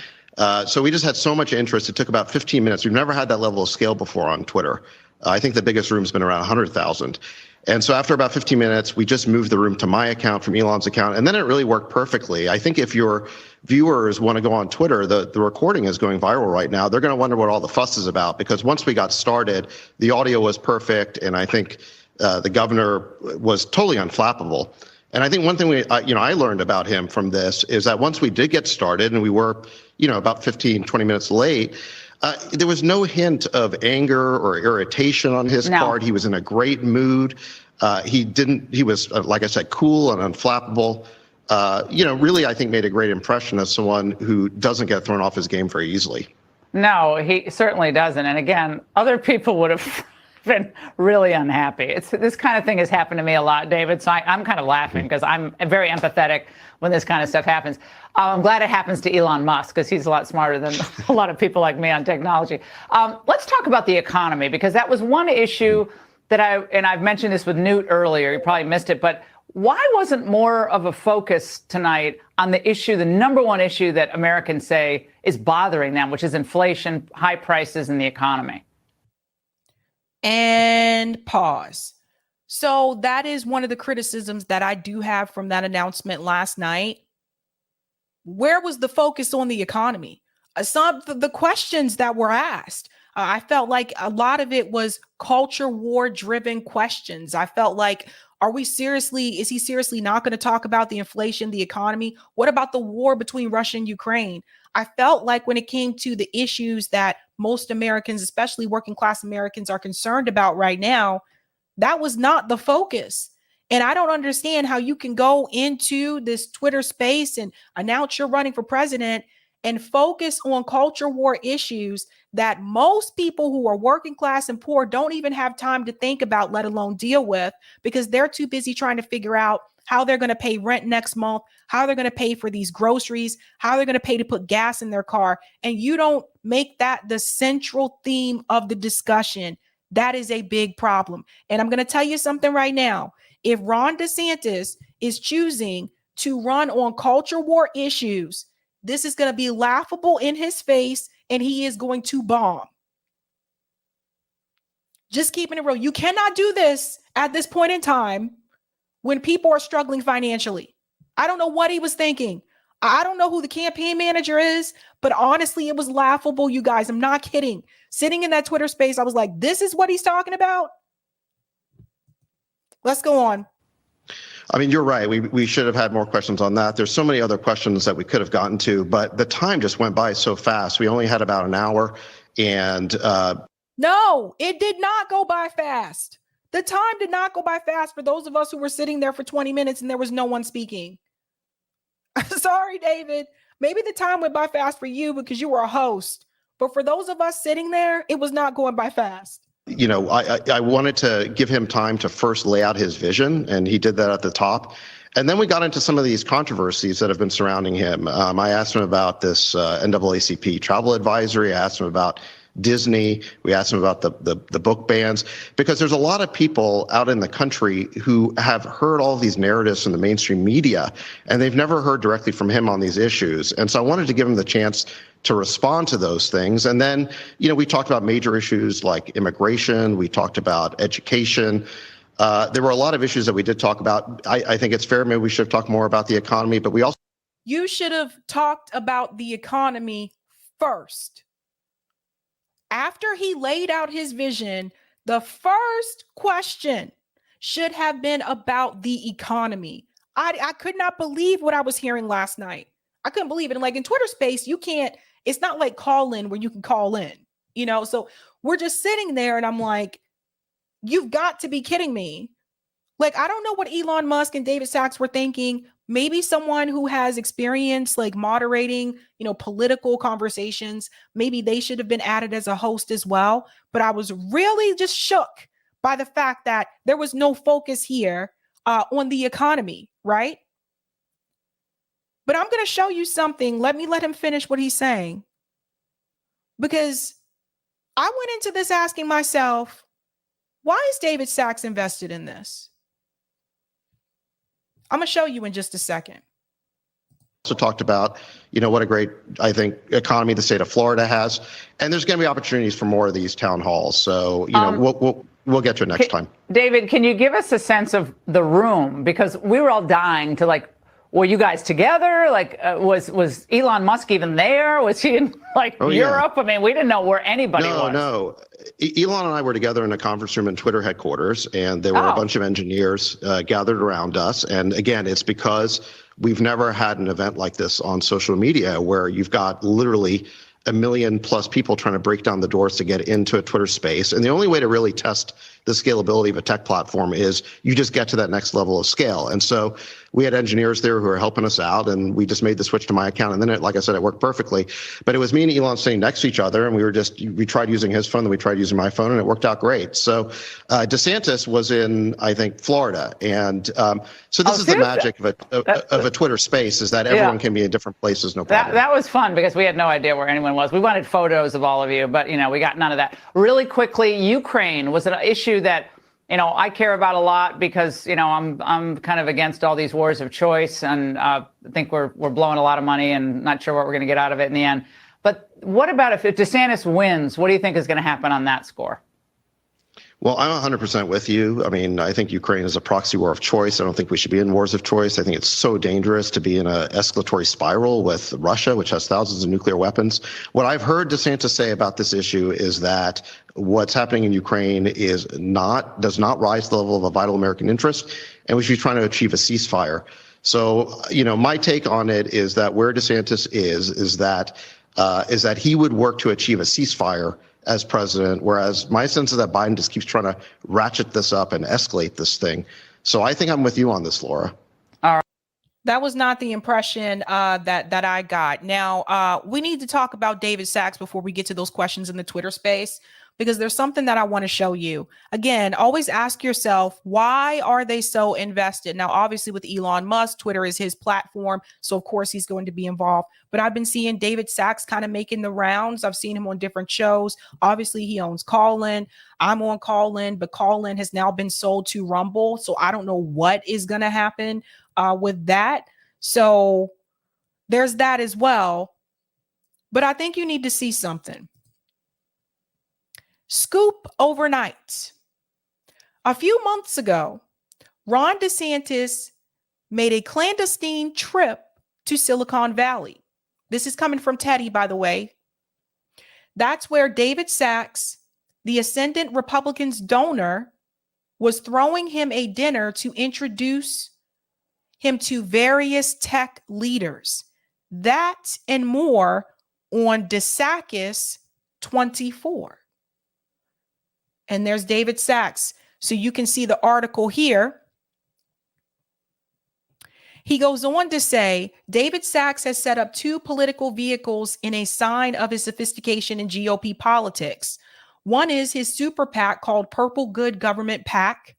So we just had so much interest. It took about 15 minutes. We've never had that level of scale before on Twitter. I think the biggest room's been around 100,000. And so after about 15 minutes, we just moved the room to my account from Elon's account. And then it really worked perfectly. I think if your viewers want to go on Twitter, the recording is going viral right now. They're going to wonder what all the fuss is about, because once we got started, the audio was perfect. And I think the governor was totally unflappable. And I think one thing I learned about him from this is that once we did get started, and we were, about 15, 20 minutes late, there was no hint of anger or irritation on his part. He was in a great mood. He was, like I said, cool and unflappable. Really, I think made a great impression as someone who doesn't get thrown off his game very easily. No, he certainly doesn't. And again, other people would have been really unhappy. This kind of thing has happened to me a lot, David. So I'm kind of laughing because I'm very empathetic when this kind of stuff happens. I'm glad it happens to Elon Musk because he's a lot smarter than a lot of people like me on technology. Let's talk about the economy, because that was one issue that I've mentioned this with Newt earlier. You probably missed it, but why wasn't more of a focus tonight on the issue, the number one issue that Americans say is bothering them, which is inflation, high prices, and the economy? And pause. So that is one of the criticisms that I do have from that announcement last night. where was the focus on the economy? Some of the questions that were asked, I felt like a lot of it was culture war driven questions. I felt like, is he seriously not going to talk about the inflation, the economy? What about the war between Russia and Ukraine? I felt like when it came to the issues that most Americans, especially working class Americans, are concerned about right now, that was not the focus. And I don't understand how you can go into this Twitter space and announce you're running for president and focus on culture war issues that most people who are working class and poor don't even have time to think about, let alone deal with, because they're too busy trying to figure out how they're going to pay rent next month, how they're going to pay for these groceries, how they're going to pay to put gas in their car. And you don't make that the central theme of the discussion. That is a big problem. And I'm going to tell you something right now. If Ron DeSantis is choosing to run on culture war issues, this is going to be laughable in his face, and he is going to bomb. Just keeping it real. You cannot do this at this point in time when people are struggling financially. I don't know what he was thinking. I don't know who the campaign manager is, but honestly, it was laughable, you guys. I'm not kidding. Sitting in that Twitter space, I was like, this is what he's talking about? Let's go on. I mean, you're right. We should have had more questions on that. There's so many other questions that we could have gotten to, but the time just went by so fast. We only had about an hour, and no, it did not go by fast. The time did not go by fast for those of us who were sitting there for 20 minutes and there was no one speaking. Sorry, David. Maybe the time went by fast for you because you were a host, but for those of us sitting there, it was not going by fast. You know, I wanted to give him time to first lay out his vision, and he did that at the top. And then we got into some of these controversies that have been surrounding him. I asked him about this NAACP travel advisory. I asked him about Disney. We asked him about the book bans, because there's a lot of people out in the country who have heard all these narratives in the mainstream media, and they've never heard directly from him on these issues. And so I wanted to give him the chance to respond to those things. And then, you know, we talked about major issues like immigration. We talked about education. There were a lot of issues that we did talk about. I think it's fair. Maybe we should have talked more about the economy, but we also. You should have talked about the economy first. After he laid out his vision, the first question should have been about the economy. I could not believe what I was hearing last night. I couldn't believe it. And like in Twitter space, you can't, it's not like call in where you can call in, you know? So we're just sitting there and I'm like, you've got to be kidding me. Like, I don't know what Elon Musk and David Sacks were thinking. Maybe someone who has experience like moderating, you know, political conversations, maybe they should have been added as a host as well. But I was really just shook by the fact that there was no focus here on the economy, right? But I'm going to show you something. Let him finish what he's saying. Because I went into this asking myself, why is David Sacks invested in this? I'm going to show you in just a second. Also talked about, you know, what a great, I think, economy the state of Florida has. And there's going to be opportunities for more of these town halls. So, you know, we'll get to it next time. David, can you give us a sense of the room? Because we were all dying to, like, were you guys together? Like, was Elon Musk even there? Was he in Europe? Yeah. I mean, we didn't know where anybody was. No. Elon and I were together in a conference room in Twitter headquarters, and there were a bunch of engineers gathered around us. And again, it's because we've never had an event like this on social media where you've got literally 1 million plus people trying to break down the doors to get into a Twitter space. And the only way to really test the scalability of a tech platform is you just get to that next level of scale. And so we had engineers there who are helping us out, and we just made the switch to my account. And then, like I said, it worked perfectly. But it was me and Elon sitting next to each other, and we tried using his phone, then we tried using my phone, and it worked out great. So DeSantis was in, I think, Florida. And so this is the magic of a Twitter space, is that everyone can be in different places, no problem. That was fun because we had no idea where anyone was. We wanted photos of all of you, but, you know, we got none of that. Really quickly, Ukraine was an issue that, you know, I care about a lot because, you know, I'm kind of against all these wars of choice, and I think we're blowing a lot of money and not sure what we're going to get out of it in the end. But what about if DeSantis wins? What do you think is going to happen on that score? Well, I'm 100% with you. I mean, I think Ukraine is a proxy war of choice. I don't think we should be in wars of choice. I think it's so dangerous to be in an escalatory spiral with Russia, which has thousands of nuclear weapons. What I've heard DeSantis say about this issue is that what's happening in Ukraine does not rise to the level of a vital American interest, and we should be trying to achieve a ceasefire. So, my take on it is that where DeSantis is that he would work to achieve a ceasefire as president, whereas my sense is that Biden just keeps trying to ratchet this up and escalate this thing. So I think I'm with you on this, Laura. That was not the impression that I got. Now, we need to talk about David Sacks before we get to those questions in the Twitter space, because there's something that I want to show you. Again, always ask yourself, why are they so invested? Now, obviously with Elon Musk, Twitter is his platform, so of course he's going to be involved. But I've been seeing David Sacks kind of making the rounds. I've seen him on different shows. Obviously, he owns Callin. I'm on Callin, but Callin has now been sold to Rumble, so I don't know what is going to happen with that. So there's that as well. But I think you need to see something. Scoop overnight. A few months ago, Ron DeSantis made a clandestine trip to Silicon Valley. This is coming from Teddy, by the way. That's where David Sacks, the ascendant Republicans donor, was throwing him a dinner to introduce him to various tech leaders. That and more on DeSantis 24. And there's David Sacks. So you can see the article here. He goes on to say, David Sacks has set up 2 political vehicles in a sign of his sophistication in GOP politics. One is his super PAC called Purple Good Government PAC.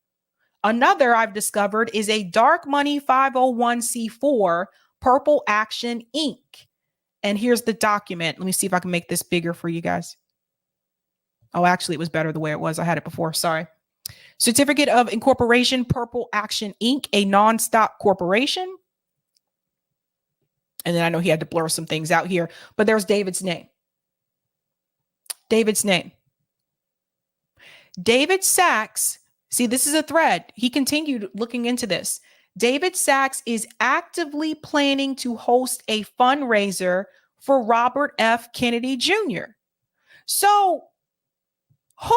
Another I've discovered is a dark money 501c4, Purple Action Inc. And here's the document. Let me see if I can make this bigger for you guys. Oh, actually, it was better the way it was. I had it before. Sorry. Certificate of Incorporation, Purple Action Inc., a non-stock corporation. And then I know he had to blur some things out here, but there's David's name. David's name. David Sacks. See, this is a thread. He continued looking into this. David Sacks is actively planning to host a fundraiser for Robert F. Kennedy Jr. So, who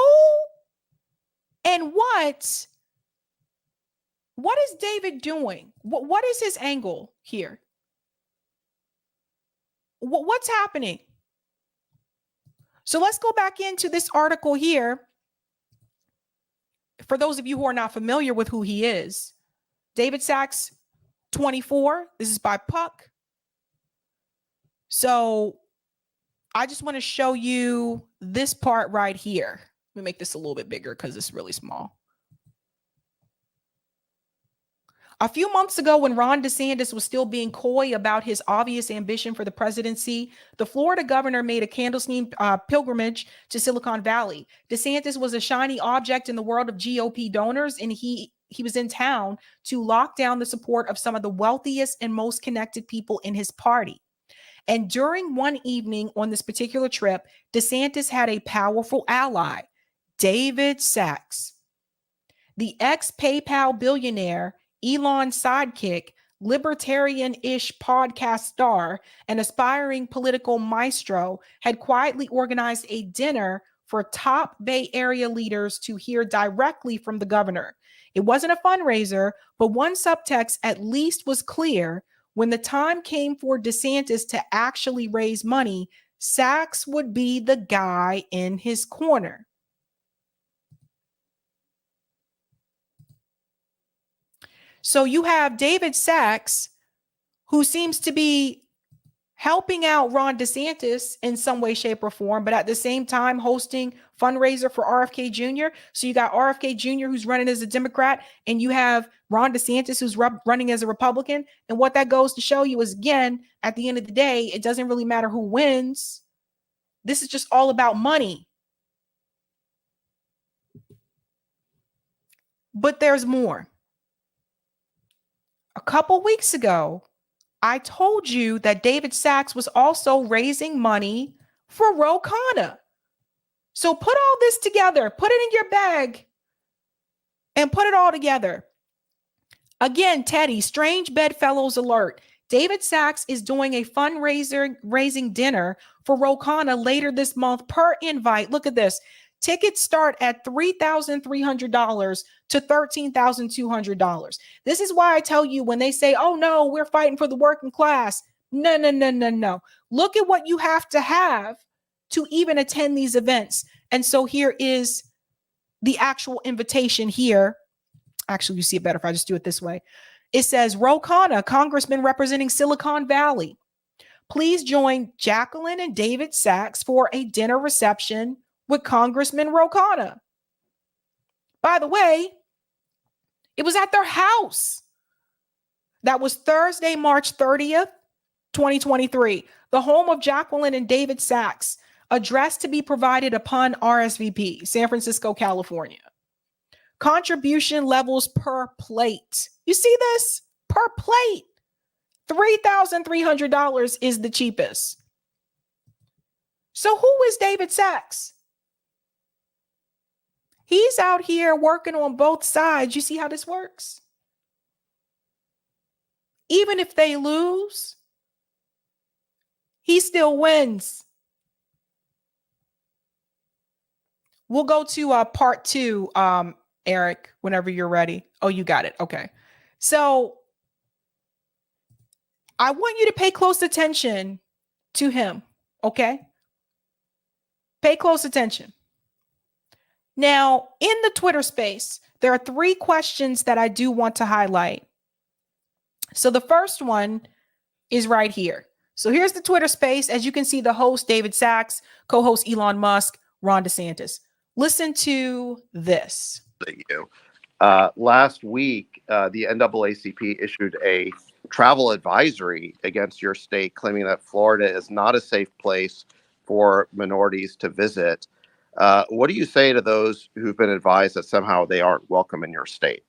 and what is David doing? What is his angle here? What's happening? So let's go back into this article here. For those of you who are not familiar with who he is, David Sacks 24. This is by Puck. So I just want to show you this part right here. Let me make this a little bit bigger because it's really small. A few months ago, when Ron DeSantis was still being coy about his obvious ambition for the presidency, the Florida governor made a clandestine pilgrimage to Silicon Valley. DeSantis was a shiny object in the world of GOP donors, and he was in town to lock down the support of some of the wealthiest and most connected people in his party. And during one evening on this particular trip, DeSantis had a powerful ally, David Sacks, the ex-PayPal billionaire, Elon's sidekick, libertarian-ish podcast star, and aspiring political maestro, had quietly organized a dinner for top Bay Area leaders to hear directly from the governor. It wasn't a fundraiser, but one subtext at least was clear. When the time came for DeSantis to actually raise money, Sacks would be the guy in his corner. So you have David Sacks, who seems to be helping out Ron DeSantis in some way, shape, or form, but at the same time hosting fundraiser for RFK Jr. So you got RFK Jr. who's running as a Democrat, and you have Ron DeSantis who's running as a Republican. And what that goes to show you is, again, at the end of the day, it doesn't really matter who wins. This is just all about money. But there's more. A couple weeks ago, I told you that David Sacks was also raising money for Ro Khanna. So put all this together, put it in your bag, and put it all together. Again, Teddy, strange bedfellows alert. David Sachs is doing a fundraising dinner for Ro Khanna later this month per invite. Look at this. Tickets start at $3,300 to $13,200. This is why I tell you when they say, oh no, we're fighting for the working class. No. Look at what you have to even attend these events. And so here is the actual invitation here. Actually, you see it better if I just do it this way. It says, Ro Khanna, congressman representing Silicon Valley. Please join Jacqueline and David Sachs for a dinner reception with Congressman Ro Khanna. By the way, it was at their house. That was Thursday, March 30th, 2023. The home of Jacqueline and David Sachs. Address to be provided upon RSVP, San Francisco, California. Contribution levels per plate. You see this? Per plate. $3,300 is the cheapest. So who is David Sachs? He's out here working on both sides. You see how this works? Even if they lose, he still wins. We'll go to part 2, Eric, whenever you're ready. Oh, you got it. Okay. So I want you to pay close attention to him. Okay. Pay close attention. Now, in the Twitter space, there are 3 questions that I do want to highlight. So the first one is right here. So here's the Twitter space. As you can see, the host, David Sachs, co-host Elon Musk, Ron DeSantis. Listen to this. Last week, the NAACP issued a travel advisory against your state, claiming that Florida is not a safe place for minorities to visit. What do you say to those who've been advised that somehow they aren't welcome in your state?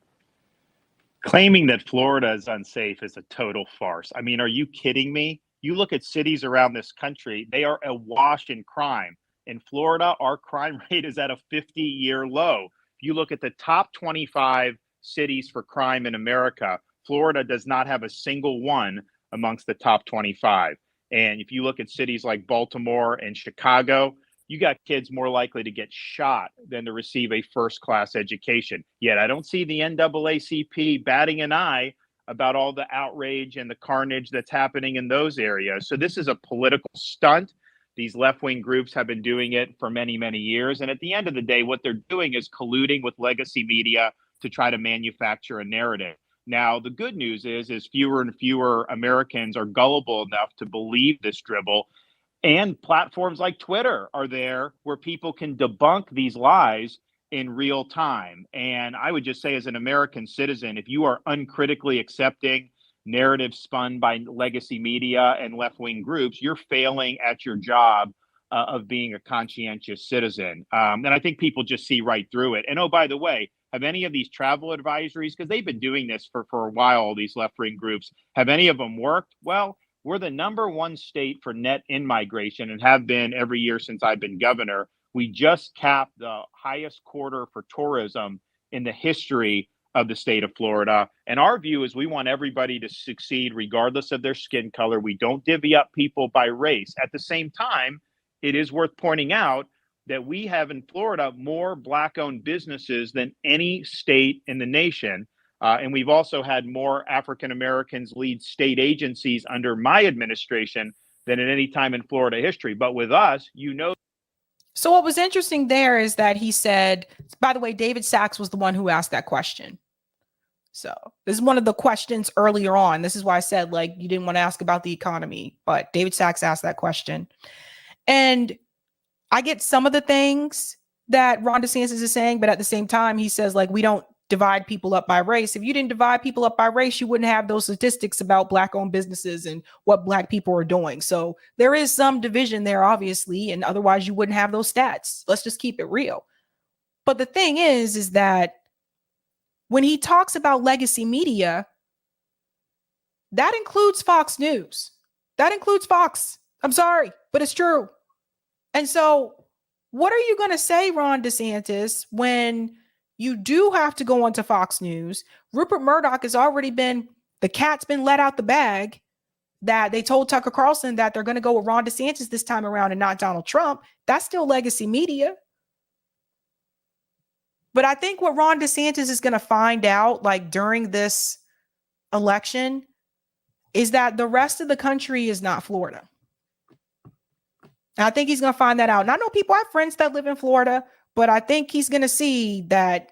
Claiming that Florida is unsafe is a total farce. I mean, are you kidding me? You look at cities around this country, they are awash in crime. In Florida, our crime rate is at a 50-year low. If you look at the top 25 cities for crime in America, Florida does not have a single one amongst the top 25. And if you look at cities like Baltimore and Chicago, you got kids more likely to get shot than to receive a first-class education. Yet I don't see the NAACP batting an eye about all the outrage and the carnage that's happening in those areas. So this is a political stunt. These left-wing groups have been doing it for many, many years. And at the end of the day, what they're doing is colluding with legacy media to try to manufacture a narrative. Now, the good news is fewer and fewer Americans are gullible enough to believe this dribble. And platforms like Twitter are there where people can debunk these lies in real time. And I would just say, as an American citizen, if you are uncritically accepting narratives spun by legacy media and left-wing groups, you're failing at your job of being a conscientious citizen. And I think people just see right through it. And oh, by the way, have any of these travel advisories, because they've been doing this for a while, all these left-wing groups, have any of them worked? Well, we're the #1 state for net in-migration and have been every year since I've been governor. We just capped the highest quarter for tourism in the history of the state of Florida. And our view is we want everybody to succeed regardless of their skin color. We don't divvy up people by race. At the same time, it is worth pointing out that we have in Florida more Black-owned businesses than any state in the nation. And we've also had more African Americans lead state agencies under my administration than at any time in Florida history. But with us, you know. So what was interesting there is that he said, by the way, David Sachs was the one who asked that question. So this is one of the questions earlier on. This is why I said, like, you didn't want to ask about the economy, but David Sachs asked that question. And I get some of the things that Ron DeSantis is saying, but at the same time, he says, like, we don't divide people up by race. If you didn't divide people up by race, you wouldn't have those statistics about Black-owned businesses and what Black people are doing. So there is some division there, obviously, and otherwise you wouldn't have those stats. Let's just keep it real. But the thing is that when he talks about legacy media, that includes Fox News. That includes Fox. I'm sorry, but it's true. And so what are you going to say, Ron DeSantis, when You do have to go onto Fox News. Rupert Murdoch has already the cat's been let out the bag, that they told Tucker Carlson that they're going to go with Ron DeSantis this time around and not Donald Trump. That's still legacy media. But I think what Ron DeSantis is going to find out, like during this election, is that the rest of the country is not Florida. And I think he's going to find that out. And I know people, I have friends that live in Florida, but I think he's going to see that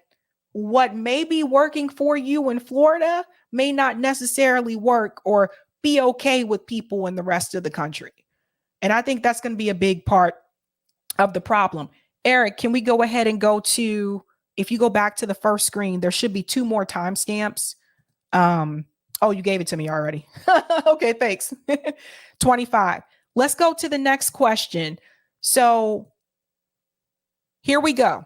what may be working for you in Florida may not necessarily work or be okay with people in the rest of the country. And I think that's going to be a big part of the problem. Eric, can we go ahead and go to, if you go back to the first screen, there should be 2 more timestamps. Oh, you gave it to me already. Okay, thanks. 25. Let's go to the next question. So here we go.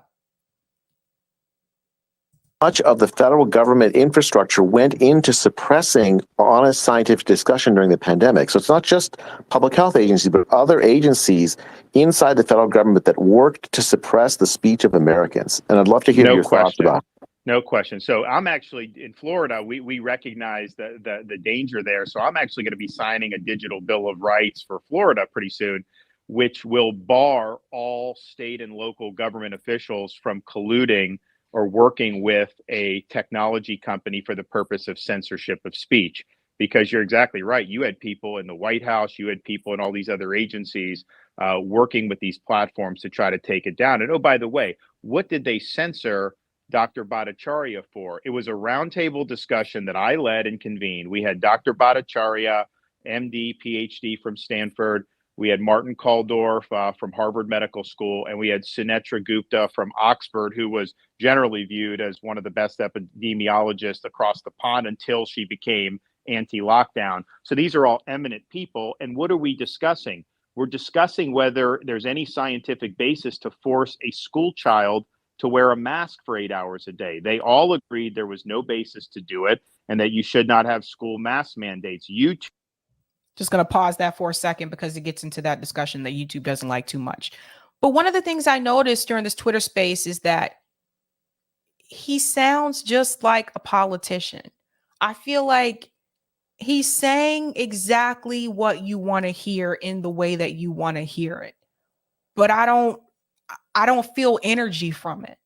Much of the federal government infrastructure went into suppressing honest scientific discussion during the pandemic. So it's not just public health agencies, but other agencies inside the federal government that worked to suppress the speech of Americans. And I'd love to hear your thoughts about it. No question. So I'm actually in Florida. We recognize the danger there. So I'm actually going to be signing a digital bill of rights for Florida pretty soon, which will bar all state and local government officials from colluding or working with a technology company for the purpose of censorship of speech. Because you're exactly right. You had people in the White House, you had people in all these other agencies working with these platforms to try to take it down. And oh, by the way, what did they censor Dr. Bhattacharya for? It was a roundtable discussion that I led and convened. We had Dr. Bhattacharya, MD, PhD from Stanford. We had Martin Kulldorff from Harvard Medical School, and we had Sunetra Gupta from Oxford, who was generally viewed as one of the best epidemiologists across the pond until she became anti-lockdown. So these are all eminent people. And what are we discussing? We're discussing whether there's any scientific basis to force a school child to wear a mask for 8 hours a day. They all agreed there was no basis to do it and that you should not have school mask mandates. YouTube. Just going to pause that for a second because it gets into that discussion that YouTube doesn't like too much. But one of the things I noticed during this Twitter space is that he sounds just like a politician. I feel like he's saying exactly what you want to hear in the way that you want to hear it. But I don't feel energy from it.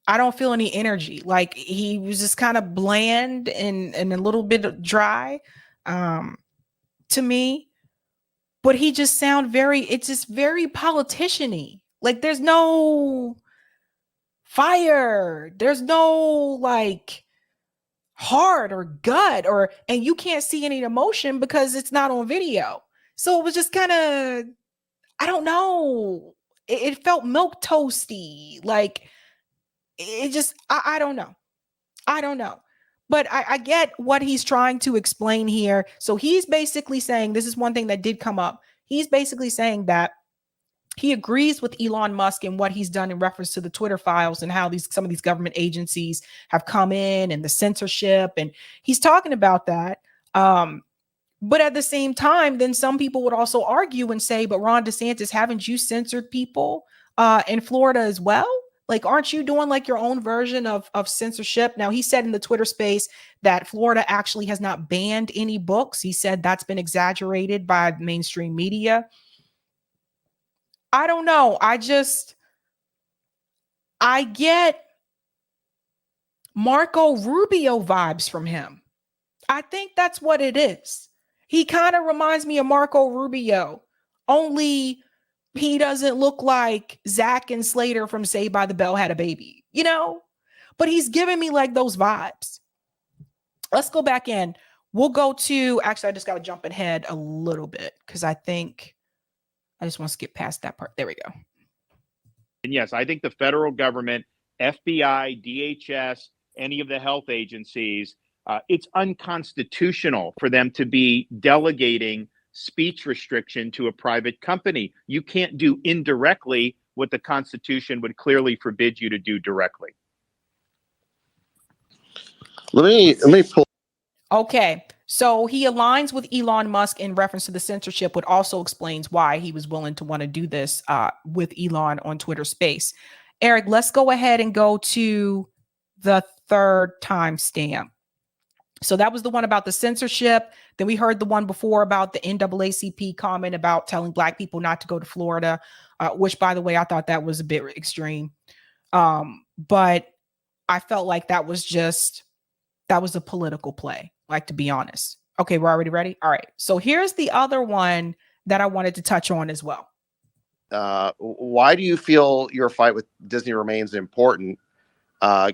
I don't feel any energy. Like he was just kind of bland and a little bit dry. To me, but he just it's just very politician-y. Like there's no fire. There's no like heart or gut and you can't see any emotion because it's not on video. So it was just kind of, I don't know. It felt milk toasty. Like it just, I don't know. I don't know. But I get what he's trying to explain here. So he's basically saying, this is one thing that did come up. He's basically saying that he agrees with Elon Musk and what he's done in reference to the Twitter files and how some of these government agencies have come in and the censorship. And he's talking about that. But at the same time, then some people would also argue and say, but Ron DeSantis, haven't you censored people in Florida as well? Like, aren't you doing like your own version of censorship? Now, he said in the Twitter space that Florida actually has not banned any books. He said that's been exaggerated by mainstream media. I don't know. I get Marco Rubio vibes from him. I think that's what it is. He kind of reminds me of Marco Rubio, only he doesn't look like Zach and Slater from Saved by the Bell had a baby, but he's giving me like those vibes. Let's go back in. We'll go to, actually, I just got to jump ahead a little bit because I think I just want to skip past that part. There we go. And yes, I think the federal government, FBI, DHS, any of the health agencies, it's unconstitutional for them to be delegating speech restriction to a private company. You can't do indirectly what the Constitution would clearly forbid you to do directly. Let me pull. Okay, so he aligns with Elon Musk in reference to the censorship, which also explains why he was willing to want to do this with Elon on Twitter Space. Eric, let's go ahead and go to the third timestamp. So that was the one about the censorship. Then we heard the one before about the NAACP comment about telling Black people not to go to Florida, which, by the way, I thought that was a bit extreme. But I felt like that was a political play, like, to be honest. Okay, we're already ready? All right. So here's the other one that I wanted to touch on as well. Why do you feel your fight with Disney remains important,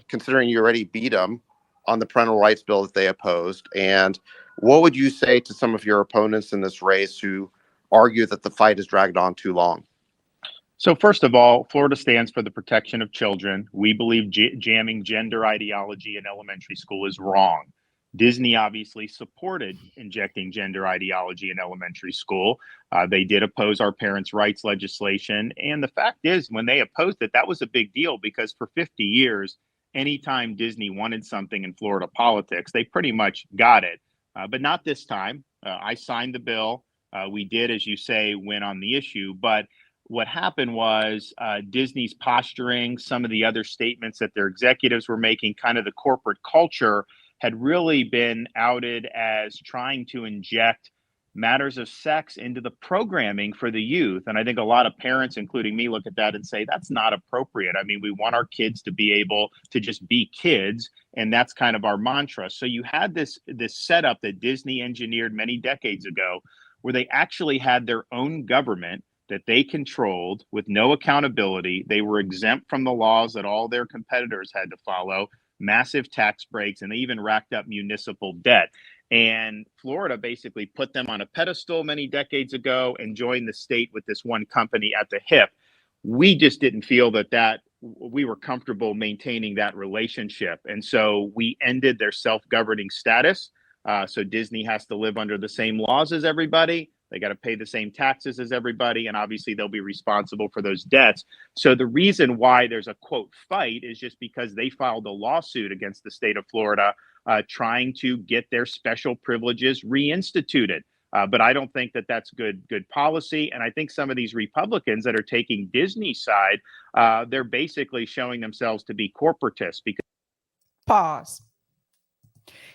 considering you already beat them on the parental rights bill that they opposed? And what would you say to some of your opponents in this race who argue that the fight has dragged on too long? So first of all, Florida stands for the protection of children. We believe jamming gender ideology in elementary school is wrong. Disney obviously supported injecting gender ideology in elementary school. They did oppose our parents' rights legislation. And the fact is, when they opposed it, that was a big deal because for 50 years, anytime Disney wanted something in Florida politics, they pretty much got it. But not this time. I signed the bill. We did, as you say, win on the issue. But what happened was Disney's posturing, some of the other statements that their executives were making, kind of the corporate culture, had really been outed as trying to inject matters of sex into the programming for the youth. And I think a lot of parents, including me, look at that and say, that's not appropriate. I mean, we want our kids to be able to just be kids. And that's kind of our mantra. So you had this setup that Disney engineered many decades ago, where they actually had their own government that they controlled with no accountability. They were exempt from the laws that all their competitors had to follow, massive tax breaks, and they even racked up municipal debt. And Florida basically put them on a pedestal many decades ago and joined the state with this one company at the hip. We just didn't feel that we were comfortable maintaining that relationship. And so we ended their self-governing status. So Disney has to live under the same laws as everybody. They got to pay the same taxes as everybody. And obviously they'll be responsible for those debts. So the reason why there's a quote fight is just because they filed a lawsuit against the state of Florida, trying to get their special privileges reinstituted. But I don't think that that's good policy. And I think some of these Republicans that are taking Disney's side, they're basically showing themselves to be corporatists. Because Pause.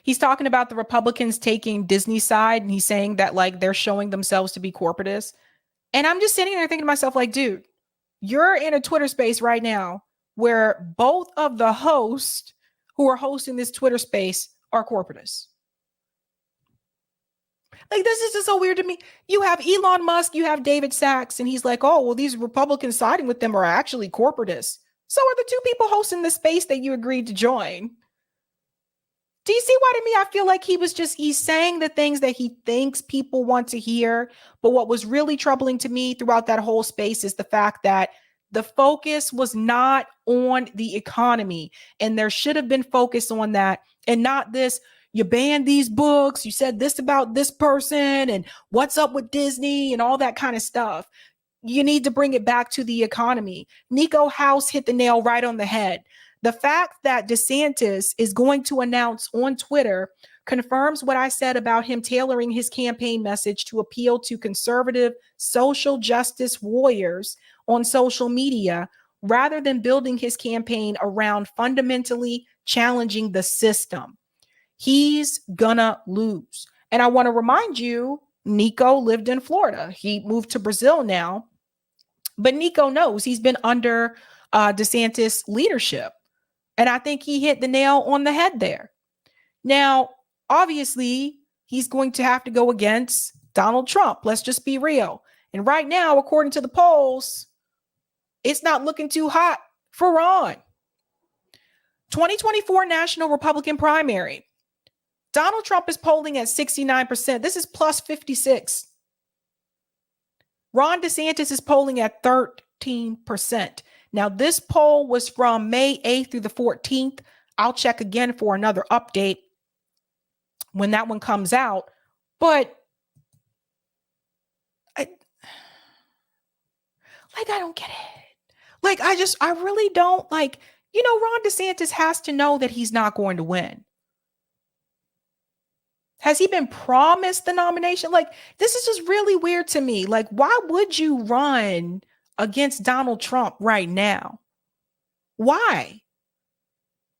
He's talking about the Republicans taking Disney's side, and he's saying that, like, they're showing themselves to be corporatists. And I'm just sitting there thinking to myself, like, dude, you're in a Twitter space right now where both of the hosts who are hosting this Twitter space are corporatists. Like, this is just so weird to me. You have Elon Musk, you have David Sachs, and he's like, oh, well, these Republicans siding with them are actually corporatists. So are the two people hosting the space that you agreed to join. Do you see why, to me, I feel like he's saying the things that he thinks people want to hear. But what was really troubling to me throughout that whole space is the fact that the focus was not on the economy. And there should have been focus on that and not this. You banned these books. You said this about this person and what's up with Disney and all that kind of stuff. You need to bring it back to the economy. Nico House hit the nail right on the head. The fact that Desantis is going to announce on Twitter confirms what I said about him tailoring his campaign message to appeal to conservative social justice warriors on social media, rather than building his campaign around fundamentally challenging the system. He's gonna lose. And I want to remind you, Nico lived in Florida. He moved to Brazil now, but Nico knows he's been under DeSantis leadership. And I think he hit the nail on the head there. Now, obviously, he's going to have to go against Donald Trump. Let's just be real. And right now, according to the polls, it's not looking too hot for Ron. 2024 National Republican primary. Donald Trump is polling at 69%. This is plus 56. Ron DeSantis is polling at 13%. Now, this poll was from May 8th through the 14th. I'll check again for another update when that one comes out. But I don't get it. Like, I really don't like, Ron DeSantis has to know that he's not going to win. Has he been promised the nomination? Like, this is just really weird to me. Like, why would you run against Donald Trump right now? Why?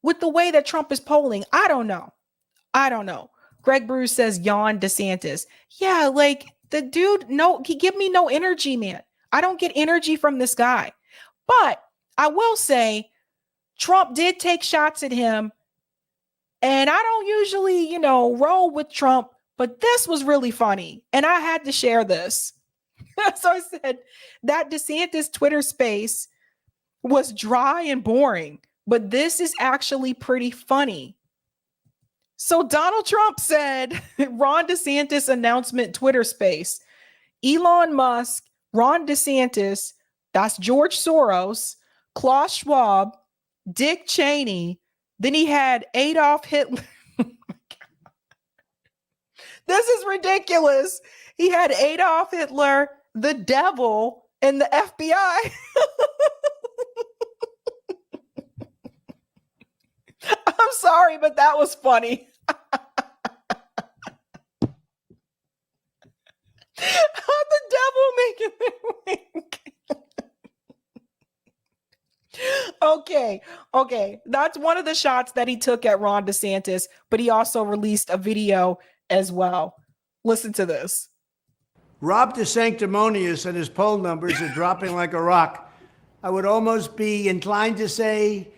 with the way that Trump is polling. I don't know. Greg Bruce says yawn DeSantis. Yeah, like the dude, no, he give me no energy, man. I don't get energy from this guy. But I will say Trump did take shots at him. And I don't usually, roll with Trump, but this was really funny. And I had to share this. So I said that DeSantis Twitter space was dry and boring, but this is actually pretty funny. So Donald Trump said, Ron DeSantis announcement Twitter space, Elon Musk, Ron DeSantis, that's George Soros, Klaus Schwab, Dick Cheney. Then he had Adolf Hitler. This is ridiculous. He had Adolf Hitler, the devil, and the FBI. I'm sorry, but that was funny. The devil making me wink. Okay. That's one of the shots that he took at Ron DeSantis, but he also released a video as well. Listen to this. Rob DeSanctimonious and his poll numbers are dropping like a rock. I would almost be inclined to say...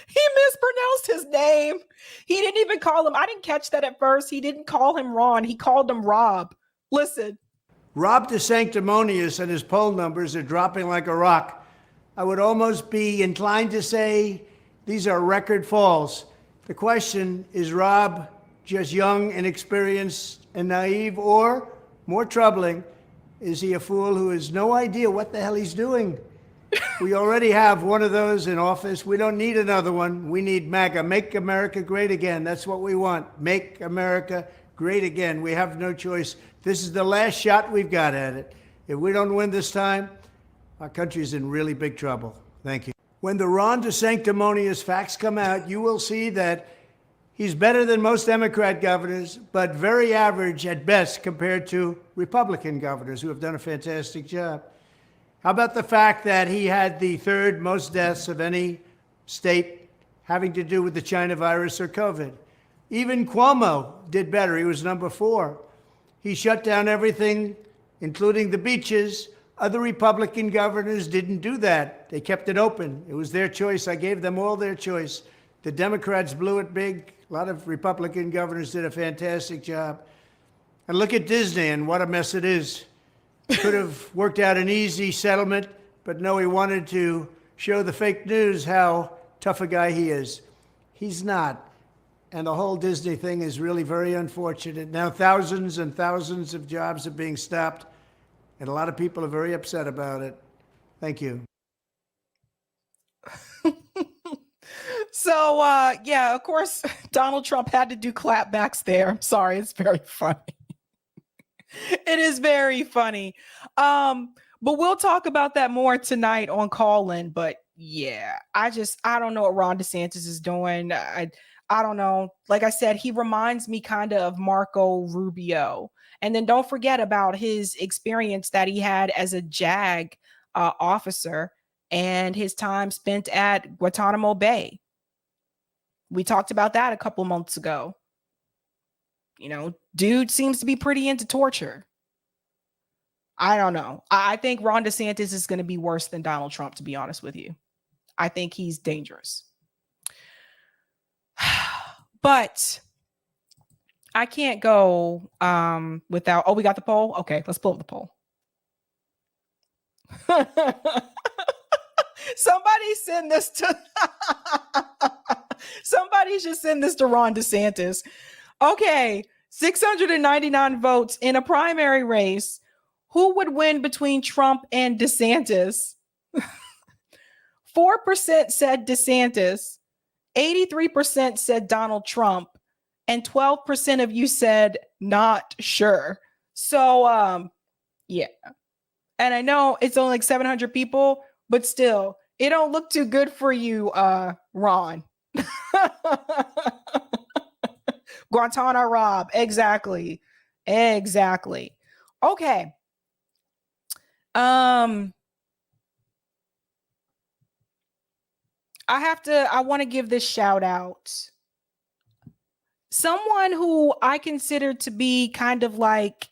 He mispronounced his name. He didn't even call him. I didn't catch that at first. He didn't call him Ron. He called him Rob. Listen. Rob DeSanctimonious and his poll numbers are dropping like a rock. I would almost be inclined to say these are record falls. The question, is Rob just young, inexperienced, and naive, or, more troubling, is he a fool who has no idea what the hell he's doing? We already have one of those in office. We don't need another one. We need MAGA. Make America great again. That's what we want. Make America great again. We have no choice. This is the last shot we've got at it. If we don't win this time, our country's in really big trouble. Thank you. When the Ron DeSanctimonious facts come out, you will see that he's better than most Democrat governors, but very average at best compared to Republican governors who have done a fantastic job. How about the fact that he had the third most deaths of any state having to do with the China virus or COVID? Even Cuomo did better. He was number 4. He shut down everything, including the beaches. Other Republican governors didn't do that. They kept it open. It was their choice. I gave them all their choice. The Democrats blew it big. A lot of Republican governors did a fantastic job. And look at Disney and what a mess it is. Could have worked out an easy settlement, but no, he wanted to show the fake news how tough a guy he is. He's not. And the whole Disney thing is really very unfortunate. Now thousands and thousands of jobs are being stopped, and a lot of people are very upset about it. Thank you. So, yeah, of course, Donald Trump had to do clapbacks there. I'm sorry, it's very funny. It is very funny. But we'll talk about that more tonight on Call-In. But yeah, I don't know what Ron DeSantis is doing. I don't know. Like I said, he reminds me kind of Marco Rubio. And then don't forget about his experience that he had as a JAG officer and his time spent at Guantanamo Bay. We talked about that a couple months ago. Dude seems to be pretty into torture. I don't know. I think Ron DeSantis is going to be worse than Donald Trump, to be honest with you. I think he's dangerous. But I can't go without... Oh, we got the poll? Okay, let's pull up the poll. Somebody send this to... Somebody should send this to Ron DeSantis. Okay, 699 votes in a primary race. Who would win between Trump and DeSantis? 4% said DeSantis, 83% said Donald Trump, and 12% of you said not sure. So, yeah. And I know it's only like 700 people, but still, it don't look too good for you, Ron. Guantanamo Rob. Exactly. Okay. I want to give this shout out. Someone who I consider to be kind of like,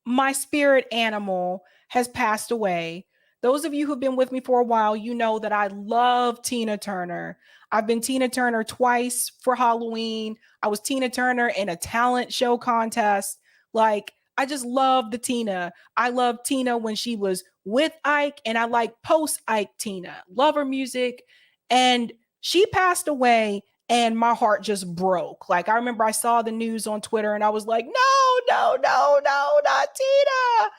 my spirit animal has passed away. Those of you who've been with me for a while, you know that I love Tina Turner. I've been Tina Turner twice for Halloween. I was Tina Turner in a talent show contest. Like, I just love the Tina. I love Tina when she was with Ike, and I like post Ike Tina. Love her music. And she passed away, and my heart just broke. Like, I remember I saw the news on Twitter, and I was like, no, not Tina.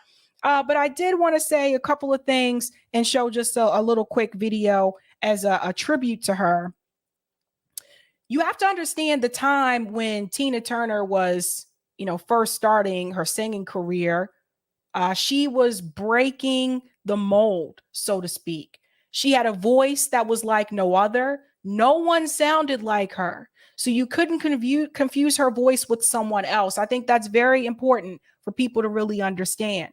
But I did want to say a couple of things and show just a little quick video as a tribute to her. You have to understand the time when Tina Turner was, first starting her singing career. She was breaking the mold, so to speak. She had a voice that was like no other. No one sounded like her. So you couldn't confuse her voice with someone else. I think that's very important for people to really understand.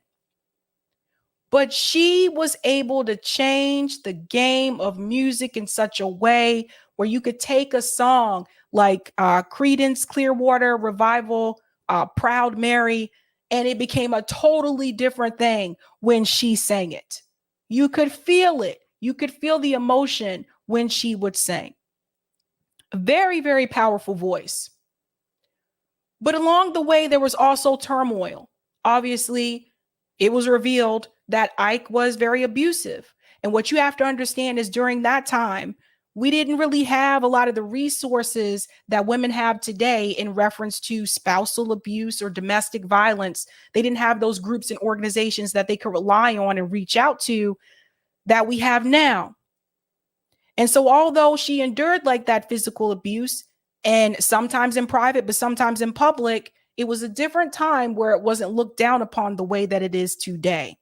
But she was able to change the game of music in such a way where you could take a song like Creedence Clearwater Revival, Proud Mary, and it became a totally different thing when she sang it. You could feel it. You could feel the emotion when she would sing. A very, very powerful voice. But along the way, there was also turmoil. Obviously, it was revealed that Ike was very abusive. And what you have to understand is during that time, we didn't really have a lot of the resources that women have today in reference to spousal abuse or domestic violence. They didn't have those groups and organizations that they could rely on and reach out to that we have now. And so although she endured like that physical abuse, and sometimes in private, but sometimes in public, it was a different time where it wasn't looked down upon the way that it is today.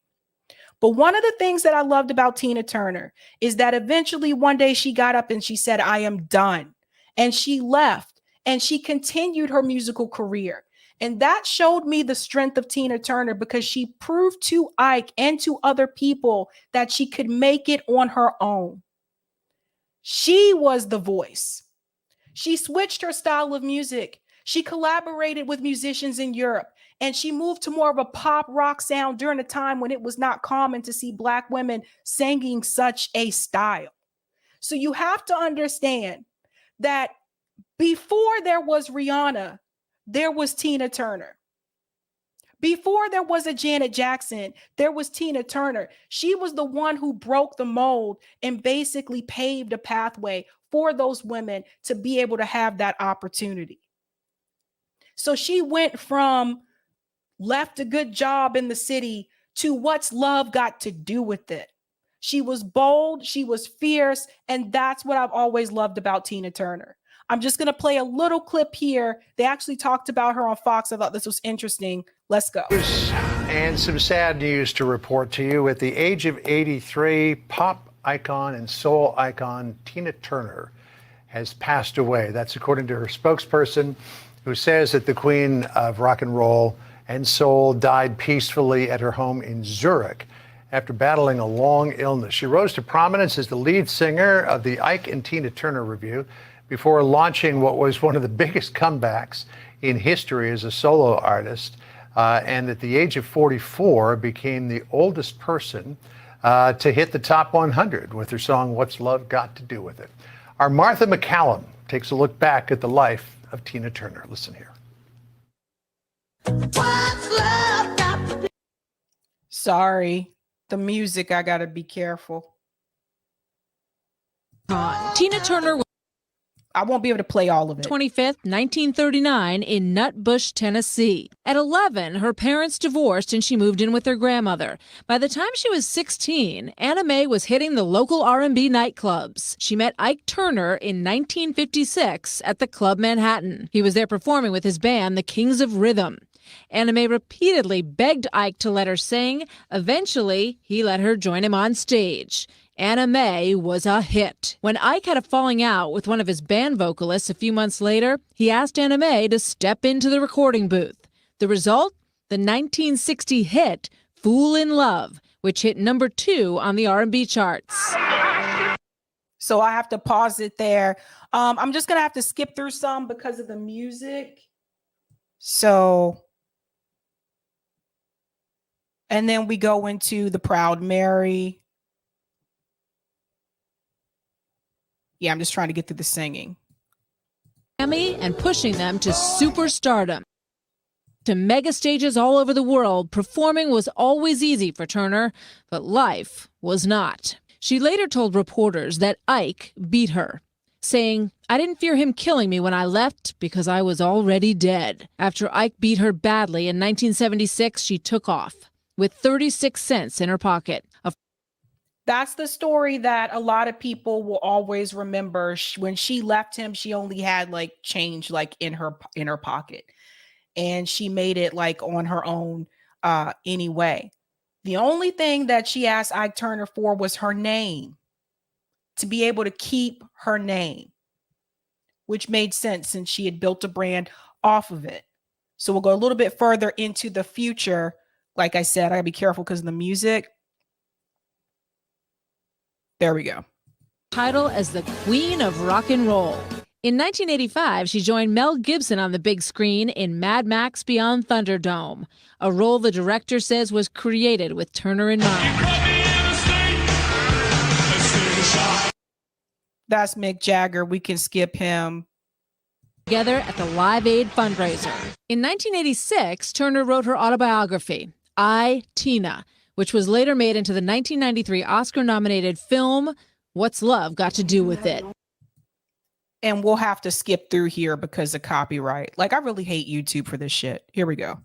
But one of the things that I loved about Tina Turner is that eventually one day she got up and she said, I am done. And she left and she continued her musical career. And that showed me the strength of Tina Turner because she proved to Ike and to other people that she could make it on her own. She was the voice. She switched her style of music. She collaborated with musicians in Europe, and she moved to more of a pop rock sound during a time when it was not common to see Black women singing such a style. So you have to understand that before there was Rihanna, there was Tina Turner. Before there was a Janet Jackson, there was Tina Turner. She was the one who broke the mold and basically paved a pathway for those women to be able to have that opportunity. So she went from left a good job in the city to what's love got to do with it. She was bold, she was fierce, and that's what I've always loved about Tina Turner. I'm just going to play a little clip here. They actually talked about her on Fox. I thought this was interesting. Let's go. And some sad news to report to you. At the age of 83, pop icon and soul icon Tina Turner has passed away. That's according to her spokesperson, who says that the queen of rock and roll and soul died peacefully at her home in Zurich after battling a long illness. She rose to prominence as the lead singer of the Ike and Tina Turner Revue before launching what was one of the biggest comebacks in history as a solo artist, and at the age of 44 became the oldest person to hit the top 100 with her song, What's Love Got to Do With It? Our Martha McCallum takes a look back at the life of Tina Turner. Listen here. Sorry, the music, I gotta be careful. Tina Turner. I won't be able to play all of it. 25th, 1939 in Nutbush, Tennessee. At 11, her parents divorced and she moved in with her grandmother. By the time she was 16, Anna Mae was hitting the local R&B nightclubs. She met Ike Turner in 1956 at the Club Manhattan. He was there performing with his band, the Kings of Rhythm. Anna Mae repeatedly begged Ike to let her sing. Eventually, he let her join him on stage. Anna Mae was a hit. When Ike had a falling out with one of his band vocalists a few months later, he asked Anna Mae to step into the recording booth. The result? The 1960 hit, Fool in Love, which hit number 2 on the R&B charts. So I have to pause it there. I'm just going to have to skip through some because of the music. So, and then we go into the Proud Mary. Yeah, I'm just trying to get through the singing. And pushing them to superstardom. To mega stages all over the world, performing was always easy for Turner, but life was not. She later told reporters that Ike beat her, saying, "I didn't fear him killing me when I left because I was already dead." After Ike beat her badly in 1976, she took off with 36 cents in her pocket. That's the story that a lot of people will always remember. When she left him, she only had like change like in her pocket, and she made it like on her own anyway. The only thing that she asked Ike Turner for was her name, to be able to keep her name, which made sense since she had built a brand off of it. So we'll go a little bit further into the future. Like I said, I gotta be careful because of the music. There we go. Title as the Queen of Rock and Roll. In 1985, she joined Mel Gibson on the big screen in Mad Max Beyond Thunderdome, a role the director says was created with Turner in mind. That's Mick Jagger. We can skip him. Together at the Live Aid fundraiser. In 1986, Turner wrote her autobiography, I, Tina, which was later made into the 1993 Oscar-nominated film, What's Love Got to Do with It? And we'll have to skip through here because of copyright. Like, I really hate YouTube for this shit. Here we go.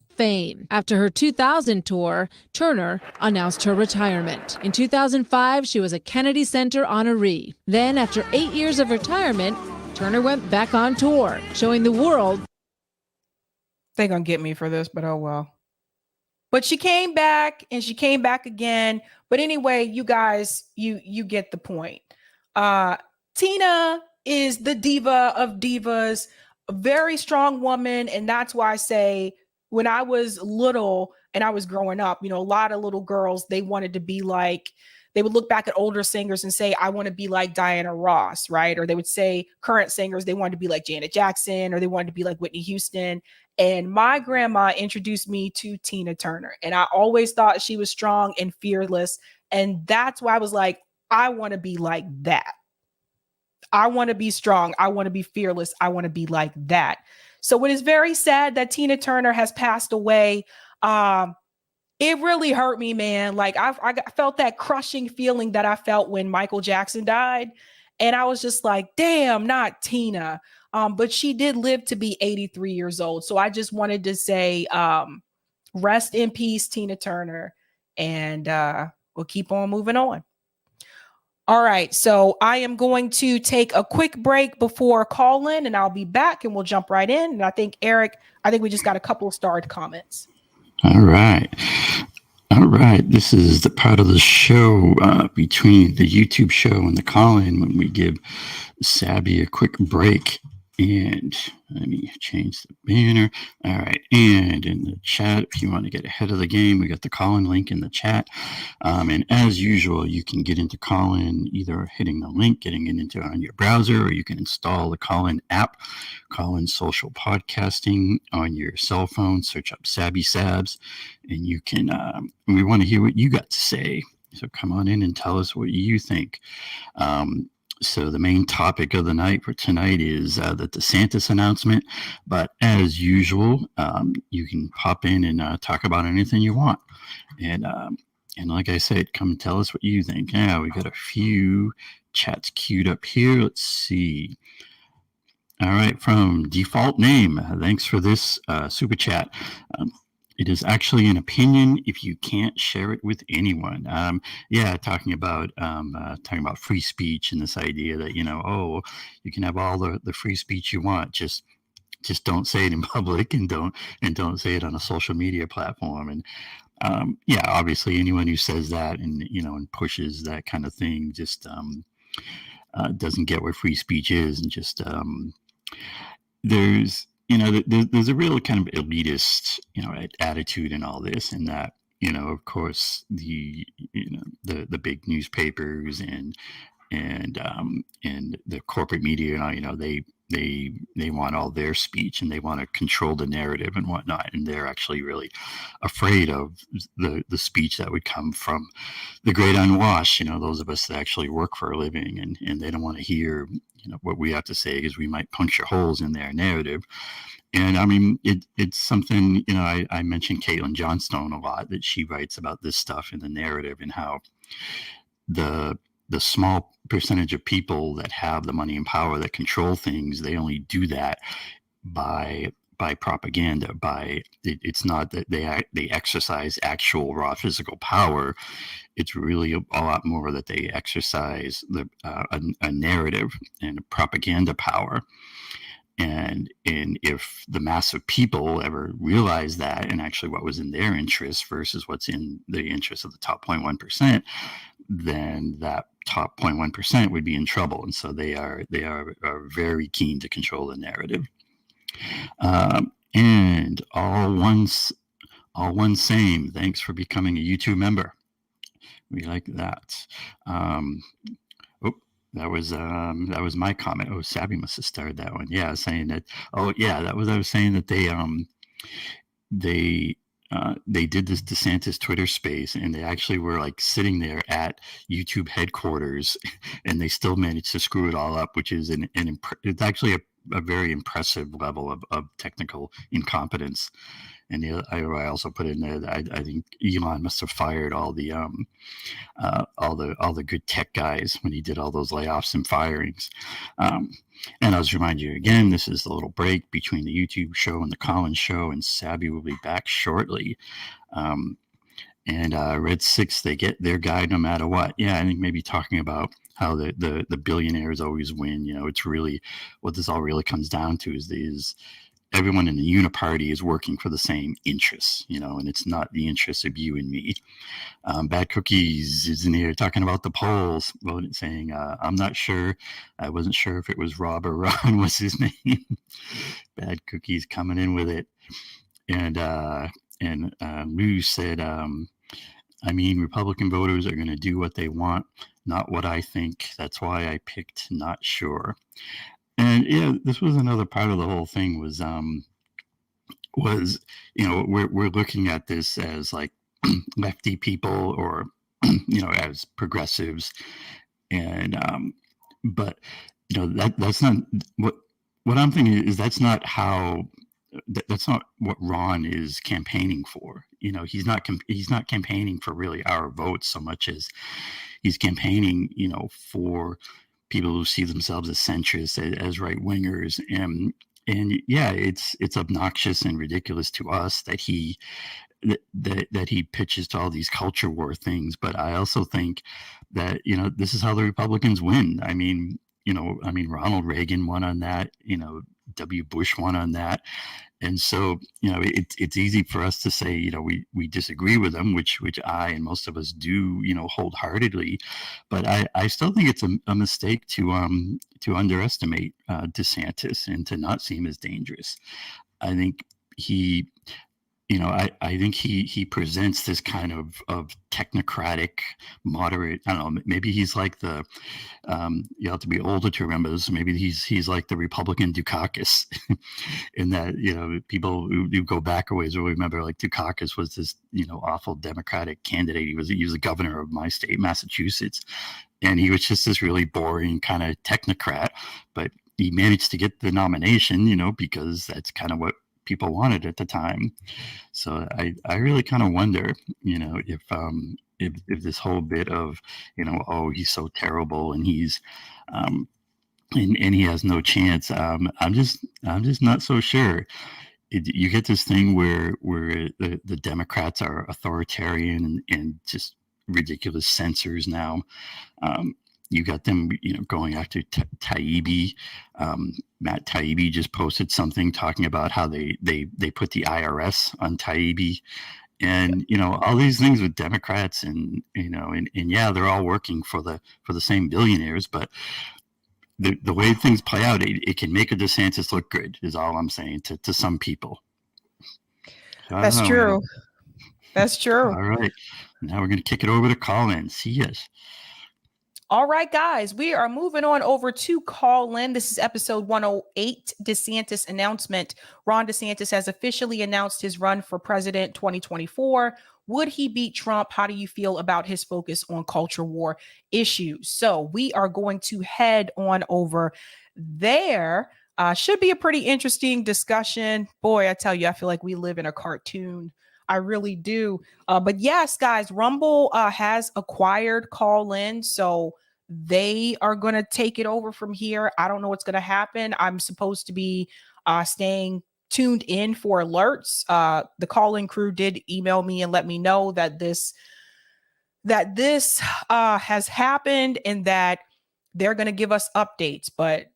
Fame. After her 2000 tour, Turner announced her retirement. In 2005, she was a Kennedy Center honoree. Then, after 8 years of retirement, Turner went back on tour, showing the world. They're gonna get me for this, but oh well. But she came back and she came back again. But anyway, you guys, you get the point. Tina is the diva of divas, a very strong woman, and that's why I say when I was little and I was growing up, you know, a lot of little girls, they wanted to be like, they would look back at older singers and say, I want to be like Diana Ross, right? Or they would say current singers, they wanted to be like Janet Jackson, or they wanted to be like Whitney Houston. And my grandma introduced me to Tina Turner. And I always thought she was strong and fearless. And that's why I was like, I want to be like that. I want to be strong. I want to be fearless. I want to be like that. So it is very sad that Tina Turner has passed away. It really hurt me, man. Like I felt that crushing feeling that I felt when Michael Jackson died. And I was just like, damn, not Tina. But she did live to be 83 years old. So I just wanted to say, rest in peace, Tina Turner. And we'll keep on moving on. All right. So I am going to take a quick break before call-in, and I'll be back and we'll jump right in. And I think, Eric, we just got a couple of starred comments. All right. This is the part of the show between the YouTube show and the call-in when we give Sabby a quick break. And let me change the banner. All right. And in the chat, if you want to get ahead of the game, we got the call-in link in the chat. And as usual, you can get into call-in either hitting the link, getting it into on your browser, or you can install the call-in app, call-in social podcasting on your cell phone, search up Sabby Sabs, and you can, we want to hear what you got to say. So come on in and tell us what you think. So the main topic of the night for tonight is the Desantis announcement. But as usual, you can pop in and talk about anything you want. And like I said, come and tell us what you think. Yeah, we got a few chats queued up here. Let's see. All right, from Default Name, thanks for this super chat. It is actually an opinion if you can't share it with anyone. Talking about free speech and this idea that, you can have all the free speech you want. Just don't say it in public and don't say it on a social media platform. And obviously anyone who says that and pushes that kind of thing just doesn't get what free speech is. And just there's a real kind of elitist, attitude in all this, and that, of course, the big newspapers and the corporate media, they want all their speech, and they want to control the narrative and whatnot, and they're actually really afraid of the speech that would come from the great unwashed, those of us that actually work for a living, and they don't want to hear what we have to say, because we might puncture holes in their narrative. And I mean, it's something, I mentioned Caitlin Johnstone a lot, that she writes about this stuff in the narrative, and how the small percentage of people that have the money and power that control things, they only do that by propaganda. It's not that they exercise actual raw physical power. It's really a lot more that they exercise a narrative and a propaganda power. And if the mass of people ever realize that, and actually what was in their interest versus what's in the interest of the top 0.1%, then that top 0.1% would be in trouble. And so they are very keen to control the narrative. And all one same. Thanks for becoming a YouTube member. We like that. That was my comment. Oh, Sabby must have started that one. Yeah, saying that. Oh, yeah, I was saying that they did this DeSantis Twitter space, and they actually were like sitting there at YouTube headquarters, and they still managed to screw it all up, which is it's actually a very impressive level of technical incompetence. And I also put in there that I think Elon must have fired all the good tech guys when he did all those layoffs and firings. And I'll just remind you again, this is the little break between the YouTube show and the Collins show, and Sabby will be back shortly. And Red 6, they get their guy no matter what. Yeah, I think maybe talking about how the billionaires always win. It's really what this all really comes down to is everyone in the uniparty is working for the same interests, and it's not the interests of you and me. Bad Cookies is in here talking about the polls, saying, I'm not sure. I wasn't sure if it was Rob or Ron was his name. Bad Cookies coming in with it. And Lou said, Republican voters are going to do what they want, not what I think. That's why I picked not sure. And yeah, this was another part of the whole thing was we're looking at this as like lefty people or as progressives, and but that's not what I'm thinking is that's not what Ron is campaigning for. He's not campaigning for really our votes so much as he's campaigning for people who see themselves as centrists, as right wingers, and yeah, it's obnoxious and ridiculous to us that he pitches to all these culture war things. But I also think that this is how the Republicans win. I mean Ronald Reagan won on that. W. Bush won on that. And so, it's easy for us to say, we disagree with them, which I and most of us do, wholeheartedly. But I still think it's a mistake to underestimate DeSantis and to not see him as dangerous. I think he, I think he presents this kind of technocratic, moderate. I don't know. Maybe he's like the. You have to be older to remember this. Maybe he's like the Republican Dukakis, in that people who go back a ways will remember like Dukakis was this awful Democratic candidate. He was the governor of my state, Massachusetts, and he was just this really boring kind of technocrat. But he managed to get the nomination, because that's kind of what people wanted at the time. So I really kind of wonder, if this whole bit of, oh, he's so terrible and he's, and he has no chance. I'm just not so sure. You get this thing where the Democrats are authoritarian and just ridiculous censors now. You got them, going after Taibbi. Matt Taibbi just posted something talking about how they put the IRS on Taibbi, and all these things with Democrats, and yeah, they're all working for the same billionaires, but the way things play out, it can make a DeSantis look good. Is all I'm saying to some people. So That's true. That's true. All right. Now we're going to kick it over to Colin. See yes. All right, guys, we are moving on over to call in. This is episode 108, DeSantis announcement. Ron DeSantis has officially announced his run for president 2024. Would he beat Trump? How do you feel about his focus on culture war issues? So we are going to head on over there. Should be a pretty interesting discussion. Boy, I tell you, I feel like we live in a cartoon. I really do. But yes, guys, Rumble has acquired Call-In, so they are going to take it over from here. I don't know what's going to happen. I'm supposed to be staying tuned in for alerts. The Call-In crew did email me and let me know that this has happened and that they're going to give us updates. But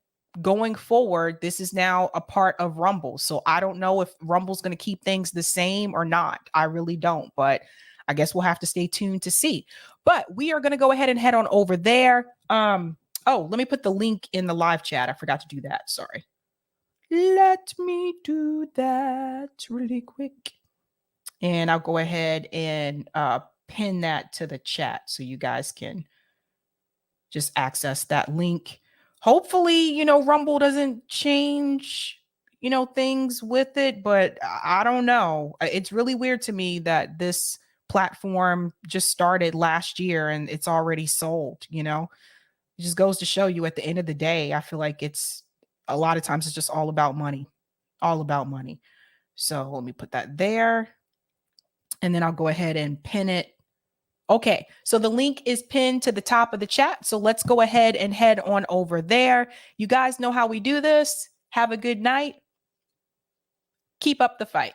going forward, this is now a part of Rumble. So I don't know if Rumble's going to keep things the same or not. I really don't, but I guess we'll have to stay tuned to see. But we are going to go ahead and head on over there. Oh, let me put the link in the live chat. I forgot to do that. Sorry. Let me do that really quick. And I'll go ahead and pin that to the chat so you guys can just access that link. Hopefully, Rumble doesn't change, things with it, but I don't know. It's really weird to me that this platform just started last year and it's already sold, It just goes to show you at the end of the day, I feel like it's a lot of times it's just all about money, So let me put that there and then I'll go ahead and pin it. Okay, so the link is pinned to the top of the chat. So let's go ahead and head on over there. You guys know how we do this. Have a good night. Keep up the fight.